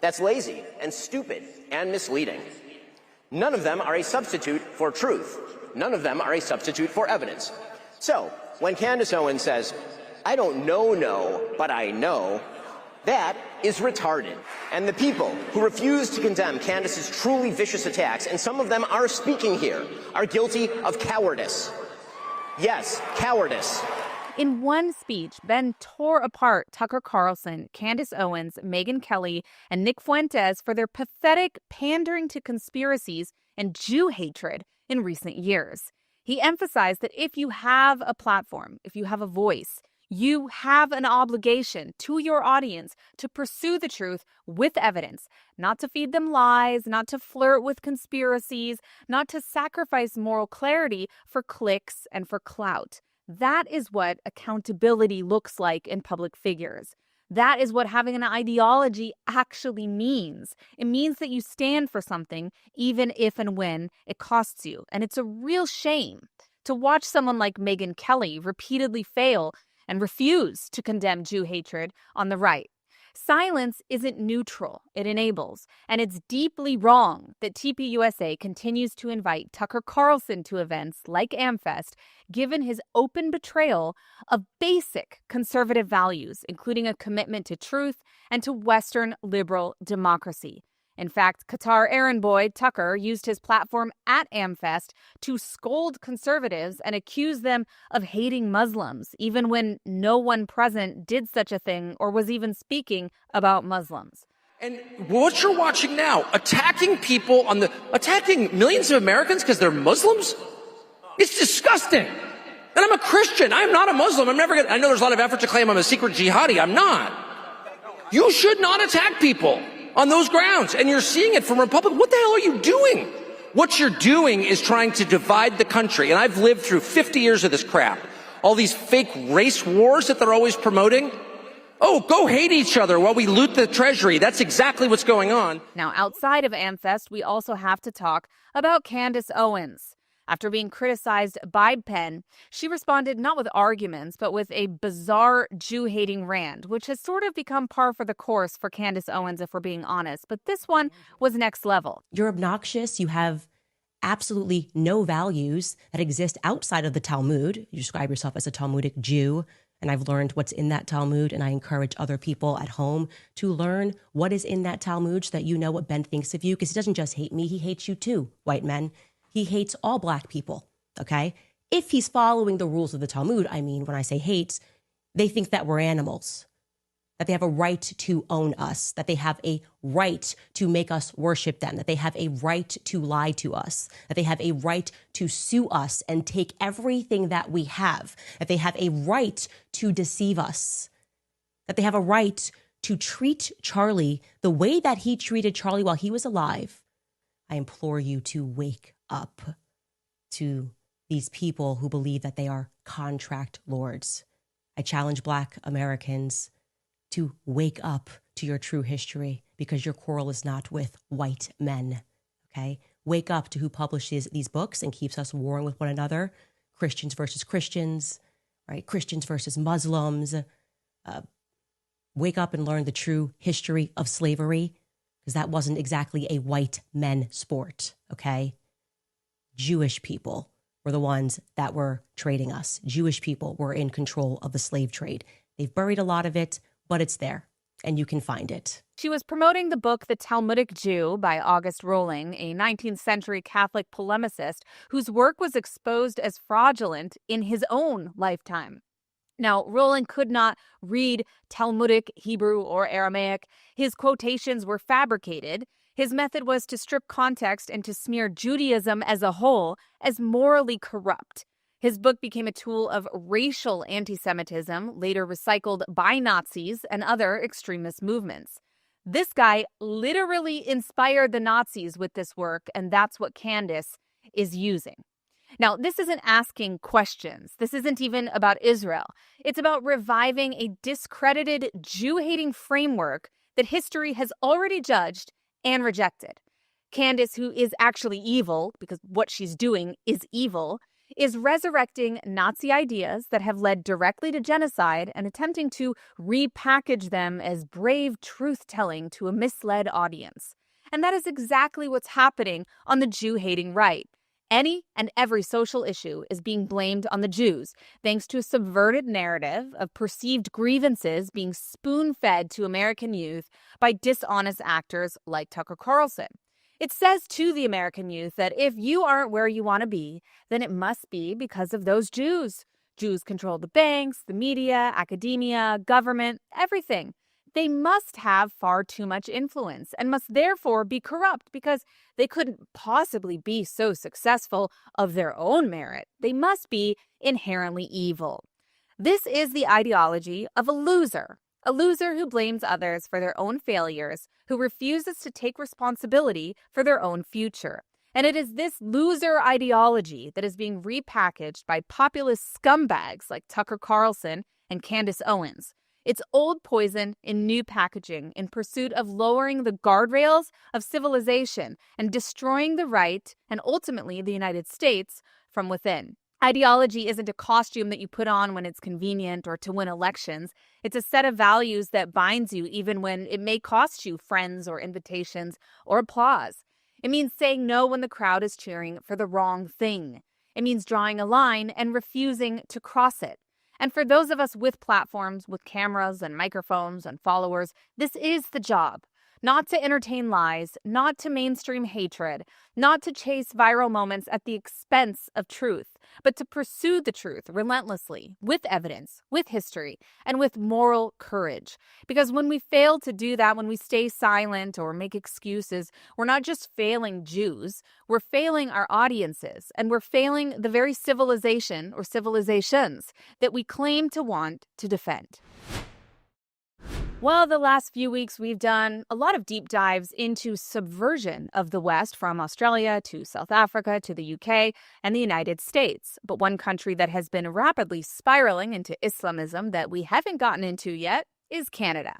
that's lazy and stupid and misleading. None of them are a substitute for truth. None of them are a substitute for evidence. So, when Candace Owens says, "I don't know, but I know," that is retarded. And the people who refuse to condemn Candace's truly vicious attacks, and some of them are speaking here, are guilty of cowardice. Yes, cowardice. In one speech, Ben tore apart Tucker Carlson, Candace Owens, Megyn Kelly, and Nick Fuentes for their pathetic pandering to conspiracies and Jew hatred in recent years. He emphasized that if you have a platform, if you have a voice, you have an obligation to your audience to pursue the truth with evidence, not to feed them lies, not to flirt with conspiracies, not to sacrifice moral clarity for clicks and for clout. That is what accountability looks like in public figures. That is what having an ideology actually means. It means that you stand for something, even if and when it costs you. And it's a real shame to watch someone like Megyn Kelly repeatedly fail and refuse to condemn Jew hatred on the right. Silence isn't neutral, it enables. And it's deeply wrong that TPUSA continues to invite Tucker Carlson to events like AmFest, given his open betrayal of basic conservative values, including a commitment to truth and to Western liberal democracy. In fact, Qatar errand boy Tucker used his platform at AmFest to scold conservatives and accuse them of hating Muslims, even when no one present did such a thing or was even speaking about Muslims. And what you're watching now, attacking millions of Americans because they're Muslims? It's disgusting. And I'm a Christian. I'm not a Muslim. I know there's a lot of effort to claim I'm a secret jihadi. I'm not. You should not attack people on those grounds. And you're seeing it from Republicans. What the hell are you doing? What you're doing is trying to divide the country. And I've lived through 50 years of this crap. All these fake race wars that they're always promoting. Oh, go hate each other while we loot the treasury. That's exactly what's going on. Now, outside of AmFest, we also have to talk about Candace Owens. After being criticized by Penn, she responded not with arguments, but with a bizarre Jew-hating rant, which has sort of become par for the course for Candace Owens, if we're being honest. But this one was next level. You're obnoxious. You have absolutely no values that exist outside of the Talmud. You describe yourself as a Talmudic Jew, and I've learned what's in that Talmud, and I encourage other people at home to learn what is in that Talmud so that you know what Ben thinks of you, because he doesn't just hate me, he hates you too, white men. He hates all black people, okay? If he's following the rules of the Talmud, I mean, when I say hates, they think that we're animals, that they have a right to own us, that they have a right to make us worship them, that they have a right to lie to us, that they have a right to sue us and take everything that we have, that they have a right to deceive us, that they have a right to treat Charlie the way that he treated Charlie while he was alive. I implore you to wake up to these people who believe that they are contract lords. I challenge Black Americans to wake up to your true history, because your quarrel is not with white men, okay? Wake up to who publishes these books and keeps us warring with one another. Christians versus Christians, right? Christians versus Muslims. Wake up and learn the true history of slavery, because that wasn't exactly a white men sport, okay? Jewish people were the ones that were trading us. Jewish people were in control of the slave trade. They've buried a lot of it, but it's there, and you can find it. She was promoting the book The Talmudic Jew by August Rohling, a 19th century Catholic polemicist whose work was exposed as fraudulent in his own lifetime. Now, Rohling could not read Talmudic Hebrew or Aramaic. His quotations were fabricated. His method was to strip context and to smear Judaism as a whole as morally corrupt. His book became a tool of racial anti-Semitism, later recycled by Nazis and other extremist movements. This guy literally inspired the Nazis with this work, and that's what Candace is using. Now, this isn't asking questions. This isn't even about Israel. It's about reviving a discredited Jew-hating framework that history has already judged and rejected. Candace, who is actually evil, because what she's doing is evil, is resurrecting Nazi ideas that have led directly to genocide and attempting to repackage them as brave truth-telling to a misled audience. And that is exactly what's happening on the Jew-hating right. Any and every social issue is being blamed on the Jews, thanks to a subverted narrative of perceived grievances being spoon-fed to American youth by dishonest actors like Tucker Carlson. It says to the American youth that if you aren't where you want to be, then it must be because of those Jews. Jews control the banks, the media, academia, government, everything. They must have far too much influence and must therefore be corrupt because they couldn't possibly be so successful of their own merit. They must be inherently evil. This is the ideology of a loser who blames others for their own failures, who refuses to take responsibility for their own future. And it is this loser ideology that is being repackaged by populist scumbags like Tucker Carlson and Candace Owens. It's old poison in new packaging in pursuit of lowering the guardrails of civilization and destroying the right and ultimately the United States from within. Ideology isn't a costume that you put on when it's convenient or to win elections. It's a set of values that binds you even when it may cost you friends or invitations or applause. It means saying no when the crowd is cheering for the wrong thing. It means drawing a line and refusing to cross it. And for those of us with platforms, with cameras and microphones and followers, this is the job. Not to entertain lies, not to mainstream hatred, not to chase viral moments at the expense of truth, but to pursue the truth relentlessly, with evidence, with history, and with moral courage. Because when we fail to do that, when we stay silent or make excuses, we're not just failing Jews, we're failing our audiences, and we're failing the very civilization or civilizations that we claim to want to defend. Well, the last few weeks, we've done a lot of deep dives into subversion of the West, from Australia to South Africa to the UK and the United States. But one country that has been rapidly spiraling into Islamism that we haven't gotten into yet is Canada.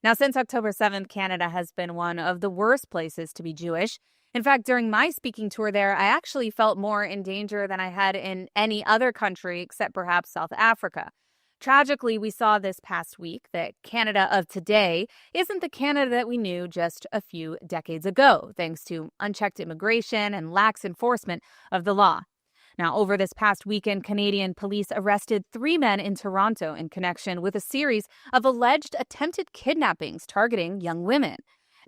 Now, since October 7th, Canada has been one of the worst places to be Jewish. In fact, during my speaking tour there, I actually felt more in danger than I had in any other country except perhaps South Africa. Tragically, we saw this past week that Canada of today isn't the Canada that we knew just a few decades ago, thanks to unchecked immigration and lax enforcement of the law. Now, over this past weekend, Canadian police arrested 3 men in Toronto in connection with a series of alleged attempted kidnappings targeting young women.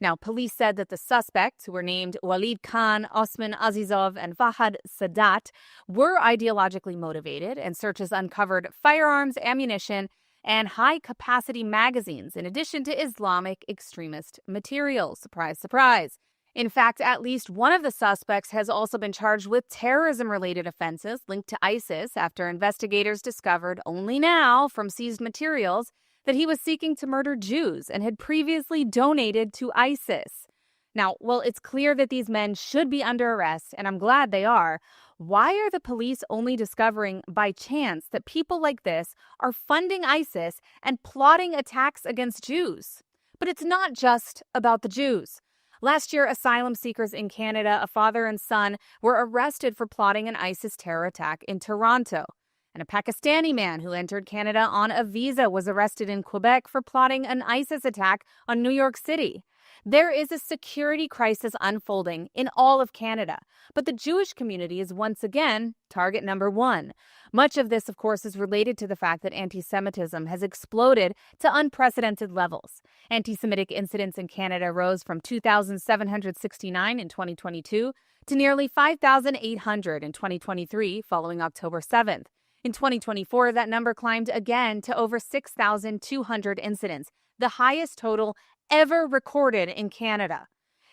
Now, police said that the suspects, who were named Walid Khan, Osman Azizov, and Fahad Sadat, were ideologically motivated, and searches uncovered firearms, ammunition, and high-capacity magazines, in addition to Islamic extremist materials. Surprise, surprise. In fact, at least one of the suspects has also been charged with terrorism-related offenses linked to ISIS after investigators discovered only now from seized materials that he was seeking to murder Jews and had previously donated to ISIS. Now, while it's clear that these men should be under arrest, and I'm glad they are, why are the police only discovering by chance that people like this are funding ISIS and plotting attacks against Jews? But it's not just about the Jews. Last year, asylum seekers in Canada, a father and son, were arrested for plotting an ISIS terror attack in Toronto. And a Pakistani man who entered Canada on a visa was arrested in Quebec for plotting an ISIS attack on New York City. There is a security crisis unfolding in all of Canada, but the Jewish community is once again target number one. Much of this, of course, is related to the fact that anti-Semitism has exploded to unprecedented levels. Anti-Semitic incidents in Canada rose from 2,769 in 2022 to nearly 5,800 in 2023, following October 7th. In 2024, that number climbed again to over 6,200 incidents, the highest total ever recorded in Canada.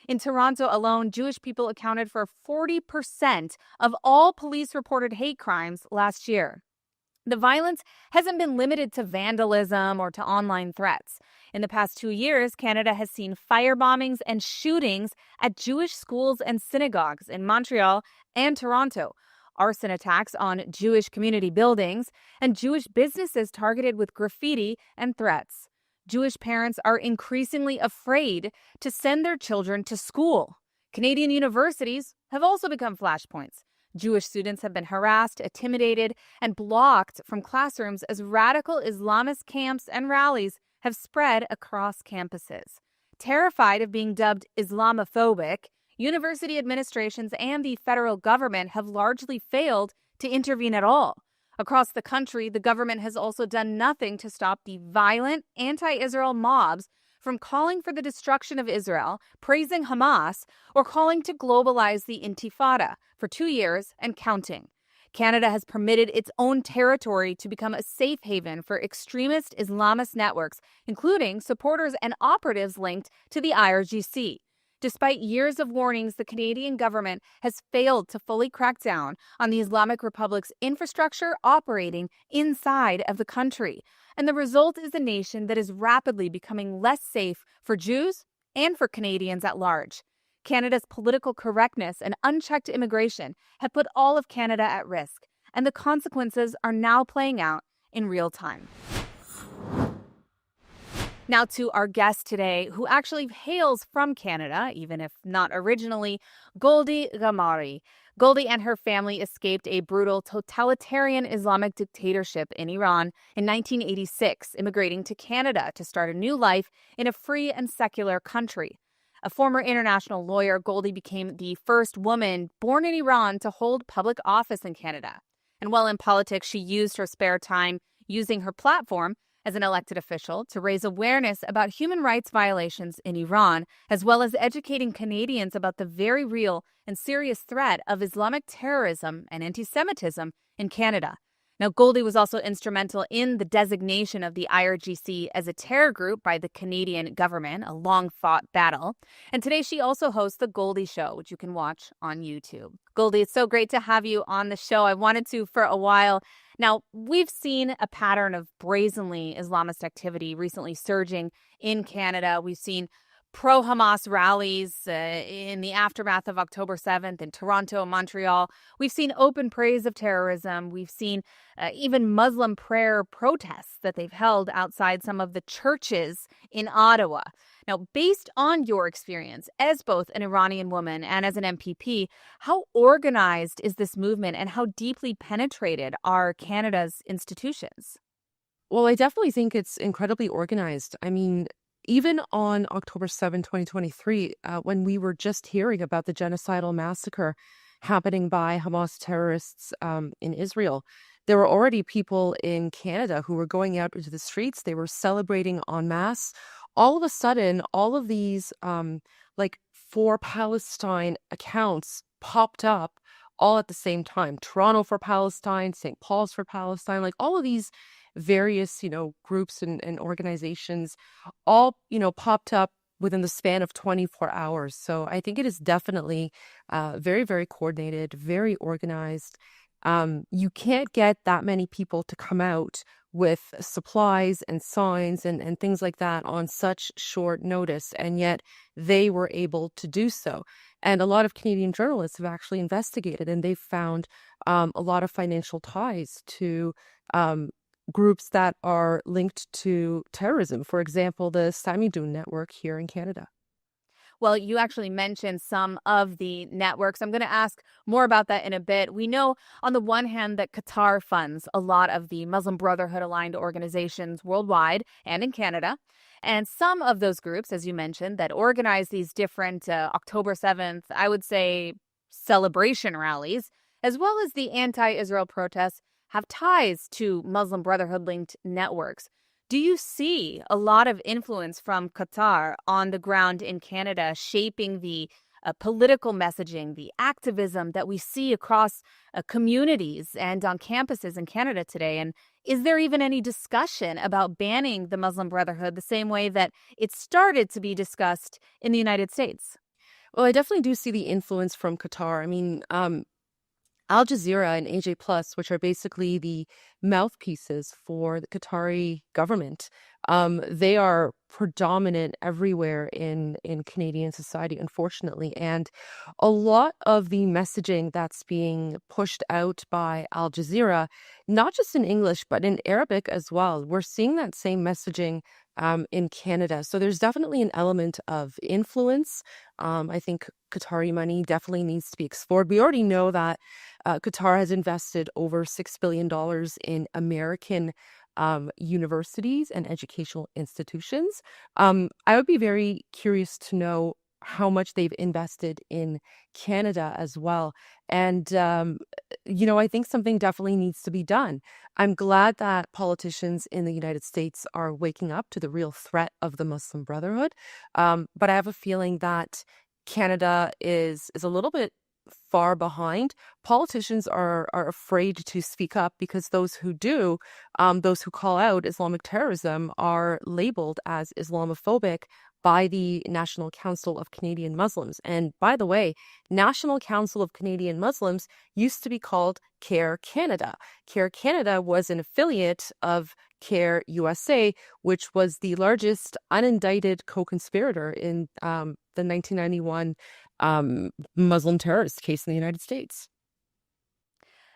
In Toronto alone, Jewish people accounted for 40% of all police-reported hate crimes last year. The violence hasn't been limited to vandalism or to online threats. In the past 2 years, Canada has seen firebombings and shootings at Jewish schools and synagogues in Montreal and Toronto, arson attacks on Jewish community buildings, and Jewish businesses targeted with graffiti and threats. Jewish parents are increasingly afraid to send their children to school. Canadian universities have also become flashpoints. Jewish students have been harassed, intimidated, and blocked from classrooms as radical Islamist camps and rallies have spread across campuses. Terrified of being dubbed Islamophobic, university administrations and the federal government have largely failed to intervene at all. Across the country, the government has also done nothing to stop the violent anti-Israel mobs from calling for the destruction of Israel, praising Hamas, or calling to globalize the Intifada for 2 years and counting. Canada has permitted its own territory to become a safe haven for extremist Islamist networks, including supporters and operatives linked to the IRGC. Despite years of warnings, the Canadian government has failed to fully crack down on the Islamic Republic's infrastructure operating inside of the country. And the result is a nation that is rapidly becoming less safe for Jews and for Canadians at large. Canada's political correctness and unchecked immigration have put all of Canada at risk, and the consequences are now playing out in real time. Now to our guest today, who actually hails from Canada, even if not originally, Goldie Gamari. Goldie and her family escaped a brutal totalitarian Islamic dictatorship in Iran in 1986, immigrating to Canada to start a new life in a free and secular country. A former international lawyer, Goldie became the first woman born in Iran to hold public office in Canada. And while in politics, she used her spare time using her platform as an elected official to raise awareness about human rights violations in Iran, as well as educating Canadians about the very real and serious threat of Islamic terrorism and anti-Semitism in Canada. Now, Goldie was also instrumental in the designation of the IRGC as a terror group by the Canadian government, a long-fought battle. And today she also hosts The Goldie Show, which you can watch on YouTube. Goldie, it's so great to have you on the show. I wanted to for a while. Now, we've seen a pattern of brazenly Islamist activity recently surging in Canada. We've seen pro-Hamas rallies in the aftermath of October 7th in Toronto and Montreal. We've seen open praise of terrorism. We've seen even Muslim prayer protests that they've held outside some of the churches in Ottawa. Now, based on your experience as both an Iranian woman and as an MPP, how organized is this movement and how deeply penetrated are Canada's institutions? Well, I definitely think it's incredibly organized. I mean, even on October 7, 2023, when we were just hearing about the genocidal massacre happening by Hamas terrorists in Israel, there were already people in Canada who were going out into the streets. They were celebrating en masse. All of a sudden, all of these for Palestine accounts popped up all at the same time. Toronto for Palestine, St. Paul's for Palestine, like all of these various, groups and organizations all, popped up within the span of 24 hours. So I think it is definitely very, very coordinated, very organized. You can't get that many people to come out with supplies and signs and things like that on such short notice, and yet they were able to do so. And a lot of Canadian journalists have actually investigated, and they've found a lot of financial ties to groups that are linked to terrorism. For example, the Samidun network here in Canada. Well, you actually mentioned some of the networks. I'm going to ask more about that in a bit. We know, on the one hand, that Qatar funds a lot of the Muslim Brotherhood-aligned organizations worldwide and in Canada. And some of those groups, as you mentioned, that organize these different October 7th, I would say, celebration rallies, as well as the anti-Israel protests, have ties to Muslim Brotherhood-linked networks. Do you see a lot of influence from Qatar on the ground in Canada shaping the political messaging, the activism that we see across communities and on campuses in Canada today? And is there even any discussion about banning the Muslim Brotherhood the same way that it started to be discussed in the United States? Well, I definitely do see the influence from Qatar. I mean, Al Jazeera and AJ Plus, which are basically the mouthpieces for the Qatari government, they are predominant everywhere in Canadian society, unfortunately. And a lot of the messaging that's being pushed out by Al Jazeera, not just in English, but in Arabic as well, we're seeing that same messaging in Canada. So there's definitely an element of influence. I think Qatari money definitely needs to be explored. We already know that Qatar has invested over $6 billion in American universities and educational institutions. I would be very curious to know how much they've invested in Canada as well. And, I think something definitely needs to be done. I'm glad that politicians in the United States are waking up to the real threat of the Muslim Brotherhood. But I have a feeling that Canada is a little bit far behind. Politicians are afraid to speak up because those who do, those who call out Islamic terrorism, are labeled as Islamophobic by the National Council of Canadian Muslims. And by the way, National Council of Canadian Muslims used to be called CARE Canada. CARE Canada was an affiliate of CARE USA, which was the largest unindicted co-conspirator in the 1991 Muslim terrorist case in the United States.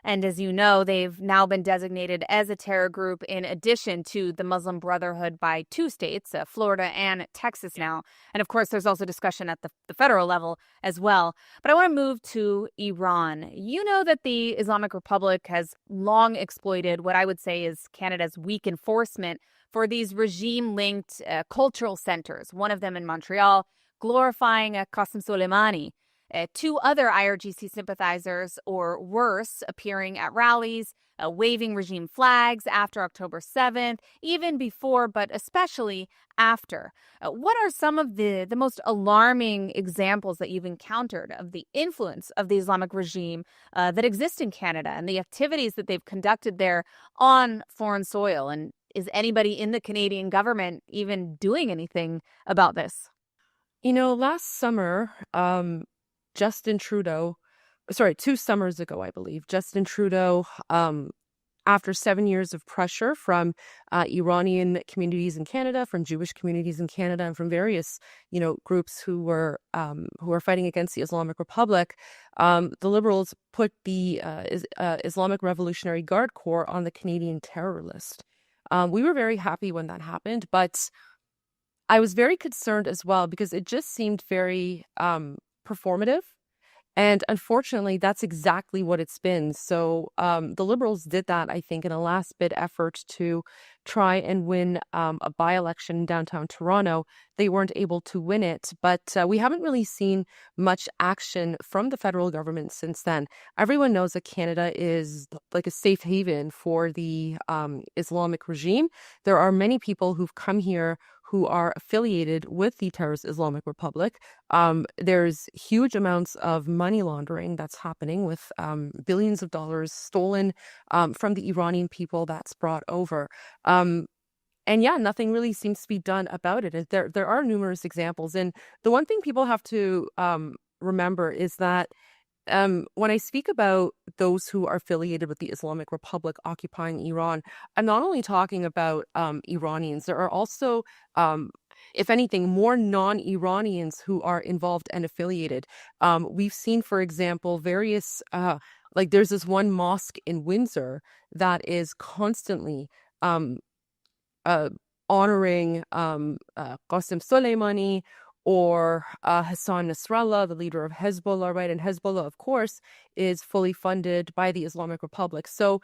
And as you know, they've now been designated as a terror group in addition to the Muslim Brotherhood by 2 states, Florida and Texas now. And of course, there's also discussion at the federal level as well. But I want to move to Iran. You know that the Islamic Republic has long exploited what I would say is Canada's weak enforcement for these regime-linked cultural centers, one of them in Montreal, glorifying Qasem Soleimani. 2 other IRGC sympathizers, or worse, appearing at rallies, waving regime flags after October 7th, even before, but especially after. What are some of the most alarming examples that you've encountered of the influence of the Islamic regime that exists in Canada and the activities that they've conducted there on foreign soil? And is anybody in the Canadian government even doing anything about this? Last summer, Justin Trudeau, 2 summers ago, I believe, Justin Trudeau, after 7 years of pressure from Iranian communities in Canada, from Jewish communities in Canada, and from various, groups who were fighting against the Islamic Republic, the Liberals put the Islamic Revolutionary Guard Corps on the Canadian terror list. We were very happy when that happened, but I was very concerned as well because it just seemed very performative. And unfortunately, that's exactly what it's been. So the Liberals did that, I think, in a last-bid effort to try and win a by-election in downtown Toronto. They weren't able to win it, but we haven't really seen much action from the federal government since then. Everyone knows that Canada is like a safe haven for the Islamic regime. There are many people who've come here who are affiliated with the terrorist Islamic Republic. There's huge amounts of money laundering that's happening with billions of dollars stolen from the Iranian people that's brought over. And yeah, nothing really seems to be done about it. There are numerous examples. And the one thing people have to remember is that when I speak about those who are affiliated with the Islamic Republic occupying Iran, I'm not only talking about Iranians. There are also, if anything, more non-Iranians who are involved and affiliated. We've seen, for example, various, there's this one mosque in Windsor that is constantly honoring Qasem Soleimani, or Hassan Nasrallah, the leader of Hezbollah, right? And Hezbollah, of course, is fully funded by the Islamic Republic. So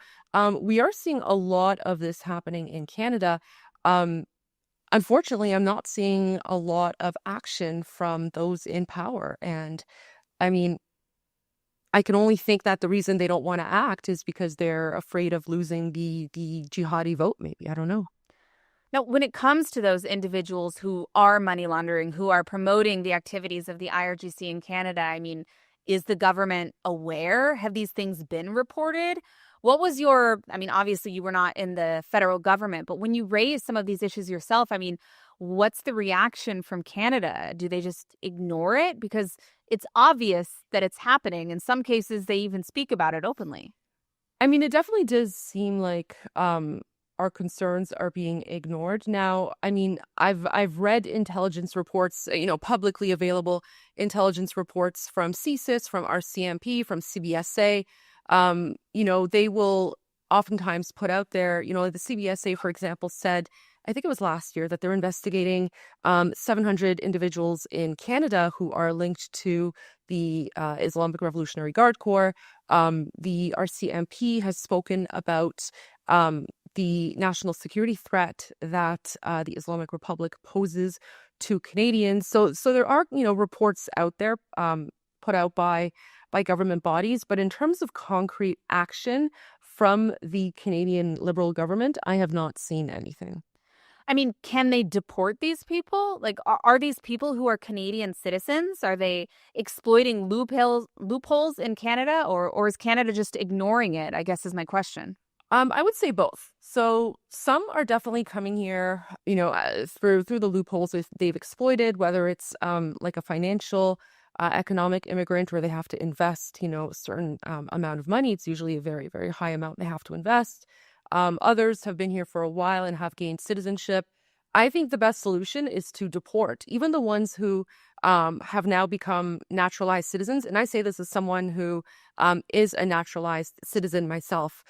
we are seeing a lot of this happening in Canada. Unfortunately, I'm not seeing a lot of action from those in power. And I mean, I can only think that the reason they don't want to act is because they're afraid of losing the jihadi vote, maybe. I don't know. Now, when it comes to those individuals who are money laundering, who are promoting the activities of the IRGC in Canada, I mean, is the government aware? Have these things been reported? What was obviously you were not in the federal government, but when you raise some of these issues yourself, I mean, what's the reaction from Canada? Do they just ignore it? Because it's obvious that it's happening. In some cases, they even speak about it openly. I mean, it definitely does seem like our concerns are being ignored. Now, I mean, I've read intelligence reports, publicly available intelligence reports from CSIS, from RCMP, from CBSA. They will oftentimes put out there, the CBSA, for example, said, I think it was last year, that they're investigating 700 individuals in Canada who are linked to the Islamic Revolutionary Guard Corps. The RCMP has spoken about the national security threat that the Islamic Republic poses to Canadians. So there are, reports out there put out by government bodies, but in terms of concrete action from the Canadian Liberal government, I have not seen anything. I mean, can they deport these people? Like, are these people who are Canadian citizens? Are they exploiting loopholes in Canada, or is Canada just ignoring it? I guess is my question. I would say both. So some are definitely coming here, through the loopholes they've exploited, whether it's like a financial, economic immigrant where they have to invest, a certain amount of money. It's usually a very, very high amount they have to invest. Others have been here for a while and have gained citizenship. I think the best solution is to deport even the ones who have now become naturalized citizens. And I say this as someone who is a naturalized citizen myself.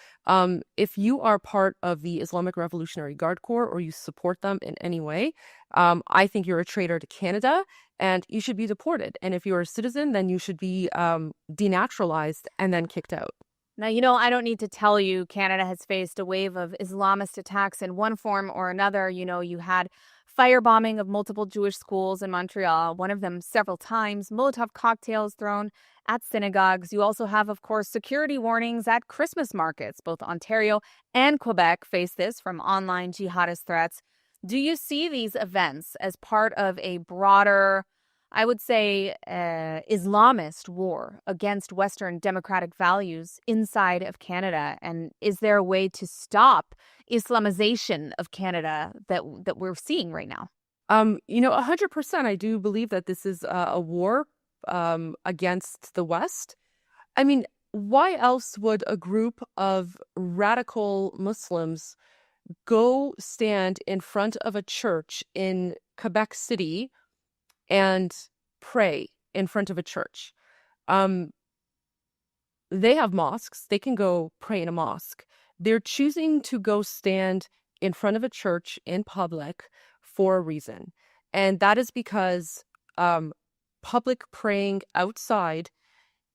If you are part of the Islamic Revolutionary Guard Corps or you support them in any way, I think you're a traitor to Canada and you should be deported. And if you're a citizen, then you should be denaturalized and then kicked out. Now, I don't need to tell you Canada has faced a wave of Islamist attacks in one form or another. You had firebombing of multiple Jewish schools in Montreal, one of them several times, Molotov cocktails thrown at synagogues. You also have, of course, security warnings at Christmas markets. Both Ontario and Quebec face this from online jihadist threats. Do you see these events as part of a broader, I would say, Islamist war against Western democratic values inside of Canada? And is there a way to stop Islamization of Canada that we're seeing right now? 100%. I do believe that this is a war against the West. I mean, why else would a group of radical Muslims go stand in front of a church in Quebec City and pray in front of a church? They have mosques. They can go pray in a mosque. They're choosing to go stand in front of a church in public for a reason. And that is because public praying outside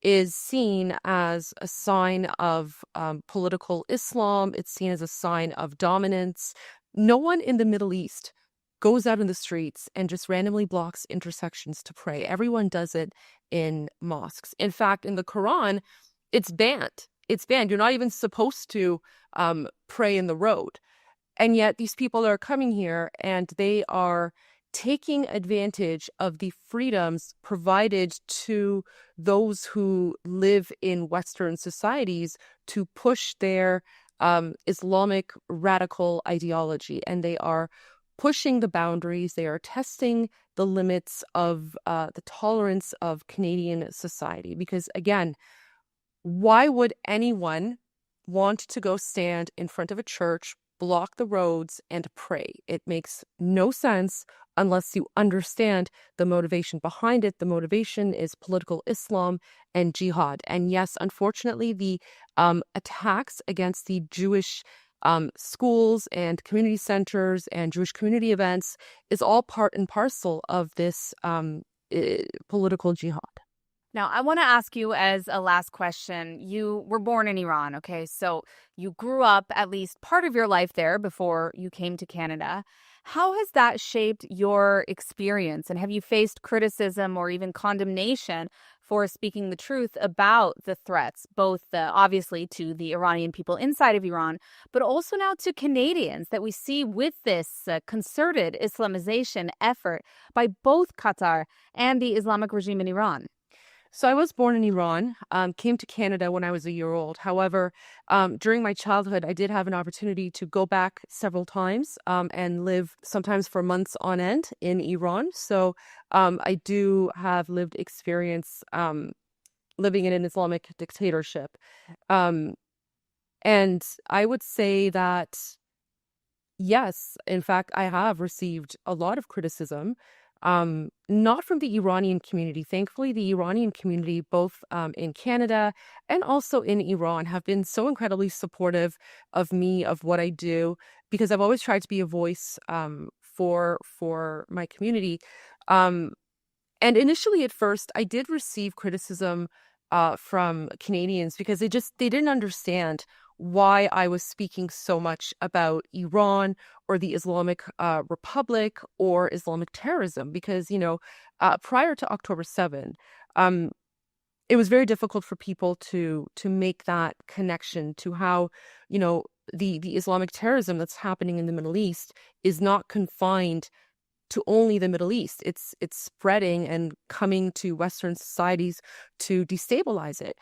is seen as a sign of political Islam. It's seen as a sign of dominance. No one in the Middle East goes out in the streets and just randomly blocks intersections to pray. Everyone does it in mosques. In fact, in the Quran, it's banned. It's banned. You're not even supposed to pray in the road. And yet these people are coming here and they are taking advantage of the freedoms provided to those who live in Western societies to push their Islamic radical ideology. And they are pushing the boundaries. They are testing the limits of the tolerance of Canadian society. Because again, why would anyone want to go stand in front of a church, block the roads, and pray? It makes no sense unless you understand the motivation behind it. The motivation is political Islam and jihad. And yes, unfortunately, the attacks against the Jewish schools and community centers and Jewish community events is all part and parcel of this political jihad. Now, I want to ask you as a last question. You were born in Iran, okay? So you grew up at least part of your life there before you came to Canada. How has that shaped your experience? And have you faced criticism or even condemnation for speaking the truth about the threats, both obviously to the Iranian people inside of Iran, but also now to Canadians that we see with this concerted Islamization effort by both Qatar and the Islamic regime in Iran? So I was born in Iran, came to Canada when I was a year old. However, during my childhood, I did have an opportunity to go back several times and live sometimes for months on end in Iran. So I do have lived experience living in an Islamic dictatorship. And I would say that, yes, in fact, I have received a lot of criticism. Not from the Iranian community. Thankfully, the Iranian community, both in Canada and also in Iran, have been so incredibly supportive of me, of what I do, because I've always tried to be a voice for my community. And initially, at first, I did receive criticism from Canadians because they didn't understand why I was speaking so much about Iran or the Islamic Republic or Islamic terrorism, because, prior to October 7, it was very difficult for people to make that connection to how, the Islamic terrorism that's happening in the Middle East is not confined to only the Middle East. It's spreading and coming to Western societies to destabilize it.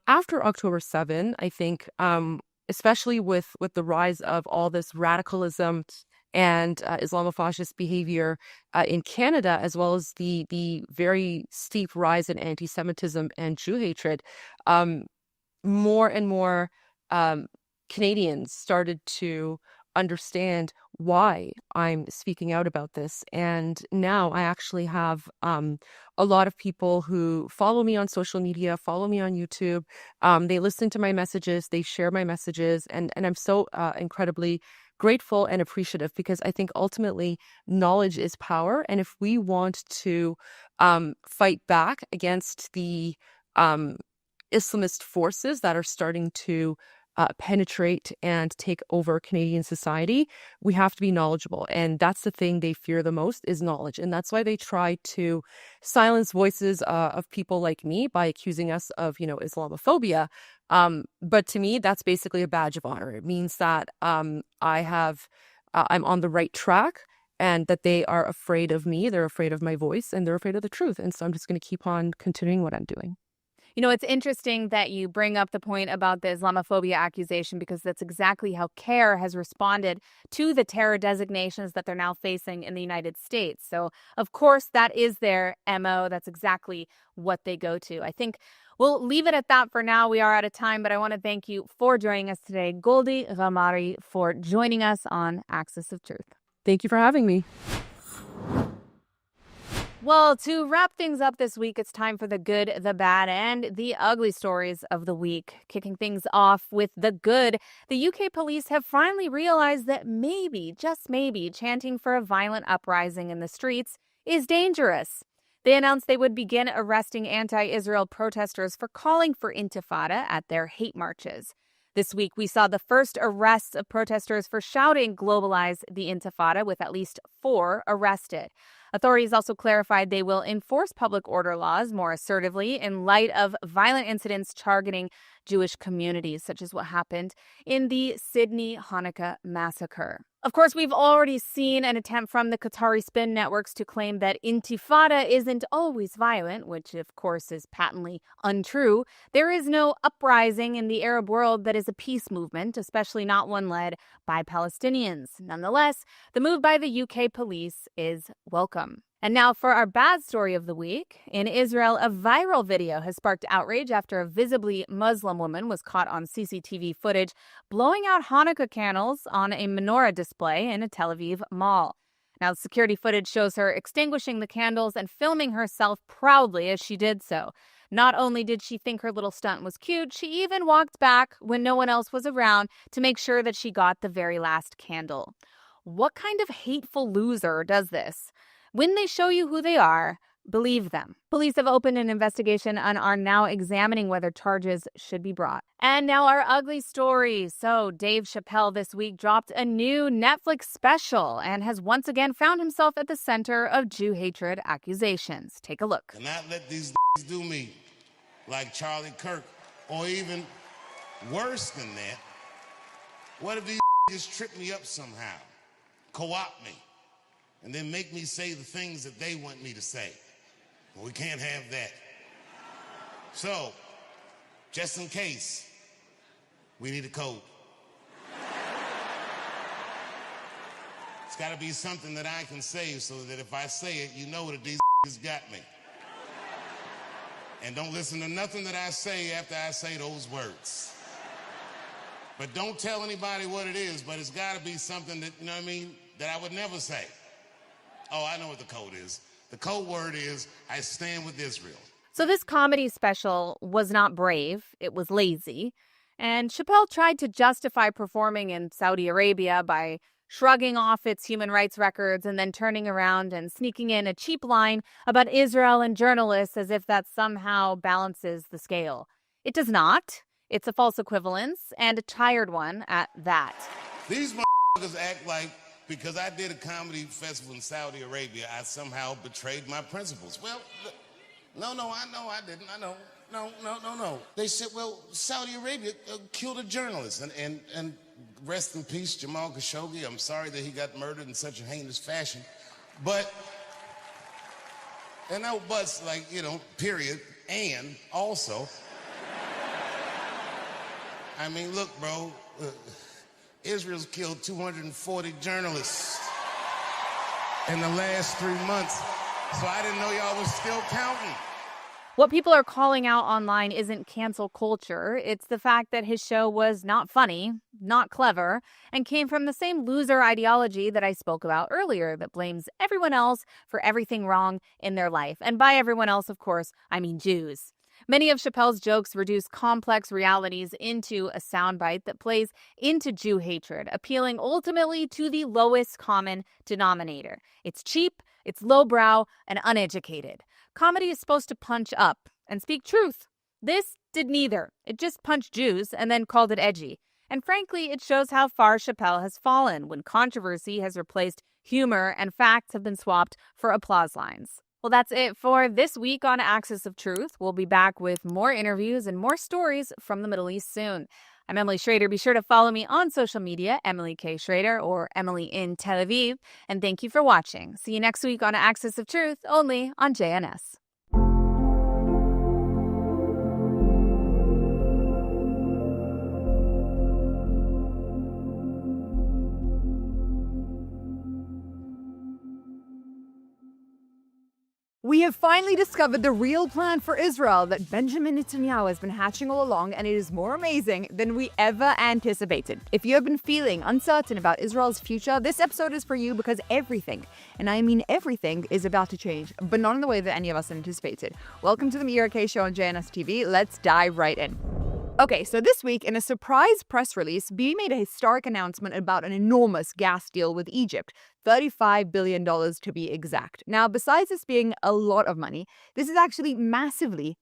After October 7, I think, especially with the rise of all this radicalism and Islamofascist behavior in Canada, as well as the very steep rise in anti-Semitism and Jew hatred, more and more Canadians started to understand why I'm speaking out about this. And now I actually have a lot of people who follow me on social media, follow me on YouTube. They listen to my messages, they share my messages, and I'm so incredibly grateful and appreciative, because I think ultimately knowledge is power. And if we want to fight back against the Islamist forces that are starting to penetrate and take over Canadian society, we have to be knowledgeable. And that's the thing they fear the most, is knowledge. And that's why they try to silence voices of people like me by accusing us of, Islamophobia. But to me, that's basically a badge of honor. It means that I'm on the right track, and that they are afraid of me, they're afraid of my voice, and they're afraid of the truth. And so I'm just going to keep on continuing what I'm doing. It's interesting that you bring up the point about the Islamophobia accusation, because that's exactly how CARE has responded to the terror designations that they're now facing in the United States. So, of course, that is their MO. That's exactly what they go to. I think we'll leave it at that for now. We are out of time, but I want to thank you for joining us today, Goldie Ghamari, for joining us on Axis of Truth. Thank you for having me. Well, to wrap things up this week, it's time for the good, the bad, and the ugly stories of the week. Kicking things off with the good, the UK police have finally realized that maybe, just maybe, chanting for a violent uprising in the streets is dangerous. They announced they would begin arresting anti-Israel protesters for calling for intifada at their hate marches. This week, we saw the first arrests of protesters for shouting "globalize the intifada," with at least 4 arrested. Authorities also clarified they will enforce public order laws more assertively in light of violent incidents targeting Jewish communities, such as what happened in the Sydney Hanukkah massacre. Of course, we've already seen an attempt from the Qatari spin networks to claim that intifada isn't always violent, which of course is patently untrue. There is no uprising in the Arab world that is a peace movement, especially not one led by Palestinians. Nonetheless, the move by the UK police is welcome. And now for our bad story of the week. In Israel, a viral video has sparked outrage after a visibly Muslim woman was caught on CCTV footage blowing out Hanukkah candles on a menorah display in a Tel Aviv mall. Now, security footage shows her extinguishing the candles and filming herself proudly as she did so. Not only did she think her little stunt was cute, she even walked back when no one else was around to make sure that she got the very last candle. What kind of hateful loser does this? When they show you who they are, believe them. Police have opened an investigation and are now examining whether charges should be brought. And now our ugly story. So Dave Chappelle this week dropped a new Netflix special and has once again found himself at the center of Jew hatred accusations. Take a look. And not let these do me like Charlie Kirk, or even worse than that. What if these trip me up somehow, co-opt me, and then make me say the things that they want me to say? Well, we can't have that. So, just in case, we need a code. It's got to be something that I can say so that if I say it, you know that these got me. And don't listen to nothing that I say after I say those words. But don't tell anybody what it is, but it's got to be something that, you know what I mean, that I would never say. Oh, I know what the code is. The code word is, I stand with Israel. So this comedy special was not brave, it was lazy. And Chappelle tried to justify performing in Saudi Arabia by shrugging off its human rights records and then turning around and sneaking in a cheap line about Israel and journalists as if that somehow balances the scale. It does not. It's a false equivalence, and a tired one at that. These motherfuckers act like because I did a comedy festival in Saudi Arabia, I somehow betrayed my principles. Well, no, I know I didn't. I know. No. They said, well, Saudi Arabia killed a journalist. And rest in peace, Jamal Khashoggi. I'm sorry that he got murdered in such a heinous fashion. But, and no buts, like, period. And also, I mean, look, bro, Israel's killed 240 journalists in the last 3 months. So I didn't know y'all was still counting. What people are calling out online isn't cancel culture. It's the fact that his show was not funny, not clever, and came from the same loser ideology that I spoke about earlier that blames everyone else for everything wrong in their life. And by everyone else, of course, I mean Jews. Many of Chappelle's jokes reduce complex realities into a soundbite that plays into Jew hatred, appealing ultimately to the lowest common denominator. It's cheap, it's lowbrow, and uneducated. Comedy is supposed to punch up and speak truth. This did neither. It just punched Jews and then called it edgy. And frankly, it shows how far Chappelle has fallen when controversy has replaced humor and facts have been swapped for applause lines. Well, that's it for this week on Axis of Truth. We'll be back with more interviews and more stories from the Middle East soon. I'm Emily Schrader. Be sure to follow me on social media, Emily K. Schrader or Emily in Tel Aviv. And thank you for watching. See you next week on Axis of Truth, only on JNS. We have finally discovered the real plan for Israel that Benjamin Netanyahu has been hatching all along, and it is more amazing than we ever anticipated. If you have been feeling uncertain about Israel's future, this episode is for you because everything, and I mean everything, is about to change, but not in the way that any of us anticipated. Welcome to the Meira K Show on JNS TV. Let's dive right in. Okay, so this week, in a surprise press release, Bibi made a historic announcement about an enormous gas deal with Egypt. $35 billion to be exact. Now, besides this being a lot of money, this is actually massively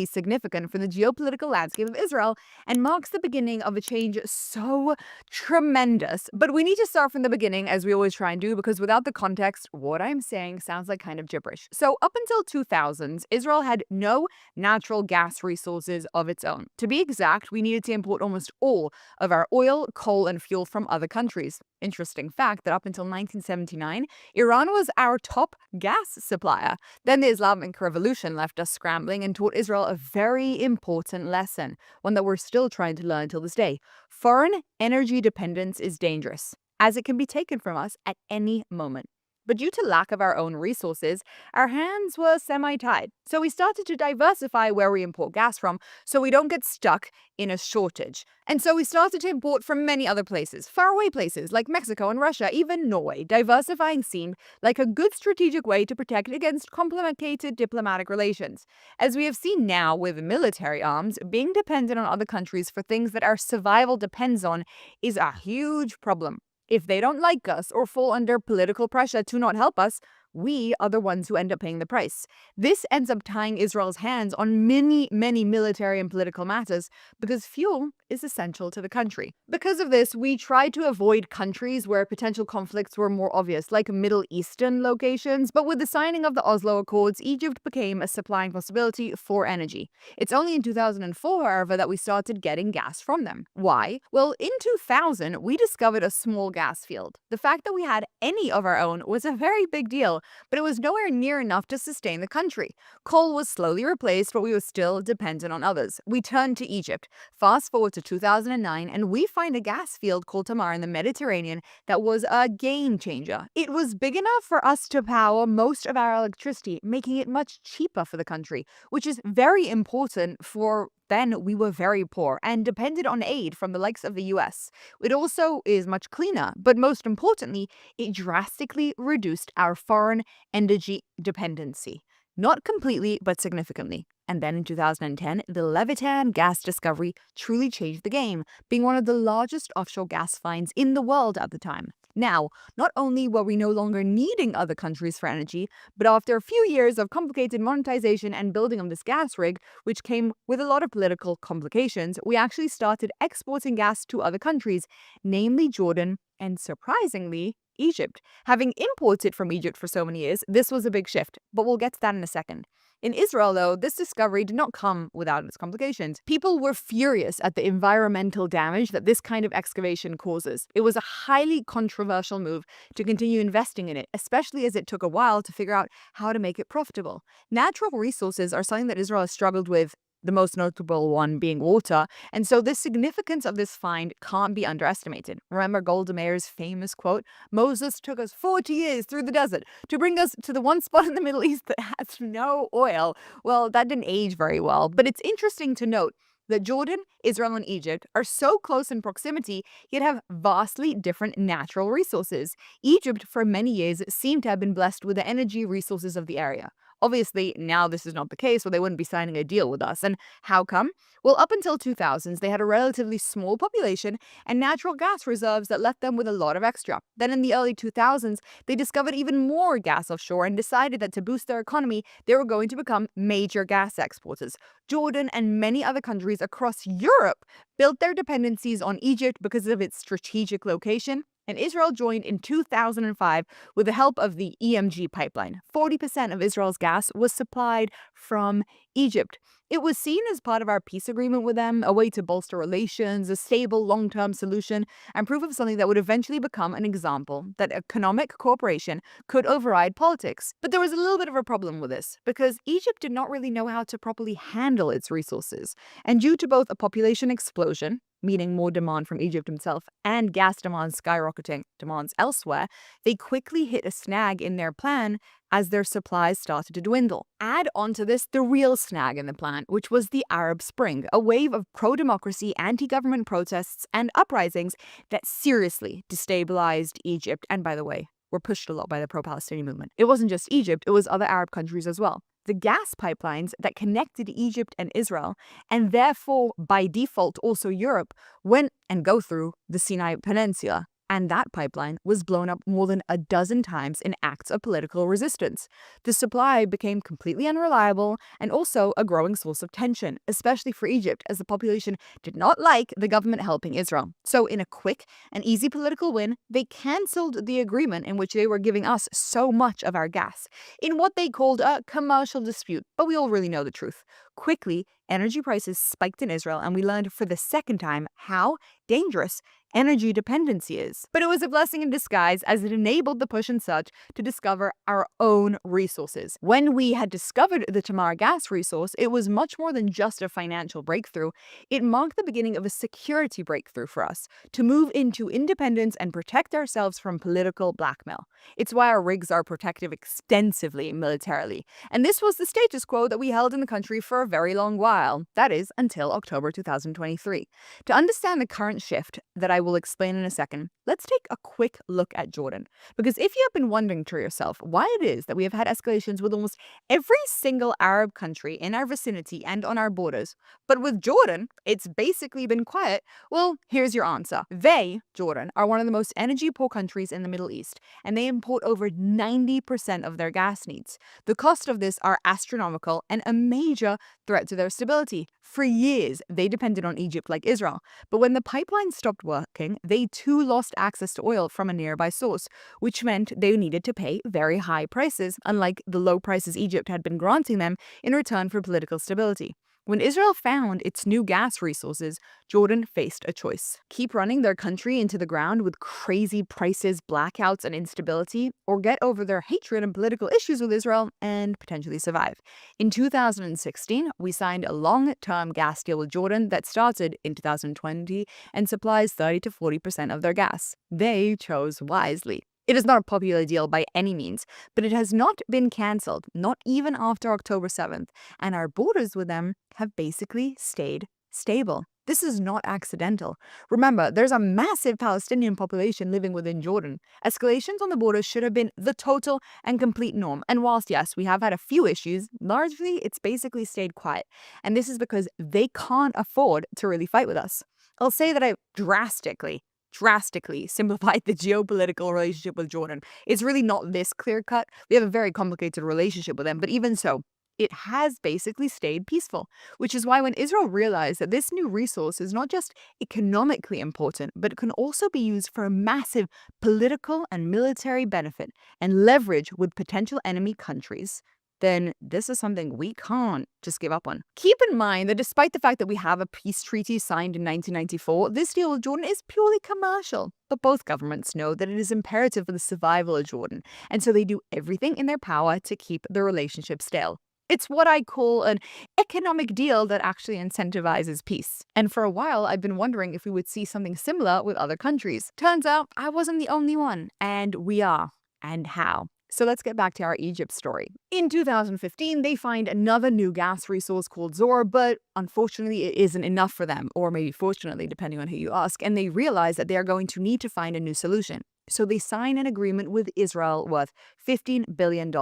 significant for the geopolitical landscape of Israel and marks the beginning of a change so tremendous. But we need to start from the beginning, as we always try and do, because without the context, what I'm saying sounds like kind of gibberish. So up until 2000s, Israel had no natural gas resources of its own. To be exact, we needed to import almost all of our oil, coal, and fuel from other countries. Interesting fact that up until 1979, Iran was our top gas supplier. Then the Islamic Revolution left us scrambling and taught Israel a very important lesson, one that we're still trying to learn till this day. Foreign energy dependence is dangerous, as it can be taken from us at any moment. But due to lack of our own resources, our hands were semi-tied. So we started to diversify where we import gas from so we don't get stuck in a shortage. And so we started to import from many other places, faraway places like Mexico and Russia, even Norway. Diversifying seemed like a good strategic way to protect against complicated diplomatic relations. As we have seen now with military arms, being dependent on other countries for things that our survival depends on is a huge problem. If they don't like us or fall under political pressure to not help us, we are the ones who end up paying the price. This ends up tying Israel's hands on many military and political matters because fuel is essential to the country. Because of this, we tried to avoid countries where potential conflicts were more obvious, like Middle Eastern locations, but with the signing of the Oslo Accords, Egypt became a supplying possibility for energy. It's only in 2004, however, that we started getting gas from them. Why? Well, in 2000, we discovered a small gas field. The fact that we had any of our own was a very big deal, but it was nowhere near enough to sustain the country. Coal was slowly replaced, but we were still dependent on others. We turned to Egypt. Fast forward to 2009, and we find a gas field called Tamar in the Mediterranean that was a game changer. It was big enough for us to power most of our electricity, making it much cheaper for the country, which is very important for then we were very poor and depended on aid from the likes of the US. It also is much cleaner, but most importantly, it drastically reduced our foreign energy dependency. Not completely, but significantly. And then in 2010, the Leviathan gas discovery truly changed the game, being one of the largest offshore gas finds in the world at the time. Now, not only were we no longer needing other countries for energy, but after a few years of complicated monetization and building of this gas rig, which came with a lot of political complications, we actually started exporting gas to other countries, namely Jordan and, surprisingly, Egypt. Having imported from Egypt for so many years, this was a big shift, but we'll get to that in a second. In Israel, though, this discovery did not come without its complications. People were furious at the environmental damage that this kind of excavation causes. It was a highly controversial move to continue investing in it, especially as it took a while to figure out how to make it profitable. Natural resources are something that Israel has struggled with, the most notable one being water, and so the significance of this find can't be underestimated. Remember Golda Meir's famous quote, "Moses took us 40 years through the desert to bring us to the one spot in the Middle East that has no oil." Well, that didn't age very well, but it's interesting to note that Jordan, Israel, and Egypt are so close in proximity, yet have vastly different natural resources. Egypt, for many years, seemed to have been blessed with the energy resources of the area. Obviously, now this is not the case, or they wouldn't be signing a deal with us. And how come? Well, up until 2000s, they had a relatively small population and natural gas reserves that left them with a lot of extra. Then in the early 2000s, they discovered even more gas offshore and decided that to boost their economy, they were going to become major gas exporters. Jordan and many other countries across Europe built their dependencies on Egypt because of its strategic location, and Israel joined in 2005 with the help of the EMG pipeline. 40% of Israel's gas was supplied from Egypt. It was seen as part of our peace agreement with them, a way to bolster relations, a stable long-term solution, and proof of something that would eventually become an example that economic cooperation could override politics. But there was a little bit of a problem with this, because Egypt did not really know how to properly handle its resources. And due to both a population explosion, meaning more demand from Egypt himself, and gas demand skyrocketing demands elsewhere, they quickly hit a snag in their plan as their supplies started to dwindle. Add onto this the real snag in the plan, which was the Arab Spring, a wave of pro-democracy, anti-government protests, and uprisings that seriously destabilized Egypt, and by the way, were pushed a lot by the pro-Palestinian movement. It wasn't just Egypt, it was other Arab countries as well. The gas pipelines that connected Egypt and Israel, and therefore by default also Europe, went and go through the Sinai Peninsula. And that pipeline was blown up more than a dozen times in acts of political resistance. The supply became completely unreliable and also a growing source of tension, especially for Egypt, as the population did not like the government helping Israel. So in a quick and easy political win, they cancelled the agreement in which they were giving us so much of our gas, in what they called a commercial dispute. But we all really know the truth. Quickly, energy prices spiked in Israel, and we learned for the second time how dangerous energy dependency is. But it was a blessing in disguise, as it enabled the push and search to discover our own resources. When we had discovered the Tamar gas resource, it was much more than just a financial breakthrough. It marked the beginning of a security breakthrough for us, to move into independence and protect ourselves from political blackmail. It's why our rigs are protected extensively militarily. And this was the status quo that we held in the country for a very long while. That is, until October 2023. To understand the current shift that I will explain in a second, let's take a quick look at Jordan. Because if you have been wondering to yourself why it is that we have had escalations with almost every single Arab country in our vicinity and on our borders, but with Jordan, it's basically been quiet, well, here's your answer. They, Jordan, are one of the most energy-poor countries in the Middle East, and they import over 90% of their gas needs. The cost of this are astronomical and a major threat to their stability. For years, they depended on Egypt like Israel, but when the pipeline stopped working, they too lost access to oil from a nearby source, which meant they needed to pay very high prices, unlike the low prices Egypt had been granting them in return for political stability. When Israel found its new gas resources, Jordan faced a choice. Keep running their country into the ground with crazy prices, blackouts, and instability, or get over their hatred and political issues with Israel and potentially survive. In 2016, we signed a long-term gas deal with Jordan that started in 2020 and supplies 30 to 40% of their gas. They chose wisely. It is not a popular deal by any means, but it has not been cancelled, not even after October 7th, and our borders with them have basically stayed stable. This is not accidental. Remember, there's a massive Palestinian population living within Jordan. Escalations on the border should have been the total and complete norm. And whilst, yes, we have had a few issues, largely it's basically stayed quiet. And this is because they can't afford to really fight with us. I'll say that I've drastically drastically simplified the geopolitical relationship with Jordan. It's really not this clear cut. We have a very complicated relationship with them, but even so, it has basically stayed peaceful, which is why when Israel realized that this new resource is not just economically important, but it can also be used for a massive political and military benefit and leverage with potential enemy countries, then this is something we can't just give up on. Keep in mind that despite the fact that we have a peace treaty signed in 1994, this deal with Jordan is purely commercial. But both governments know that it is imperative for the survival of Jordan, and so they do everything in their power to keep the relationship stale. It's what I call an economic deal that actually incentivizes peace. And for a while, I've been wondering if we would see something similar with other countries. Turns out I wasn't the only one, and we are. And how? So let's get back to our Egypt story. In 2015, they find another new gas resource called Zohr, but unfortunately it isn't enough for them, or maybe fortunately, depending on who you ask, and they realize that they are going to need to find a new solution. So they sign an agreement with Israel worth $15 billion.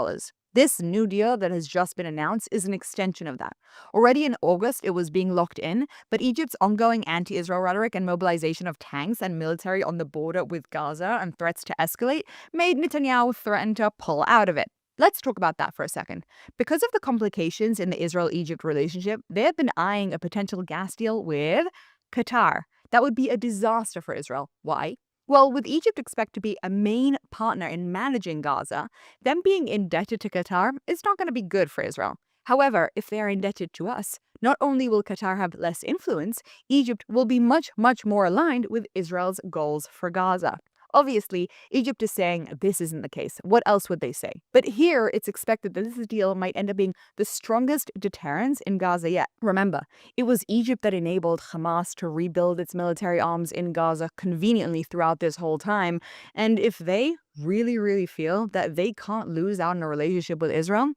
This new deal that has just been announced is an extension of that. Already in August, it was being locked in, but Egypt's ongoing anti-Israel rhetoric and mobilization of tanks and military on the border with Gaza and threats to escalate made Netanyahu threaten to pull out of it. Let's talk about that for a second. Because of the complications in the Israel-Egypt relationship, they have been eyeing a potential gas deal with Qatar. That would be a disaster for Israel. Why? Well, with Egypt expected to be a main partner in managing Gaza, them being indebted to Qatar is not going to be good for Israel. However, if they are indebted to us, not only will Qatar have less influence, Egypt will be much, much more aligned with Israel's goals for Gaza. Obviously, Egypt is saying this isn't the case. What else would they say? But here, it's expected that this deal might end up being the strongest deterrence in Gaza yet. Remember, it was Egypt that enabled Hamas to rebuild its military arms in Gaza conveniently throughout this whole time. And if they really, really feel that they can't lose out in a relationship with Israel,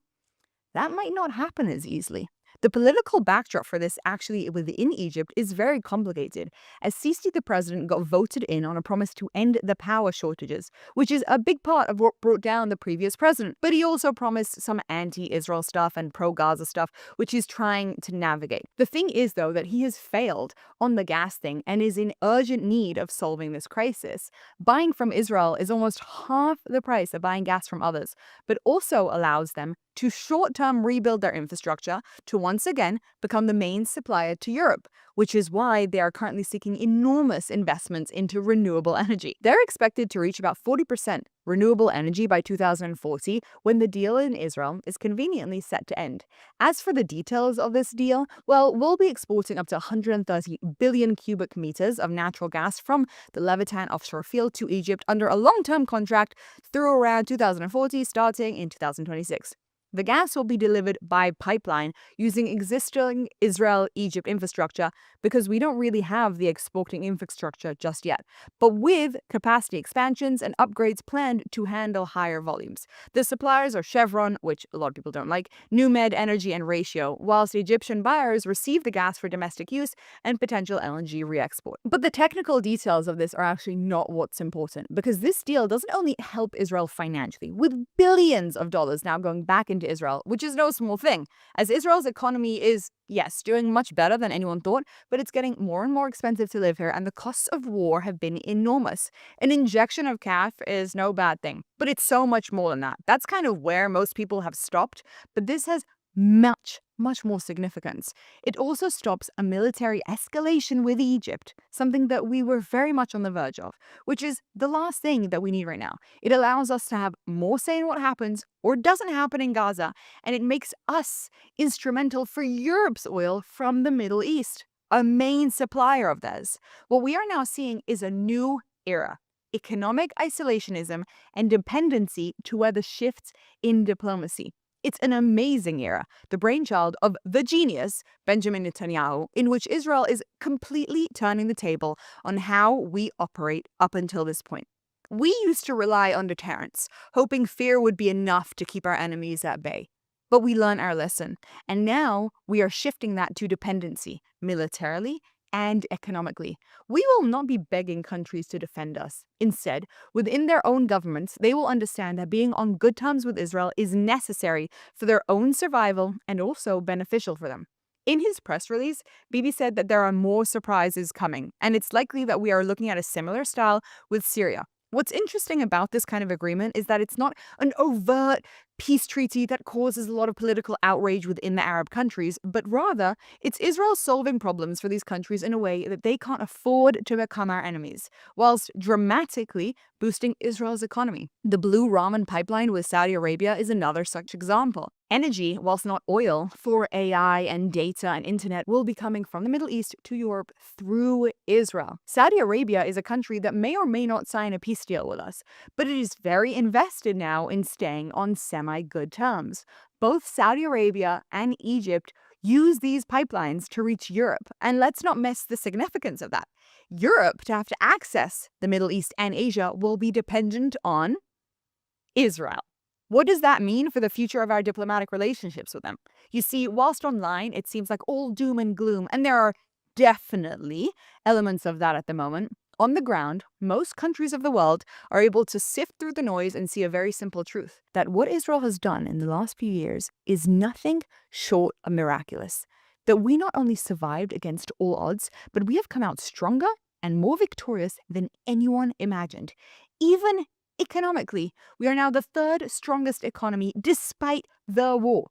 that might not happen as easily. The political backdrop for this actually within Egypt is very complicated, as Sisi the president got voted in on a promise to end the power shortages, which is a big part of what brought down the previous president. But he also promised some anti-Israel stuff and pro-Gaza stuff, which he's trying to navigate. The thing is, though, that he has failed on the gas thing and is in urgent need of solving this crisis. Buying from Israel is almost half the price of buying gas from others, but also allows them to short-term rebuild their infrastructure to once again become the main supplier to Europe, which is why they are currently seeking enormous investments into renewable energy. They're expected to reach about 40% renewable energy by 2040, when the deal in Israel is conveniently set to end. As for the details of this deal, well, we'll be exporting up to 130 billion cubic meters of natural gas from the Levitan offshore field to Egypt under a long-term contract through around 2040, starting in 2026. The gas will be delivered by pipeline using existing Israel-Egypt infrastructure because we don't really have the exporting infrastructure just yet, but with capacity expansions and upgrades planned to handle higher volumes. The suppliers are Chevron, which a lot of people don't like, NewMed Energy and Ratio, whilst the Egyptian buyers receive the gas for domestic use and potential LNG re-export. But the technical details of this are actually not what's important, because this deal doesn't only help Israel financially, with billions of dollars now going back into Israel, which is no small thing, as Israel's economy is, yes, doing much better than anyone thought, but it's getting more and more expensive to live here, and the costs of war have been enormous. An injection of cash is no bad thing, but it's so much more than that. That's kind of where most people have stopped, but this has much more significance. It also stops a military escalation with Egypt, something that we were very much on the verge of, which is the last thing that we need right now. It allows us to have more say in what happens or doesn't happen in Gaza, and it makes us instrumental for Europe's oil from the Middle East, a main supplier of theirs. What we are now seeing is a new era. Economic isolationism and dependency to where the shifts in diplomacy. It's an amazing era, the brainchild of the genius, Benjamin Netanyahu, in which Israel is completely turning the table on how we operate up until this point. We used to rely on deterrence, hoping fear would be enough to keep our enemies at bay. But we learned our lesson, and now we are shifting that to dependency, militarily and economically. We will not be begging countries to defend us. Instead, within their own governments, they will understand that being on good terms with Israel is necessary for their own survival and also beneficial for them. In his press release, Bibi said that there are more surprises coming, and it's likely that we are looking at a similar style with Syria. What's interesting about this kind of agreement is that it's not an overt peace treaty that causes a lot of political outrage within the Arab countries, but rather it's Israel solving problems for these countries in a way that they can't afford to become our enemies, whilst dramatically boosting Israel's economy. The Blue Raman pipeline with Saudi Arabia is another such example. Energy, whilst not oil, for AI and data and internet will be coming from the Middle East to Europe through Israel. Saudi Arabia is a country that may or may not sign a peace deal with us, but it is very invested now in staying on semi-good terms. Both Saudi Arabia and Egypt use these pipelines to reach Europe, and let's not miss the significance of that. Europe, to have to access the Middle East and Asia, will be dependent on Israel. What does that mean for the future of our diplomatic relationships with them? You see, whilst online it seems like all doom and gloom, and there are definitely elements of that at the moment, on the ground, most countries of the world are able to sift through the noise and see a very simple truth, that what Israel has done in the last few years is nothing short of miraculous. That we not only survived against all odds, but we have come out stronger and more victorious than anyone imagined. Even economically, we are now the third strongest economy despite the war.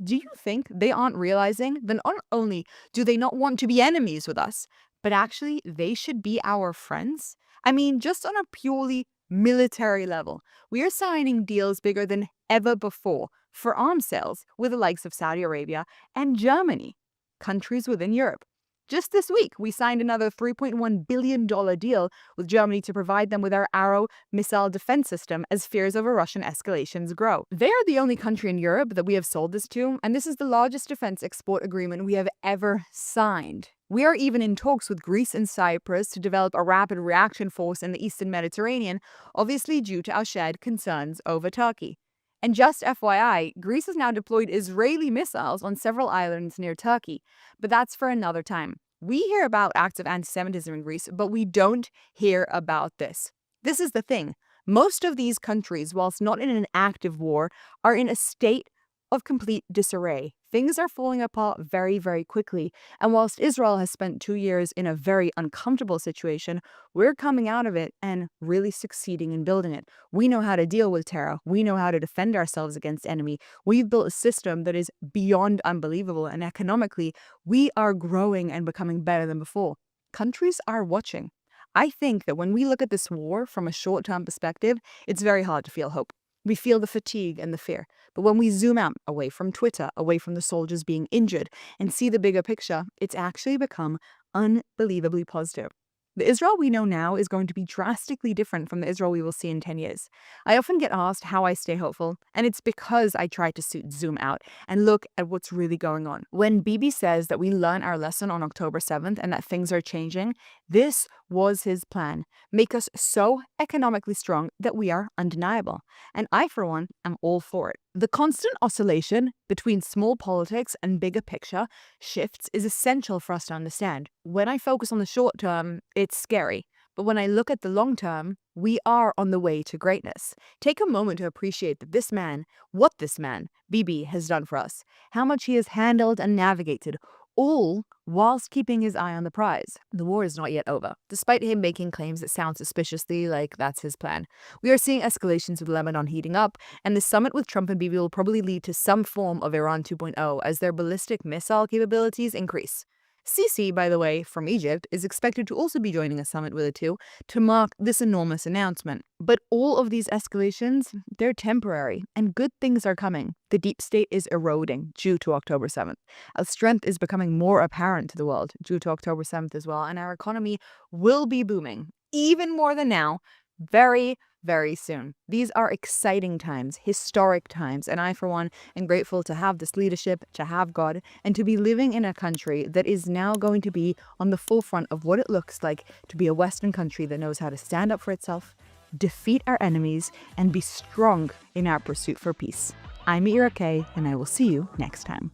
Do you think they aren't realizing that not only do they not want to be enemies with us, but actually they should be our friends? I mean, just on a purely military level, we are signing deals bigger than ever before for arms sales with the likes of Saudi Arabia and Germany, countries within Europe. Just this week, we signed another $3.1 billion deal with Germany to provide them with our Arrow missile defense system as fears over Russian escalations grow. They are the only country in Europe that we have sold this to, and this is the largest defense export agreement we have ever signed. We are even in talks with Greece and Cyprus to develop a rapid reaction force in the Eastern Mediterranean, obviously due to our shared concerns over Turkey. And just FYI, Greece has now deployed Israeli missiles on several islands near Turkey, but that's for another time. We hear about acts of anti-Semitism in Greece, but we don't hear about this. This is the thing. Most of these countries, whilst not in an active war, are in a state of complete disarray. Things are falling apart very, very quickly. And whilst Israel has spent 2 years in a very uncomfortable situation, we're coming out of it and really succeeding in building it. We know how to deal with terror. We know how to defend ourselves against enemy. We've built a system that is beyond unbelievable. And economically, we are growing and becoming better than before. Countries are watching. I think that when we look at this war from a short-term perspective, it's very hard to feel hope. We feel the fatigue and the fear. But when we zoom out away from Twitter, away from the soldiers being injured, and see the bigger picture, it's actually become unbelievably positive. The Israel we know now is going to be drastically different from the Israel we will see in 10 years. I often get asked how I stay hopeful, and it's because I try to zoom out and look at what's really going on. When Bibi says that we learn our lesson on October 7th and that things are changing, this was his plan. Make us so economically strong that we are undeniable. And I, for one, am all for it. The constant oscillation between small politics and bigger picture shifts is essential for us to understand. When I focus on the short term, it's scary. But when I look at the long term, we are on the way to greatness. Take a moment to appreciate that what this man, Bibi, has done for us, how much he has handled and navigated, all whilst keeping his eye on the prize. The war is not yet over, despite him making claims that sound suspiciously like that's his plan. We are seeing escalations with Lebanon heating up, and the summit with Trump and Bibi will probably lead to some form of Iran 2.0 as their ballistic missile capabilities increase. Sisi, by the way, from Egypt, is expected to also be joining a summit with the two to mark this enormous announcement. But all of these escalations, they're temporary, and good things are coming. The deep state is eroding due to October 7th. Our strength is becoming more apparent to the world due to October 7th as well, and our economy will be booming, even more than now, very, very soon. These are exciting times, historic times, and I, for one, am grateful to have this leadership, to have God, and to be living in a country that is now going to be on the forefront of what it looks like to be a Western country that knows how to stand up for itself, defeat our enemies, and be strong in our pursuit for peace. I'm Ira Kay, and I will see you next time.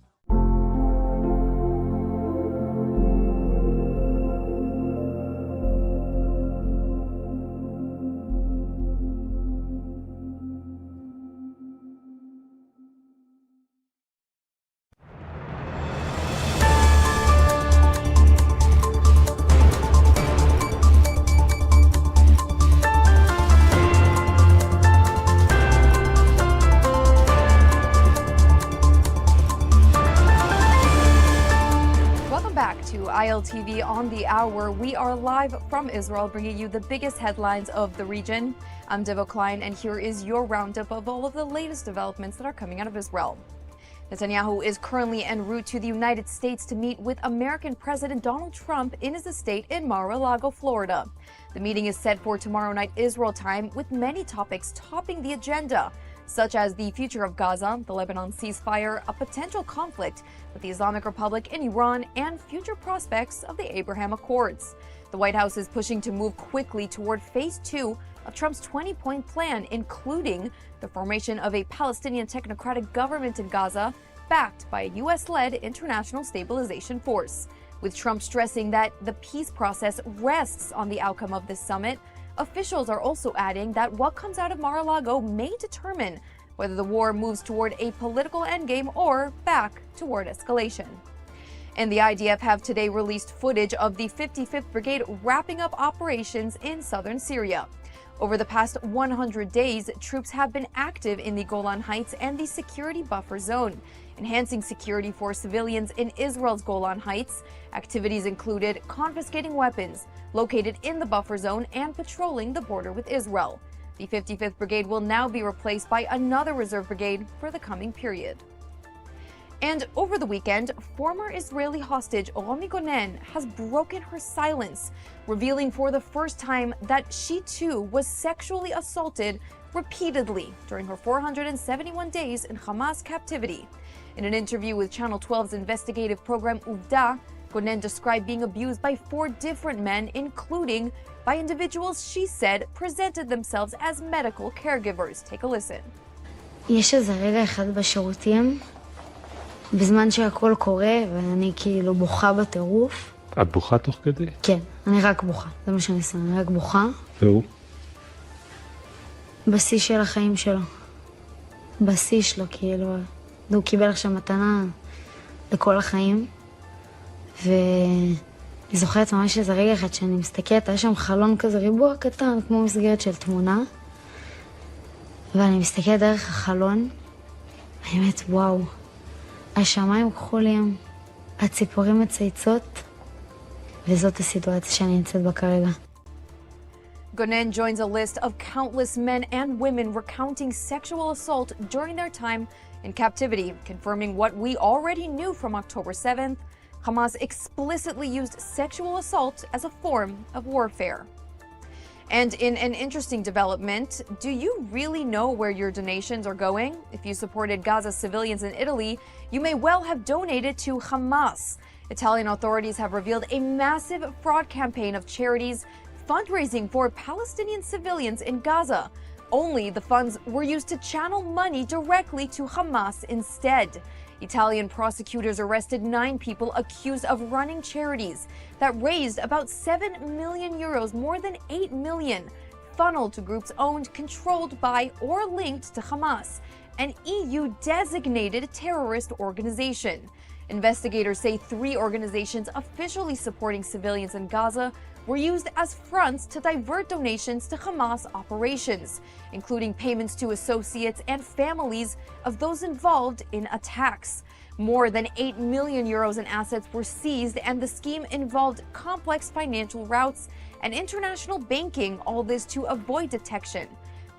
ILTV on the hour. We are live from Israel, bringing you the biggest headlines of the region. I'm Devo Klein, and here is your roundup of all of the latest developments that are coming out of Israel. Netanyahu is currently en route to the United States to meet with American President Donald Trump in his estate in Mar-a-Lago, Florida. The meeting is set for tomorrow night Israel time, with many topics topping the agenda, such as the future of Gaza, the Lebanon ceasefire, a potential conflict with the Islamic Republic in Iran, and future prospects of the Abraham Accords. The White House is pushing to move quickly toward phase 2 of Trump's 20-point plan, including the formation of a Palestinian technocratic government in Gaza, backed by a U.S.-led international stabilization force. With Trump stressing that the peace process rests on the outcome of this summit, officials are also adding that what comes out of Mar-a-Lago may determine whether the war moves toward a political endgame or back toward escalation. And the IDF have today released footage of the 55th Brigade wrapping up operations in southern Syria. Over the past 100 days, troops have been active in the Golan Heights and the security buffer zone, enhancing security for civilians in Israel's Golan Heights. Activities included confiscating weapons located in the buffer zone and patrolling the border with Israel. The 55th Brigade will now be replaced by another reserve brigade for the coming period. And over the weekend, former Israeli hostage Romi Gonen has broken her silence, revealing for the first time that she too was sexually assaulted repeatedly during her 471 days in Hamas captivity. In an interview with Channel 12's investigative program Uvda, Gonen described being abused by 4 different men, including by individuals she said presented themselves as medical caregivers. Take a listen. יש איזה רגע אחד בשירותים, בזמן שהכל קורה, ואני כאילו בוכה בטירוף. את בוכה תוך כדי? כן, אני רק בוכה. זה מה שאני עושה, אני רק בוכה. והוא? בשיא של החיים שלו. בשיא שלו, כאילו. הוא קיבל עכשיו מתנה לכל החיים. ואני זוכרת ממש איזה רגע אחד שאני מסתכלת, היה שם חלון כזה ריבוע קטן, כמו מסגרת של תמונה. ואני מסתכלת דרך החלון, באמת וואו. השמיים כחולים, הציפורים מצייצות, וזאת הסיטואציה שאני נמצאת בה כרגע. Gonen joins a list of countless men and women recounting sexual assault during their time in captivity, confirming what we already knew from October 7th. Hamas explicitly used sexual assault as a form of warfare. And in an interesting development, do you really know where your donations are going? If you supported Gaza civilians in Italy, you may well have donated to Hamas. Italian authorities have revealed a massive fraud campaign of charities fundraising for Palestinian civilians in Gaza. Only the funds were used to channel money directly to Hamas instead. Italian prosecutors arrested 9 people accused of running charities that raised about 7 million euros, more than 8 million, funneled to groups owned, controlled by, or linked to Hamas, an EU-designated terrorist organization. Investigators say 3 organizations officially supporting civilians in Gaza were used as fronts to divert donations to Hamas operations, including payments to associates and families of those involved in attacks. More than 8 million euros in assets were seized, and the scheme involved complex financial routes and international banking, all this to avoid detection,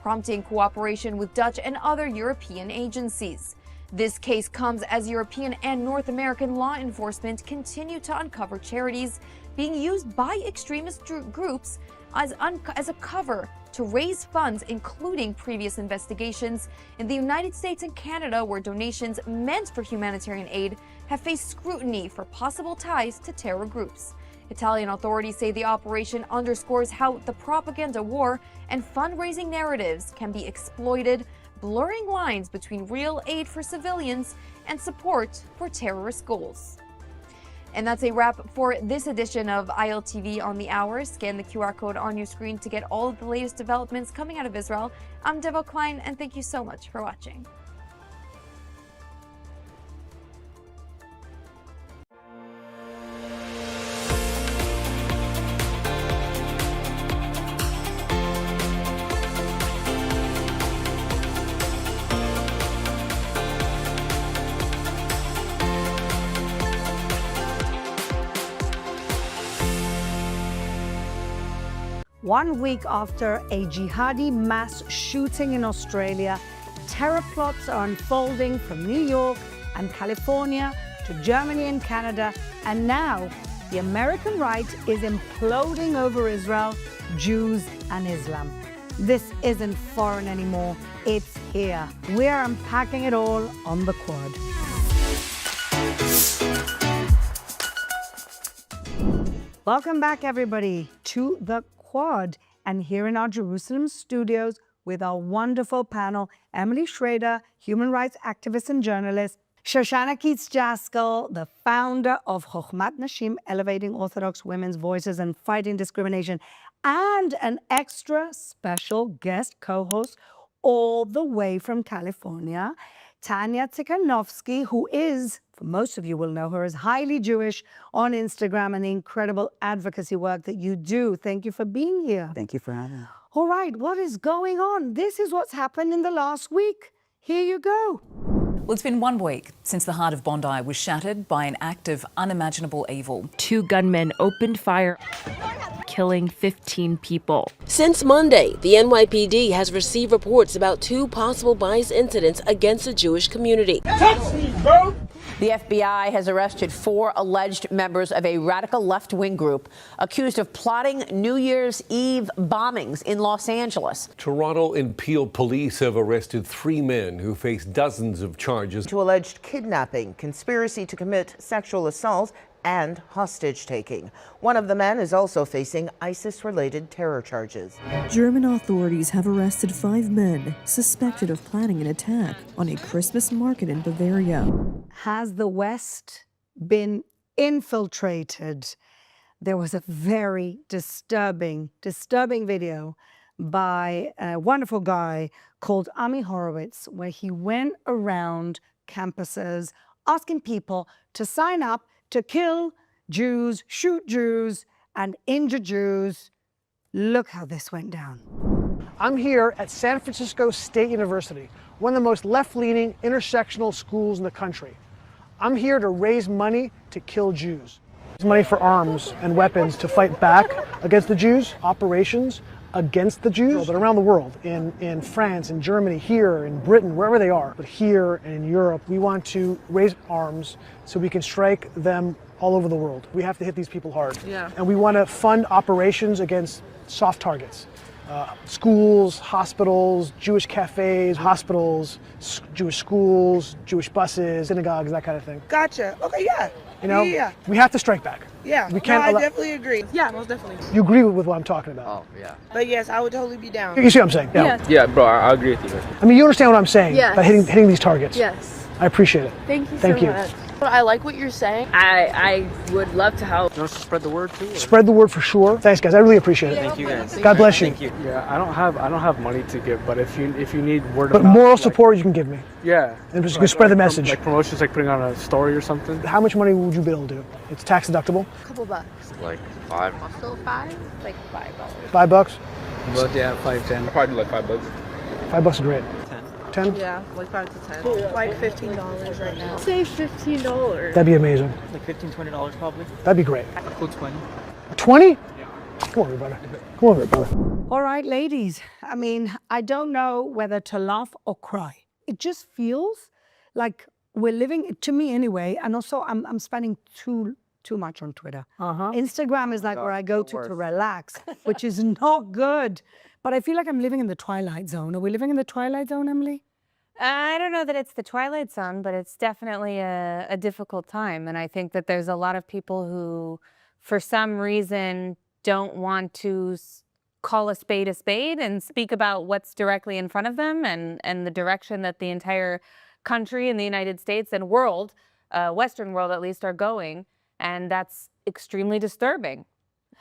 prompting cooperation with Dutch and other European agencies. This case comes as European and North American law enforcement continue to uncover charities being used by extremist groups as a cover to raise funds, including previous investigations in the United States and Canada, where donations meant for humanitarian aid have faced scrutiny for possible ties to terror groups. Italian authorities say the operation underscores how the propaganda war and fundraising narratives can be exploited, blurring lines between real aid for civilians and support for terrorist goals. And that's a wrap for this edition of ILTV on the Hour. Scan the QR code on your screen to get all of the latest developments coming out of Israel. I'm Devo Klein, and thank you so much for watching. 1 week after a jihadi mass shooting in Australia, terror plots are unfolding from New York and California to Germany and Canada, and now the American right is imploding over Israel, Jews, and Islam. This isn't foreign anymore, it's here. We're unpacking it all on the Quad. Welcome back, everybody, to the Quad. And here in our Jerusalem studios with our wonderful panel, Emily Schrader, human rights activist and journalist, Shoshana Keats-Jaskal, the founder of Chochmat Nashim, elevating Orthodox women's voices and fighting discrimination, and an extra special guest co-host all the way from California, Tanya Tikhanovsky, who is, for most of you will know her, is highly Jewish on Instagram and the incredible advocacy work that you do. Thank you for being here. Thank you for having me. All right, what is going on? This is what's happened in the last week. Here you go. Well, it's been 1 week since the heart of Bondi was shattered by an act of unimaginable evil. 2 gunmen opened fire, killing 15 people. Since Monday, the NYPD has received reports about 2 possible bias incidents against the Jewish community. Touch me, bro! The FBI has arrested 4 alleged members of a radical left-wing group accused of plotting New Year's Eve bombings in Los Angeles. Toronto and Peel police have arrested 3 men who face dozens of charges. To alleged kidnapping, conspiracy to commit sexual assault, and hostage-taking. One of the men is also facing ISIS-related terror charges. German authorities have arrested 5 men suspected of planning an attack on a Christmas market in Bavaria. Has the West been infiltrated? There was a very disturbing video by a wonderful guy called Ami Horowitz, where he went around campuses asking people to sign up to kill Jews, shoot Jews, and injure Jews. Look how this went down. I'm here at San Francisco State University, one of the most left-leaning intersectional schools in the country. I'm here to raise money to kill Jews. Raise money for arms and weapons to fight back against the Jews, operations against the Jews, but around the world, in France, in Germany, here, in Britain, wherever they are, but here and in Europe, we want to raise arms so we can strike them all over the world. We have to hit these people hard. Yeah. And we want to fund operations against soft targets. Schools, hospitals, Jewish cafes, hospitals, Jewish schools, Jewish buses, synagogues, that kind of thing. Gotcha. Okay, yeah. You know, Yeah. we have to strike back. Yeah. We can't I allow- definitely agree. Yeah, most definitely. You agree with what I'm talking about? Oh, yeah. But yes, I would totally be down. You see what I'm saying? Yeah. Yeah, bro, I agree with you. I mean, you understand what I'm saying Yes. about hitting these targets. Yes. I appreciate it. Thank you Thank so you. much. I like what you're saying. I would love to help. You want to spread the word too? Spread the word for sure. Thanks, guys. I really appreciate it. Thank you guys. God bless you. Thank you. Yeah, I don't have money to give, but if you need word But of mouth, moral like- support you can give me. Yeah. And just spread the message. Like promotions, like putting on a story or something. How much money would you be able to do? It's tax deductible. Couple bucks. Like 5. Also 5? Like $5. $5. But yeah, 5, 10. I'll probably do like $5. $5 is great. 10? Yeah, like 5 to 10. Like $15 right now. Say $15. That'd be amazing. Like $15, $20 probably. That'd be great. Cool 20. 20? Come over, brother. Come over, brother. All right, ladies. I mean, I don't know whether to laugh or cry. It just feels like we're living, to me anyway, and also I'm spending too much on Twitter. Instagram is like where I go to relax, which is not good. But I feel like I'm living in the twilight zone. Are we living in the twilight zone, Emily? I don't know that it's the twilight zone, but it's definitely a difficult time. And I think that there's a lot of people who, for some reason, don't want to call a spade and speak about what's directly in front of them and the direction that the entire country and the United States and world, Western world at least, are going. And that's extremely disturbing.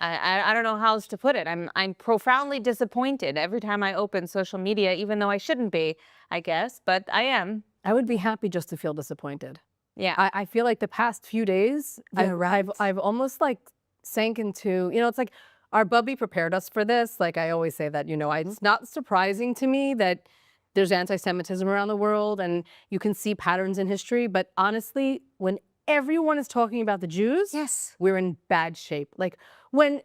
I don't know how else to put it. I'm profoundly disappointed every time I open social media, even though I shouldn't be, I guess, but I am. I would be happy just to feel disappointed. Yeah. I feel like the past few days, I've almost like sank into, it's like our Bubby prepared us for this. Like I always say that, it's not surprising to me that there's anti-Semitism around the world and you can see patterns in history. But honestly, when everyone is talking about the Jews, yes, we're in bad shape. Like when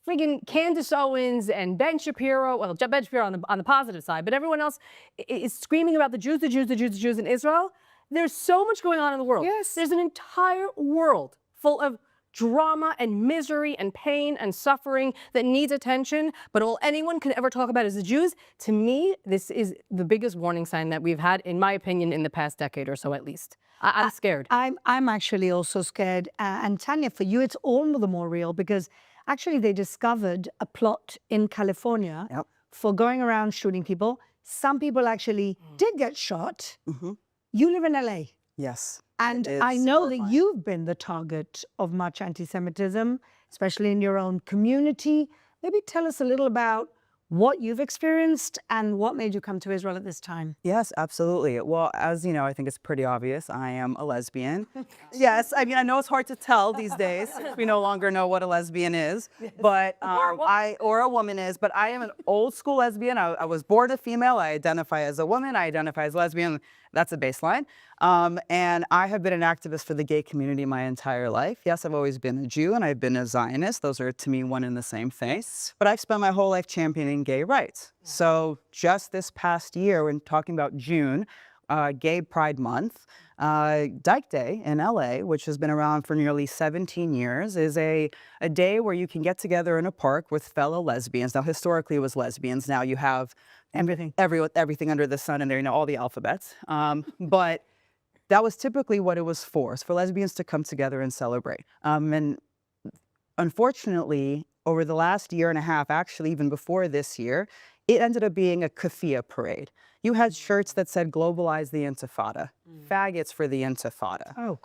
friggin' Candace Owens and Ben Shapiro, well, Ben Shapiro on the positive side, but everyone else is screaming about the Jews, the Jews, the Jews, the Jews in Israel. There's so much going on in the world. Yes. There's an entire world full of drama and misery and pain and suffering that needs attention, but all anyone can ever talk about is the Jews. To me, this is the biggest warning sign that we've had, in my opinion, in the past decade or so at least. I'm scared. I'm actually also scared. And Tanya, for you, it's all the more real because actually they discovered a plot in California for going around shooting people. Some people actually did get shot. You live in LA. Yes. And I know that you've been the target of much anti-Semitism, especially in your own community. Maybe tell us a little about what you've experienced and what made you come to Israel at this time. Yes, absolutely. Well, as you know, I think it's pretty obvious. I am a lesbian. Yes, I mean, I know it's hard to tell these days. We no longer know what a lesbian is, but or a woman is. But I am an old school lesbian. I was born a female. I identify as a woman. I identify as lesbian. That's a baseline. And I have been an activist for the gay community my entire life. Yes, I've always been a Jew and I've been a Zionist. Those are, to me, one and the same thing. But I've spent my whole life championing gay rights. So just this past year, when talking about June, Gay Pride Month, Dyke Day in LA, which has been around for nearly 17 years, is a day where you can get together in a park with fellow lesbians. Now, historically, it was lesbians. Now you have everything under the sun in there, you know, all the alphabets. But that was typically what it was for lesbians to come together and celebrate. And unfortunately, over the last year and a half, actually even before this year, it ended up being a keffiyeh parade. You had shirts that said globalize the Intifada, faggots for the Intifada. Oh.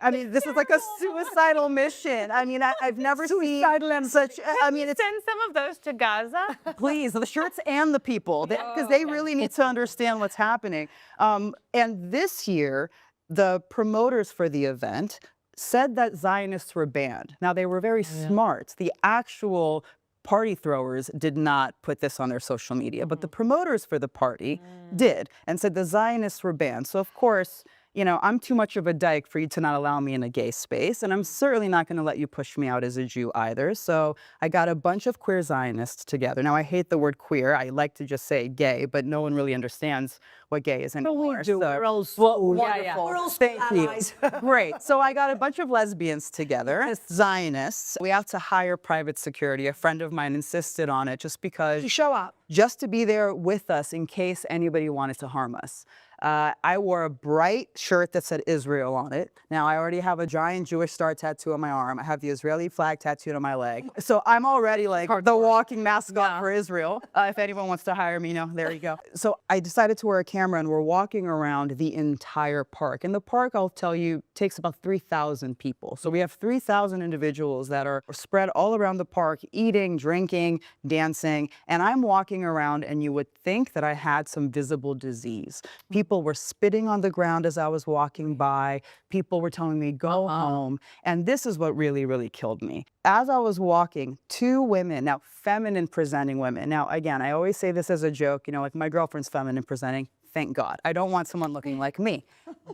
I mean, this is like a suicidal mission. I mean, I've never seen such, I mean, it's... Send some of those to Gaza. Please, the shirts and the people, because they really need to understand what's happening. And this year, the promoters for the event said that Zionists were banned. Now, they were very smart. The actual party throwers did not put this on their social media, but the promoters for the party did and said the Zionists were banned. So, of course, you know, I'm too much of a dyke for you to not allow me in a gay space, and I'm certainly not going to let you push me out as a Jew either. So I got a bunch of queer Zionists together. Now, I hate the word queer. I like to just say gay, but no one really understands what gay is anymore. But we do. We're all wonderful. We're all Thank you. allies. Great. So I got a bunch of lesbians together, Zionists. We have to hire private security. A friend of mine insisted on it just because... To show up. Just to be there with us in case anybody wanted to harm us. I wore a bright shirt that said Israel on it. Now, I already have a giant Jewish star tattoo on my arm. I have the Israeli flag tattooed on my leg. So I'm already like the walking mascot for Israel. If anyone wants to hire me, you know, there you go. So I decided to wear a camera, and we're walking around the entire park. And the park, I'll tell you, takes about 3,000 people. So we have 3,000 individuals that are spread all around the park, eating, drinking, dancing. And I'm walking around, and you would think that I had some visible disease. People were spitting on the ground as I was walking by. People were telling me, go home. And this is what really, really killed me. As I was walking, two women, now feminine presenting women. Now, again, I always say this as a joke, you know, like my girlfriend's feminine presenting. Thank God. I don't want someone looking like me.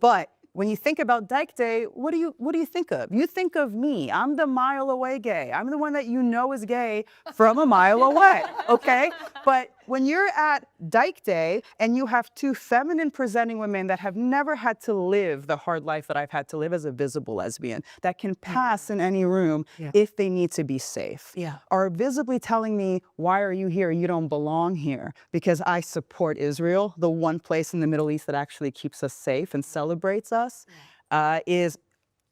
But when you think about Dyke Day, what do you think of? You think of me. I'm the mile away gay. I'm the one that you know is gay from a mile away, okay? But when you're at Dyke Day and you have two feminine presenting women that have never had to live the hard life that I've had to live as a visible lesbian, that can pass in any room if they need to be safe, are visibly telling me, why are you here? You don't belong here. Because I support Israel, the one place in the Middle East that actually keeps us safe and celebrates us, is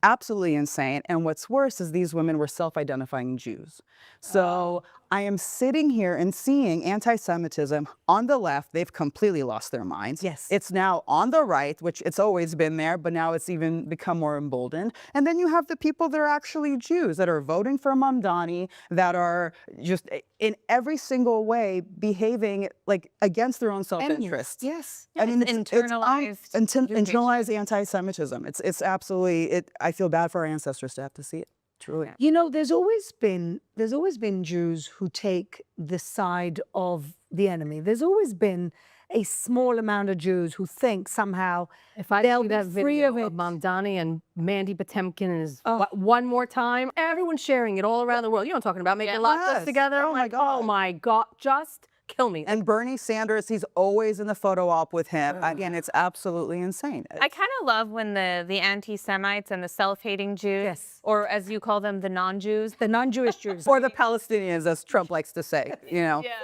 absolutely insane. And what's worse is these women were self-identifying Jews. So I am sitting here and seeing anti-Semitism on the left. They've completely lost their minds. Yes. It's now on the right, which it's always been there, but now it's even become more emboldened. And then you have the people that are actually Jews, that are voting for Mamdani, that are just in every single way behaving like against their own self-interest. Yes. I mean, internalized internalized anti-Semitism. It's absolutely, I feel bad for our ancestors to have to see it. Truly. You know, there's always been Jews who take the side of the enemy. There's always been a small amount of Jews who think somehow if I they'll see be that free video of it. of Mamdani and Mandy Patinkin is one more time, everyone's sharing it all around the world. You know what I'm talking about, making latkes Yes. together. Oh my God. Oh my God, just kill me. And Bernie Sanders, he's always in the photo op with him. Again, it's absolutely insane. I kind of love when the anti-Semites and the self-hating Jews, or as you call them, the non-Jews. The non-Jewish Jews. Or the Palestinians, as Trump likes to say,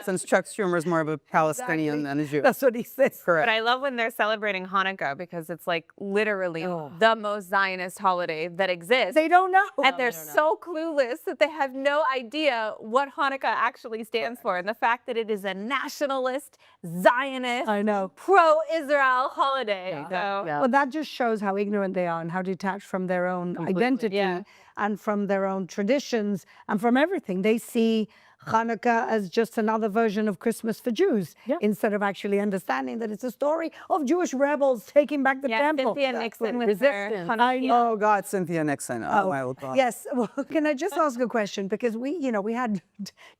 since Chuck Schumer's more of a Palestinian than a Jew. That's what he says. Correct. But I love when they're celebrating Hanukkah because it's like literally the most Zionist holiday that exists. They don't know. And they're so clueless that they have no idea what Hanukkah actually stands for. And the fact that it is a nationalist, Zionist, pro-Israel holiday. Well, that just shows how ignorant they are and how detached from their own identity and from their own traditions and from everything. They see Hanukkah as just another version of Christmas for Jews instead of actually understanding that it's a story of Jewish rebels taking back the temple. Cynthia Nixon with resistance. Oh God, Cynthia Nixon. Oh my God. Yes. Well, can I just ask a question? Because we had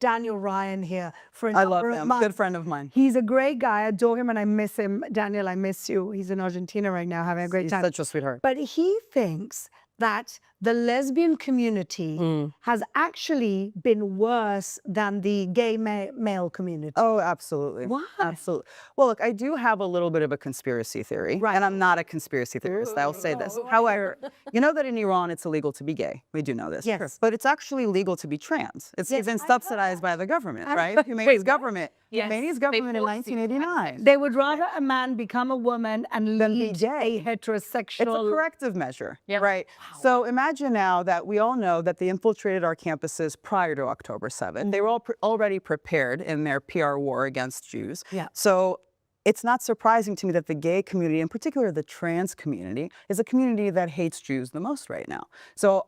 Daniel Ryan here for a I number love of him. months. Good friend of mine. He's a great guy. I adore him and I miss him. Daniel, I miss you. He's in Argentina right now having a great time. He's such a sweetheart. But he thinks that the lesbian community has actually been worse than the gay male community. Oh, absolutely. Why? Absolutely. Well, look, I do have a little bit of a conspiracy theory, and I'm not a conspiracy theorist. I'll say this. However, you know that in Iran it's illegal to be gay. We do know this. Yes. But it's actually legal to be trans. It's even subsidized by the government, right? Humanity's government. Humanity's government in 1989. They would rather a man become a woman and lead a heterosexual. It's a corrective measure, right? So imagine now that we all know that they infiltrated our campuses prior to October 7th. They were all already prepared in their PR war against Jews. So it's not surprising to me that the gay community, in particular the trans community, is a community that hates Jews the most right now. So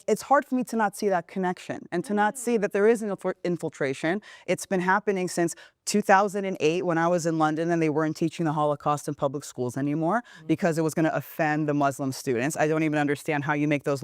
it's hard for me to not see that connection and to not see that there is an infiltration. It's been happening since 2008 when I was in London and they weren't teaching the Holocaust in public schools anymore because it was going to offend the Muslim students. I don't even understand how you make those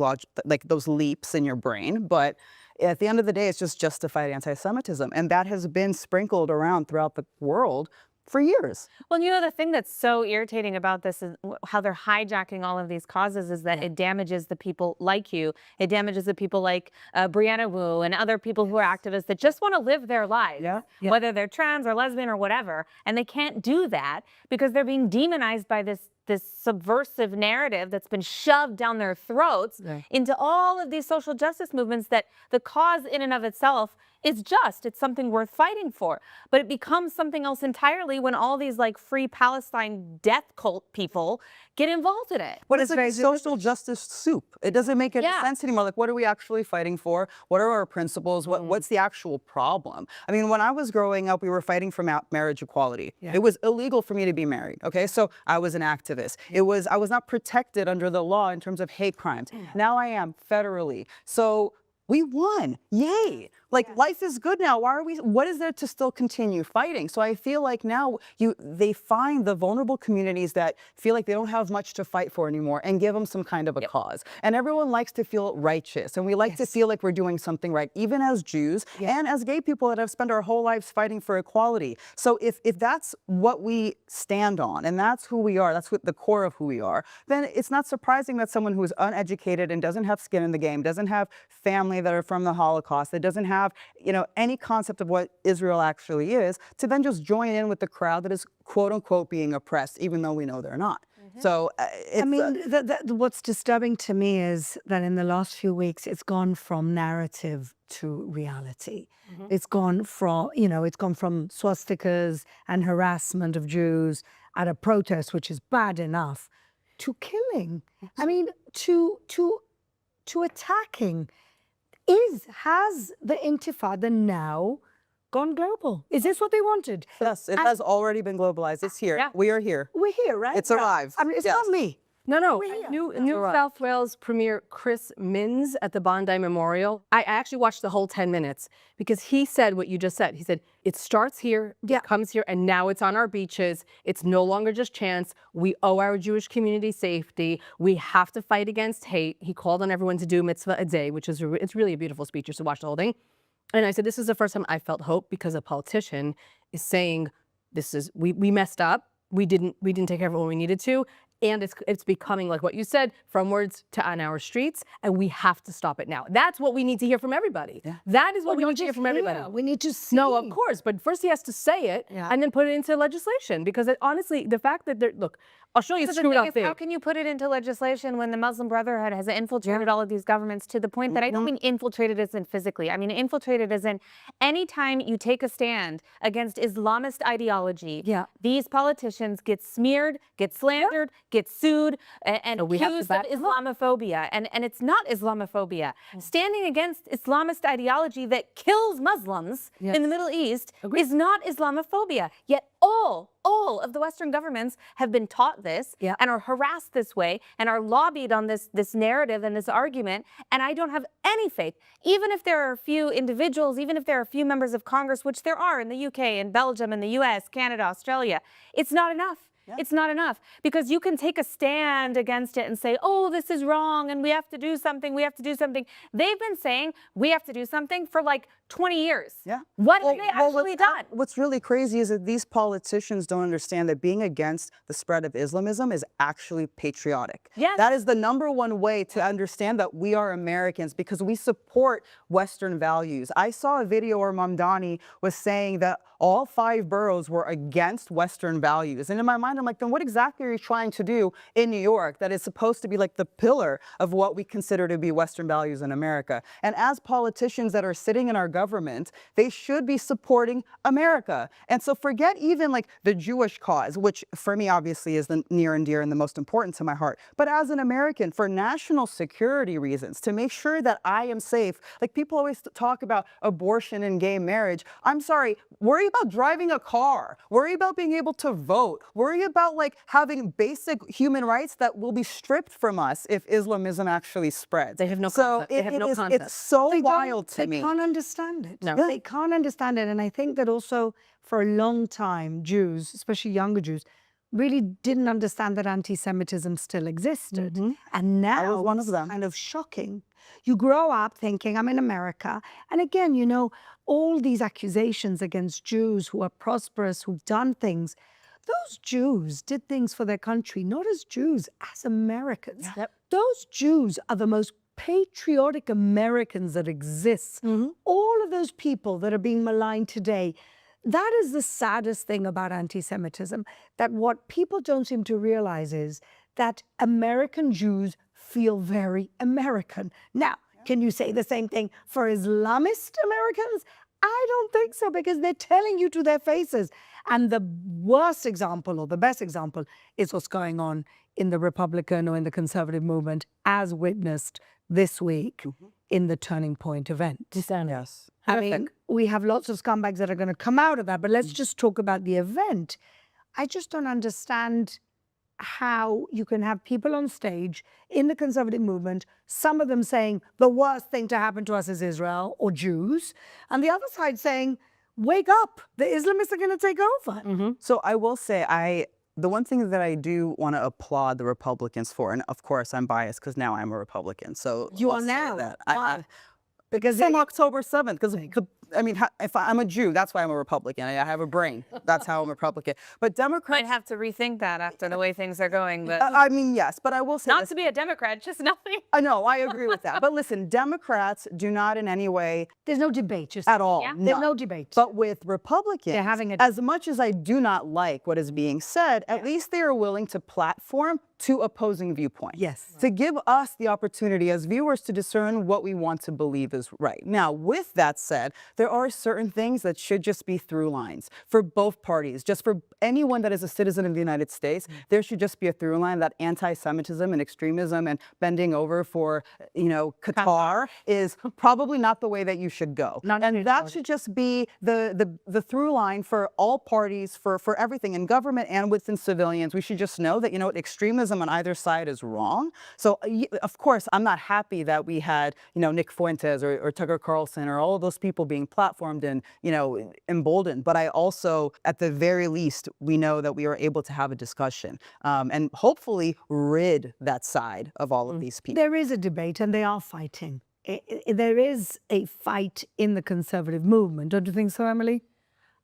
those leaps in your brain, but at the end of the day, it's just justified anti-Semitism. And that has been sprinkled around throughout the world for years. Well, you know, the thing that's so irritating about this is how they're hijacking all of these causes is that it damages the people like you. It damages the people like Brianna Wu and other people who are activists that just want to live their lives, whether they're trans or lesbian or whatever. And they can't do that because they're being demonized by this subversive narrative that's been shoved down their throats into all of these social justice movements that the cause in and of itself is just. It's something worth fighting for. But it becomes something else entirely when all these like free Palestine death cult people get involved in it. But it's like a social justice soup. It doesn't make any sense anymore. Like, what are we actually fighting for? What are our principles? What's the actual problem? I mean, when I was growing up, we were fighting for marriage equality. It was illegal for me to be married, okay? So I was an activist. I was not protected under the law in terms of hate crimes. Now I am federally. So we won. Yay. Like, life is good now. What is there to still continue fighting? So I feel like now they find the vulnerable communities that feel like they don't have much to fight for anymore and give them some kind of a cause. And everyone likes to feel righteous. And we like to feel like we're doing something right, even as Jews and as gay people that have spent our whole lives fighting for equality. So if that's what we stand on and that's who we are, that's what the core of who we are, then it's not surprising that someone who is uneducated and doesn't have skin in the game, doesn't have family that are from the Holocaust, that doesn't have any concept of what Israel actually is, to then just join in with the crowd that is quote unquote being oppressed, even though we know they're not. So I mean, what's disturbing to me is that in the last few weeks, it's gone from narrative to reality. It's gone from, swastikas and harassment of Jews at a protest, which is bad enough, to killing. I mean, to attacking. Has the Intifada now gone global? Is this what they wanted? Yes, it has already been globalized. It's here. We are here. We're here, right? It's arrived. I mean, it's not me. No. New South Wales Premier Chris Minns at the Bondi Memorial. I actually watched the whole 10 minutes because he said what you just said. He said, it starts here, it comes here, and now it's on our beaches. It's no longer just chance. We owe our Jewish community safety. We have to fight against hate. He called on everyone to do mitzvah a day, which is it's really a beautiful speech. You should watch the whole thing. And I said, this is the first time I felt hope because a politician is saying, we messed up. We didn't take care of it when we needed to. And it's becoming, like what you said, from words to on our streets, and we have to stop it now. That's what we need to hear from everybody. Yeah. That is what we need to hear from everybody. We need to see. No, of course, but first he has to say it and then put it into legislation, because honestly, the fact that look, I'll show you a screwed up thing. How can you put it into legislation when the Muslim Brotherhood has infiltrated all of these governments to the point that I don't mean infiltrated as in physically. I mean infiltrated as in anytime you take a stand against Islamist ideology, these politicians get smeared, get slandered, get sued, and accused of Islamophobia. And it's not Islamophobia. Standing against Islamist ideology that kills Muslims in the Middle East is not Islamophobia. Yet all of the Western governments have been taught this and are harassed this way and are lobbied on this narrative and this argument. And I don't have any faith, even if there are a few individuals, even if there are a few members of Congress, which there are in the UK, in Belgium, in the US, Canada, Australia, it's not enough. It's not enough, because you can take a stand against it and say, oh, this is wrong and we have to do something, we have to do something. They've been saying we have to do something for like 20 years. What have they actually done? What's really crazy is that these politicians don't understand that being against the spread of Islamism is actually patriotic. That is the #1 way to understand that we are Americans, because we support Western values. I saw a video where Mamdani was saying that all 5 boroughs were against Western values. And in my mind, I'm like, then what exactly are you trying to do in New York that is supposed to be like the pillar of what we consider to be Western values in America? And as politicians that are sitting in our government, they should be supporting America. And so forget even like the Jewish cause, which for me obviously is the near and dear and the most important to my heart. But as an American, for national security reasons, to make sure that I am safe, like people always talk about abortion and gay marriage. I'm sorry, worry about driving a car, worry about being able to vote, worry about like having basic human rights that will be stripped from us if Islamism actually spreads. They have no concept. They have no concept. It's so wild to me. They can't understand it. No. They can't understand it. And I think that also for a long time, Jews, especially younger Jews, really didn't understand that anti-Semitism still existed. And now I was one of them. It's kind of shocking. You grow up thinking, I'm in America. And again, you know, all these accusations against Jews who are prosperous, who've done things, those Jews did things for their country, not as Jews, as Americans. Those Jews are the most patriotic Americans that exist. All of those people that are being maligned today, that is the saddest thing about anti-Semitism, that what people don't seem to realize is that American Jews feel very American. Now, can you say the same thing for Islamist Americans? I don't think so, because they're telling you to their faces. And the worst example, or the best example, is what's going on in the Republican or in the conservative movement, as witnessed this week in the Turning Point event. Yes. I mean, we have lots of scumbags that are going to come out of that, but let's just talk about the event. I just don't understand how you can have people on stage in the conservative movement, some of them saying the worst thing to happen to us is Israel or Jews, and the other side saying, wake up, the Islamists are going to take over. So I will say, the one thing that I do want to applaud the Republicans for, and of course I'm biased because now I'm a Republican, so you I'll are say now. that. Because from October 7th, because I mean, if I'm a Jew, that's why I'm a Republican. I have a brain. That's how I'm a Republican. But Democrats might have to rethink that after the way things are going. But I mean, yes, but I will say not to be a Democrat, just nothing. I know, I agree with that. But listen, Democrats do not in any way. There's no debate, just at all. Yeah. There's no debate. But with Republicans, they're having as much as I do not like what is being said, at least they are willing to platform two opposing viewpoints. Yes. To give us the opportunity as viewers to discern what we want to believe is right. Now, with that said, there are certain things that should just be through lines for both parties. Just for anyone that is a citizen of the United States, there should just be a through line that anti-Semitism and extremism and bending over for, you know, Qatar is probably not the way that you should go. And that should just be the through line for all parties, for everything in government and within civilians. We should just know that, you know, extremism on either side is wrong. So, of course, I'm not happy that we had, you know, Nick Fuentes or Tucker Carlson or all of those people being platformed and, you know, emboldened. But I also, at the very least, we know that we are able to have a discussion and hopefully rid that side of all of these people. There is a debate and they are fighting. There is a fight in the conservative movement. Don't you think so, Emily?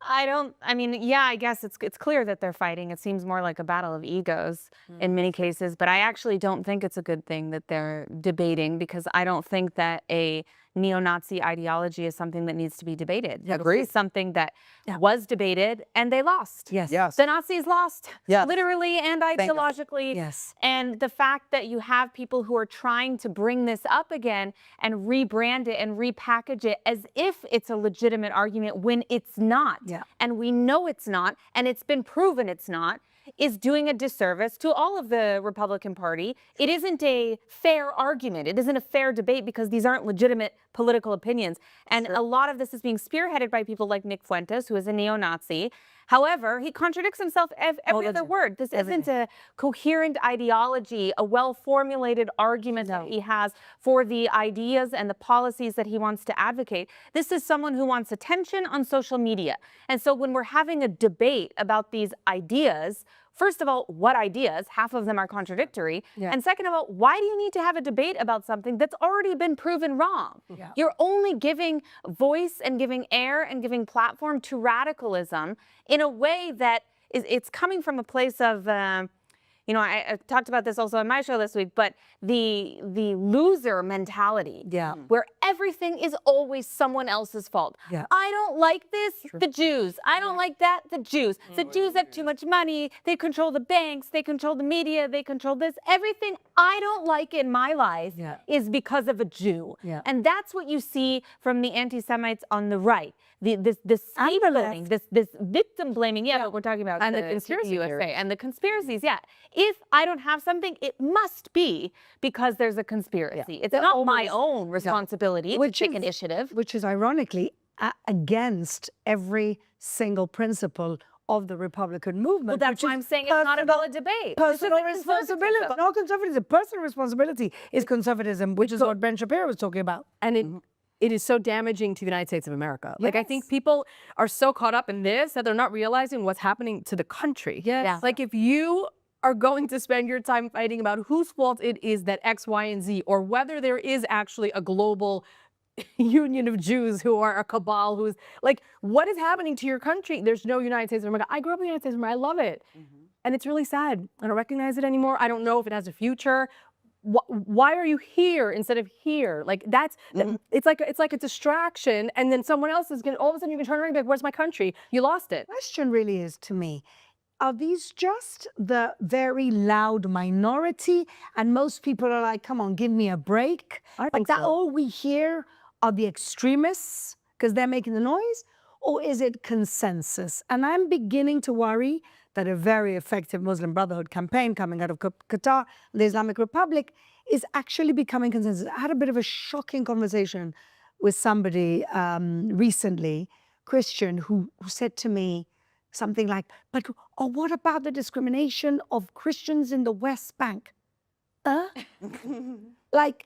I mean, yeah, I guess it's clear that they're fighting. It seems more like a battle of egos in many cases, but I actually don't think it's a good thing that they're debating, because I don't think that a neo-Nazi ideology is something that needs to be debated. Agreed. It's something that was debated and they lost. Yes. Yes. The Nazis lost, Yes. literally and ideologically. Yes. And the fact that you have people who are trying to bring this up again and rebrand it and repackage it as if it's a legitimate argument when it's not. Yeah. And we know it's not, and it's been proven it's not, is doing a disservice to all of the Republican Party. It isn't a fair argument. It isn't a fair debate, because these aren't legitimate political opinions. And a lot of this is being spearheaded by people like Nick Fuentes, who is a neo-Nazi. However, he contradicts himself every other word. This isn't a coherent ideology, a well-formulated argument that he has for the ideas and the policies that he wants to advocate. This is someone who wants attention on social media. And so when we're having a debate about these ideas, first of all, what ideas? Half of them are contradictory. Yeah. And second of all, why do you need to have a debate about something that's already been proven wrong? Yeah. You're only giving voice and giving air and giving platform to radicalism in a way that it's coming from a place of, you know, I talked about this also on my show this week, but the loser mentality, where everything is always someone else's fault. Yeah. I don't like this, the Jews. I don't like that, the Jews. The Jews have too much money. They control the banks. They control the media. They control this. Everything I don't like in my life is because of a Jew. Yeah. And that's what you see from the anti-Semites on the right. This scapegoating, this victim blaming. Yeah, but we're talking about And the conspiracy USA theory. and the conspiracies. Yeah. If I don't have something, it must be because there's a conspiracy. It's not my own responsibility to take initiative. Which is ironically against every single principle of the Republican movement. Well, that's why I'm saying it's not about a debate. Personal responsibility. No conservatism. Personal responsibility is conservatism, which is what Ben Shapiro was talking about. And it is so damaging to the United States of America. Like, I think people are so caught up in this that they're not realizing what's happening to the country. Yes. Like, if you are going to spend your time fighting about whose fault it is that X, Y, and Z, or whether there is actually a global union of Jews who are a cabal, who's like, what is happening to your country? There's no United States of America. I grew up in the United States of America. I love it. And it's really sad. I don't recognize it anymore. I don't know if it has a future. Why are you here instead of here? Like, that's, it's like a distraction, and then someone else is gonna, all of a sudden you can turn around and be like, where's my country? You lost it. The question really is, to me, are these just the very loud minority? And most people are like, come on, give me a break. Like, that all we hear are the extremists because they're making the noise? Or is it consensus? And I'm beginning to worry that a very effective Muslim Brotherhood campaign coming out of Qatar, the Islamic Republic, is actually becoming consensus. I had a bit of a shocking conversation with somebody recently, Christian, who said to me something like, but what about the discrimination of Christians in the West Bank? Like,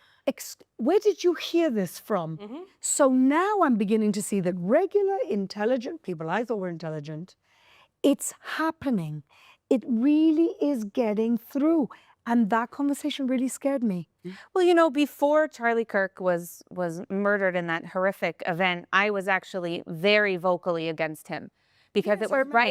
where did you hear this from? So now I'm beginning to see that regular, intelligent people, I thought were intelligent, it's happening. It really is getting through. And that conversation really scared me. Well, you know, before Charlie Kirk was murdered in that horrific event, I was actually very vocally against him because it was right.